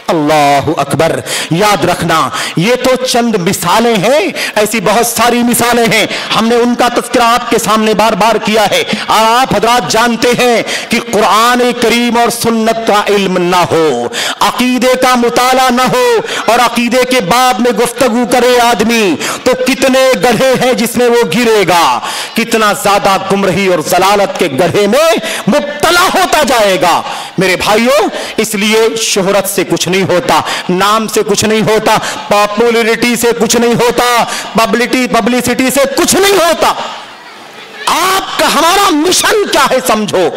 अल्लाहु अकबर। याद रखना, ये तो चंद मिसालें हैं, ऐसी बहुत सारी मिसालें हैं, हमने उनका तज़किरा आपके सामने बार बार किया है। और आप हजरात जानते हैं कि कुरान करीम और सुन्नत का इल्म ना हो, अकीदे का मुताला ना हो और अकीदे के बाब में गुफ्तगू करे आदमी, तो कितने गड्ढे हैं जिसमें वो गिरेगा, कितना ज्यादा गुमराही और जलालत के गड्ढे में मुब्तला होता जाएगा। मेरे भाइयों, इसलिए शोहरत से कुछ नहीं होता, नाम से कुछ नहीं होता, पॉपुलरिटी से कुछ नहीं होता, पब्लिसिटी से कुछ नहीं होता। आपका हमारा मिशन क्या है समझो।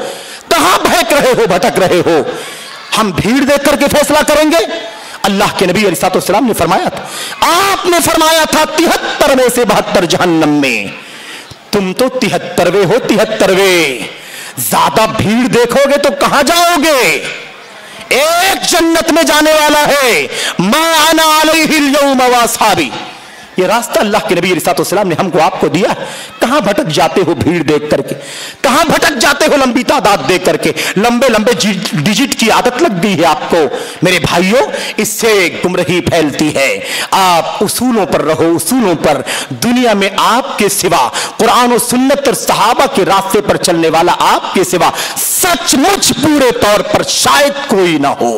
कहां बहक रहे हो, भटक रहे हो? हम भीड़ देख करके फैसला करेंगे? अल्लाह के नबी अलैहिस्सलाम ने फरमाया था, आपने फरमाया था 73 में से 72 जहन्नम में। तुम तो 73वें हो, 73वें। ज्यादा भीड़ देखोगे तो कहां जाओगे? एक जन्नत में जाने वाला है, मा अना अलैहिल यौम व असहाबी। ये रास्ता अल्लाह के नबी अलैहिस्सलाम ने हमको आपको दिया। कहां भटक जाते हो भीड़ देख करके? कहां भटक जाते हो लंबी तादाद देख करके? लंबे लंबे डिजिट की आदत लग गई है आपको। मेरे भाइयों, इससे गुमराही फैलती है। आप उसूलों पर रहो, उसूलों पर। दुनिया में आपके सिवा, कुरान और सुन्नत और सहाबा के रास्ते पर चलने वाला आपके सिवा सचमुच पूरे तौर पर शायद कोई ना हो।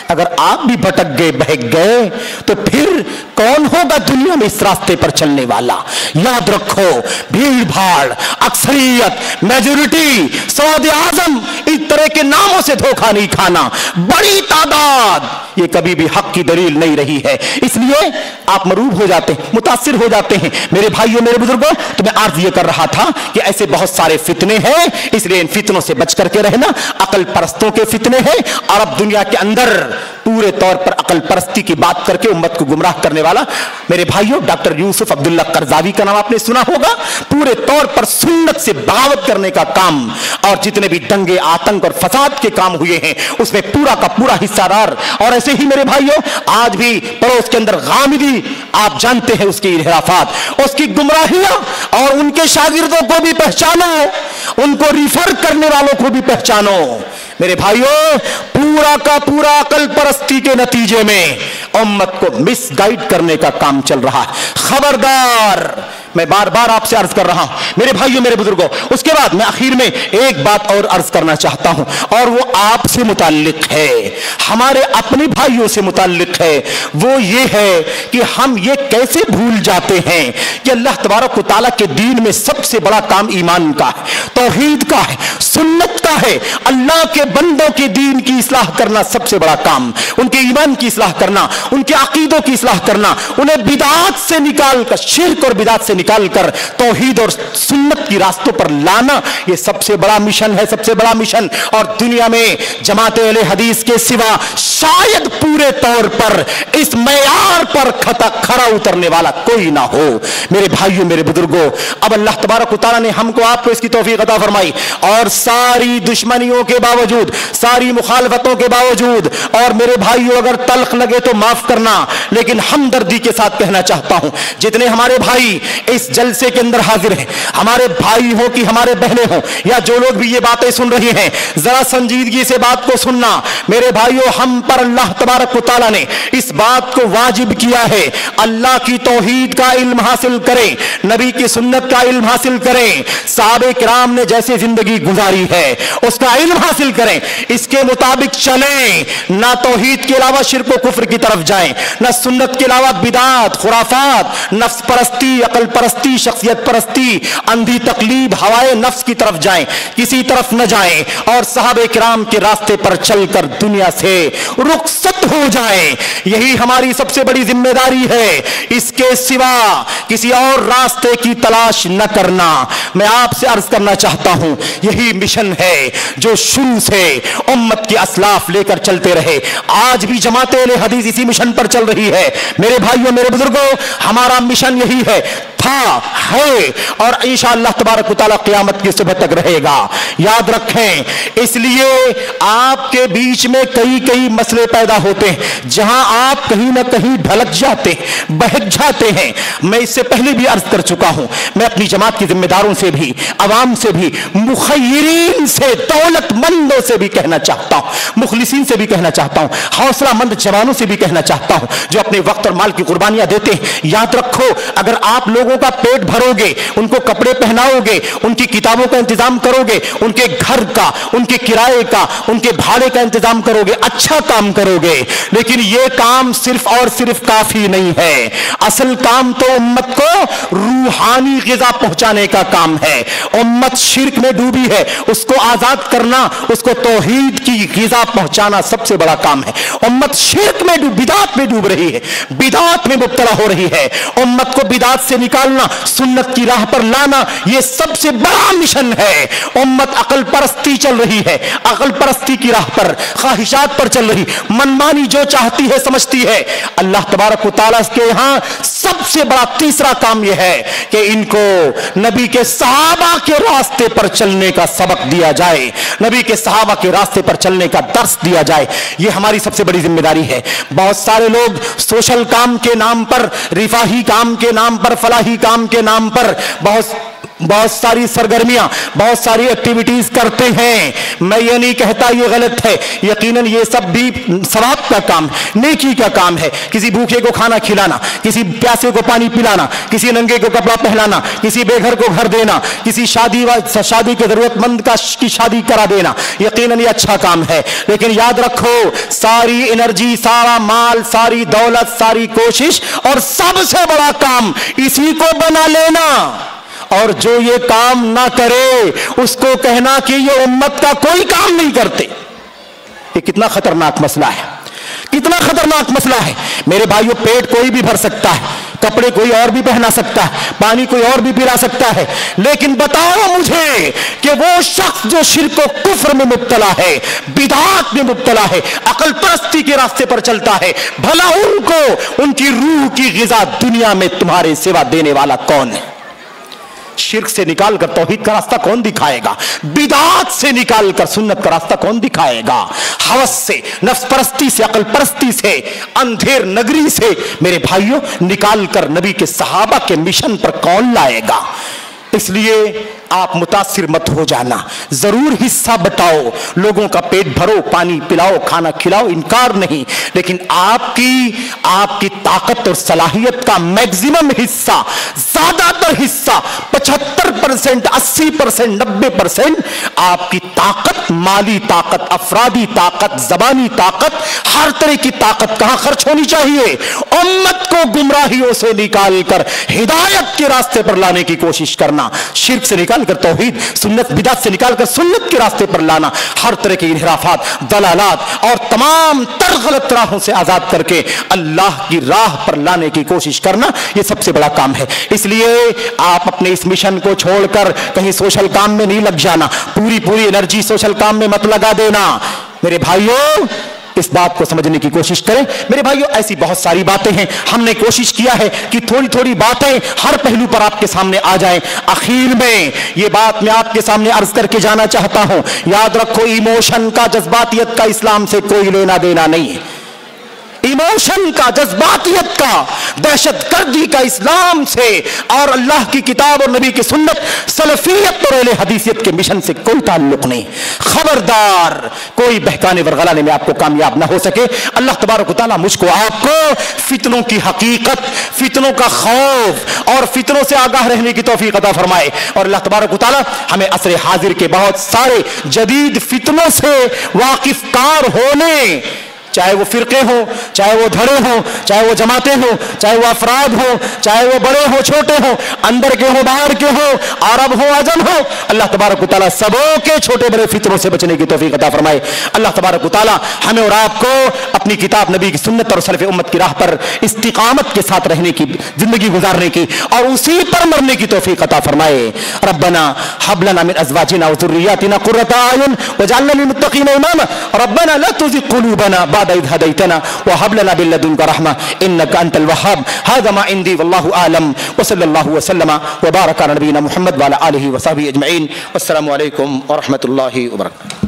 अगर आप भी भटक गए, बहक गए, तो फिर कौन होगा दुनिया में इस रास्ते पर चलने वाला? याद रखो, भीड़ भाड़, अक्सरियत, मेजोरिटी, सऊदी आजम, इस तरह के नामों से धोखा नहीं खाना। बड़ी तादाद, ये कभी भी हक की दलील नहीं रही है। इसलिए आप मरूब हो जाते हैं, मुतासिर हो जाते हैं। मेरे भाइयों, मेरे बुजुर्गों, तो मैं अर्ज ये कर रहा था कि ऐसे बहुत सारे फितने हैं, इसलिए इन फितनों से बच करके रहना। अकल परस्तों के फितने हैं, अरब दुनिया के अंदर पूरे तौर पर अकल परस्ती की बात करके उम्मत को गुमराह करने वाला। मेरे भाइयों, डॉक्टर यूसुफ अब्दुल्ला करजावी का नाम आपने सुना होगा। पूरे तौर पर सुन्नत से बगावत करने का काम और जितने भी दंगे, आतंक और फसाद के काम हुए हैं, उसमें पूरा का पूरा हिस्सादार। और ऐसे ही मेरे भाइयों, आज भी पड़ोस के अंदर गामिदी, आप जानते हैं उसकी इन्हिराफात, उसकी गुमराहियां, और उनके शागिर्दों को भी पहचानो, उनको रिफर करने वालों को भी पहचानो। मेरे भाइयों, पूरा का पूरा अकल परस्ती के नतीजे में उम्मत को मिसगाइड करने का काम चल रहा है। खबरदार, मैं बार बार आपसे अर्ज कर रहा हूं मेरे भाइयों, मेरे बुजुर्गों। उसके बाद मैं आखिर में एक बात और अर्ज करना चाहता हूं, और वो आपसे मुताल्लिक है, हमारे अपने भाइयों से मुताल्लिक है। वो ये है कि हम ये कैसे भूल जाते हैं कि अल्लाह तबारक व तआला के दीन में सबसे बड़ा काम ईमान का है, तौहीद का है, सुन्नत का है। अल्लाह के बंदों के दीन की इस्लाह करना सबसे बड़ा काम, उनके ईमान की इस्लाह करना, उनके अकीदों की इस्लाह करना, उन्हें बिदात से निकाल कर, शिर्क और बिदात से निकालकर तौहीद और सुन्नत की रास्तों पर लाना, यह सबसे बड़ा मिशन है, सबसे बड़ा मिशन। और दुनिया में जमात अहले हदीस के सिवा शायद पूरे तौर पर इस मयार पर खरा उतरने वाला कोई ना हो। मेरे भाइयों, मेरे बुजुर्गों, अब अल्लाह तबारक व तआला ने हमको आपको इसकी तौफीक अता फरमाई, और सारी दुश्मनियों के बावजूद, सारी मुखालफतों के बावजूद, और मेरे भाइयों अगर तल्ख लगे तो माफ करना, लेकिन हमदर्दी के साथ कहना चाहता हूं, जितने हमारे भाई इस जलसे के अंदर हाजिर हैं, हमारे भाई हो कि हमारे बहनें हो, या जो लोग भी ये बातें सुन रही हैं, जरा संजीदगी से बात को सुनना। मेरे भाइयों, हम पर अल्लाह तबारक व तआला ने इस बात को वाजिब किया है, अल्लाह की तौहीद का इल्म हासिल करें, नबी की सुन्नत का इल्म हासिल करें, साहबे किराम ने जैसे जिंदगी गुजारी है उसका इल्म हासिल करें, इसके मुताबिक चलें, ना तौहीद के अलावा शिर्क व कुफ्र की तरफ जाएं, ना सुन्नत के अलावा बिदात, खुराफात, नफ्स परस्ती, अकल परस्ती, शख्सियत परस्ती, अंधी तकलीब, हवाए नफ्स की तरफ जाएं, किसी तरफ न जाएं, और साहबे किराम के रास्ते पर चलकर दुनिया से रुखसत हो जाएं। यही हमारी सबसे बड़ी जिम्मेदारी है, इसके सिवा किसी और रास्ते की तलाश न करना। मैं आपसे अर्ज करना चाहता हूं, यही मिशन है जो शुरू से उम्मत के अस्लाफ लेकर चलते रहे। आज भी जमात अहले हदीस इसी मिशन पर चल रही है। मेरे भाइयों, मेरे बुजुर्गों, हमारा मिशन यही है, था, है, और इंशाअल्लाह तबारक व तआला क़यामत की सुबह तक रहेगा। याद रखें, इसलिए आपके बीच में कई कई मसले पैदा होते हैं जहां आप कहीं ना कहीं ढलक जाते, बहक जाते हैं। मैं इससे पहले भी अर्ज कर चुका हूं, मैं अपनी जमात के जिम्मेदारों से भी, अवाम से भी, मुखय्यरीन से, दौलतमंदों से भी कहना चाहता हूं, मुखलिसीन से भी कहना चाहता हूं, हौसलामंद जवानों से भी कहना चाहता हूं जो अपने वक्त और माल की कुर्बानियां देते हैं। याद रखो, अगर आप लोगों का पेट भरोगे, उनको कपड़े पहनाओगे, उनकी किताबों का इंतजाम करोगे, उनके घर का, उनके किराए का, उनके भाड़े का इंतजाम करोगे, अच्छा काम करोगे, लेकिन यह काम सिर्फ और सिर्फ काफी नहीं है। असल काम तो उम्मत को रूहानी ग़िज़ा पहुंचाने का काम है। उम्मत शिर्क में डूबी है, उसको आजाद करना, उसको तौहीद की ग़िज़ा पहुंचाना सबसे बड़ा काम है। उम्मत शिर्क में बिदात में डूब रही है, बिदात में मुब्तला हो रही है। उम्मत को बिदात से निकालना, सुन्नत की राह पर लाना, यह सबसे बड़ा मिशन है। उम्मत अकल परस्ती चल रही है, अकल परस्ती की राह पर, ख्वाहिशात पर चल रही, मनमानी जो चाहती है समझती है। अल्लाह तबारक व तआला के यहां सबसे बड़ा तीसरा काम यह है कि इनको नबी के सहाबा के रास्ते पर चलने का सबक दिया जाए, नबी के सहाबा के रास्ते पर चलने का दर्स दिया जाए। यह हमारी सबसे बड़ी जिम्मेदारी है। बहुत सारे लोग सोशल काम के नाम पर, रिफाही काम के नाम पर, फलाही काम के नाम पर बहुत सारी सरगर्मियां, बहुत सारी एक्टिविटीज करते हैं। मैं ये नहीं कहता ये गलत है, यकीनन ये सब भी सवाब का काम, नेकी का काम है। किसी भूखे को खाना खिलाना, किसी प्यासे को पानी पिलाना, किसी नंगे को कपड़ा पहनाना, किसी बेघर को घर देना, किसी शादी के जरूरतमंद की शादी करा देना, यकीनन ये अच्छा काम है। लेकिन याद रखो, सारी एनर्जी, सारा माल, सारी दौलत, सारी कोशिश और सबसे बड़ा काम इसी को बना लेना, और जो ये काम ना करे उसको कहना कि ये उम्मत का कोई काम नहीं करते। ये कितना खतरनाक मसला है, कितना खतरनाक मसला है। मेरे भाइयों, पेट कोई भी भर सकता है, कपड़े कोई और भी पहना सकता है, पानी कोई और भी पिला सकता है, लेकिन बताओ मुझे कि वो शख्स जो शिर्क और कुफ्र में मुब्तला है, बिदात में मुब्तला है, अकल परस्ती के रास्ते पर चलता है, भला उनको उनकी रूह की ग़िज़ा दुनिया में तुम्हारे सिवा देने वाला कौन है? शिर्क से निकालकर तौहीद का रास्ता कौन दिखाएगा? बिदात से निकालकर सुन्नत का रास्ता कौन दिखाएगा? हवस से, नफ्स परस्ती से, अकल परस्ती से, अंधेर नगरी से मेरे भाइयों निकालकर नबी के सहाबा के मिशन पर कौन लाएगा? इसलिए आप मुतासिर मत हो जाना, जरूर हिस्सा बटाओ, लोगों का पेट भरो, पानी पिलाओ, खाना खिलाओ, इनकार नहीं, लेकिन आपकी ताकत और सलाहियत का मैक्सिमम हिस्सा, ज्यादातर हिस्सा, 75%, 80%, 90% आपकी ताकत, माली ताकत, अफरादी ताकत, जबानी ताकत, हर तरह की ताकत कहां खर्च होनी चाहिए? उम्मत को गुमराहियों से निकालकर हिदायत के रास्ते पर लाने की कोशिश करना, शिर्क से निकालकर तौहीद, सुन्नत, बिदात से निकालकर सुन्नत के रास्ते पर लाना, हर तरह के इन्हिराफात, दलालात और तमाम तर गलत राहों से आजाद करके अल्लाह की राह पर लाने की कोशिश करना, यह सबसे बड़ा काम है। इसलिए आप अपने इस मिशन को छोड़कर कहीं सोशल काम में नहीं लग जाना, पूरी एनर्जी सोशल काम में मत लगा देना। मेरे भाइयों, इस बात को समझने की कोशिश करें। मेरे भाइयों, ऐसी बहुत सारी बातें हैं, हमने कोशिश किया है कि थोड़ी थोड़ी बातें हर पहलू पर आपके सामने आ जाएं। आखिर में ये बात मैं आपके सामने अर्ज करके जाना चाहता हूं, याद रखो, इमोशन का, जज्बातियत का इस्लाम से कोई लेना देना नहीं है। इमोशन का, जज्बातियत का, दहशतगर्दी का इस्लाम से और अल्लाह की किताब और नबी की सुन्नत, सलफियत और अहले हदीसियत के मिशन से कोई ताल्लुक नहीं। खबरदार, कोई बहकाने वरगलाने में आपको कामयाब ना हो सके। अल्लाह तबारक व तआला मुझको आपको फितनों की हकीकत, फितनों का खौफ और फितनों से आगाह रहने की तौफीक अता फरमाए। और अल्लाह तबारक व तआला हमें असर हाजिर के बहुत सारे जदीद फितनों से वाकिफकार होने, चाहे वो फिरके हो, चाहे वो धड़े हो, चाहे वो जमातें हो, चाहे वो अफराद हो, चाहे वो बड़े हो छोटे हो, अंदर के हो बाहर के हो, अरब हो अजम हो, अल्लाह तबारक व तआला सबों के छोटे बड़े फितरों से बचने की तौफीक अता फरमाए। अल्लाह तबारक व तआला हमें और आपको अपनी किताब, नबी की सुन्नत और सलफ़े उम्मत की राह पर इस्तिकामत के साथ रहने की, जिंदगी गुजारने की और उसी पर मरने की तौफीक अता फरमाए। रब्बना हब लना मिन अज़वाजिना व ज़ुर्रिय्यातिना क़ुर्रता अयुन वजअलना लिल-मुत्तक़ीना इमामा रब्बना ला तुज़िग़ क़ुलूबना बाद इज़ हदैतना व हब लना मिन लदुनका रहमा इन्नका अंतल वहाब। हाज़ा मा इंदी वल्लाहु आलम व सल्लल्लाहु व सल्लम व बारक अला नबीना मुहम्मद व अला आलिहि व सहबिहि अजमईन। अस्सलामु अलैकुम व रहमतुल्लाहि व बरकातुहू।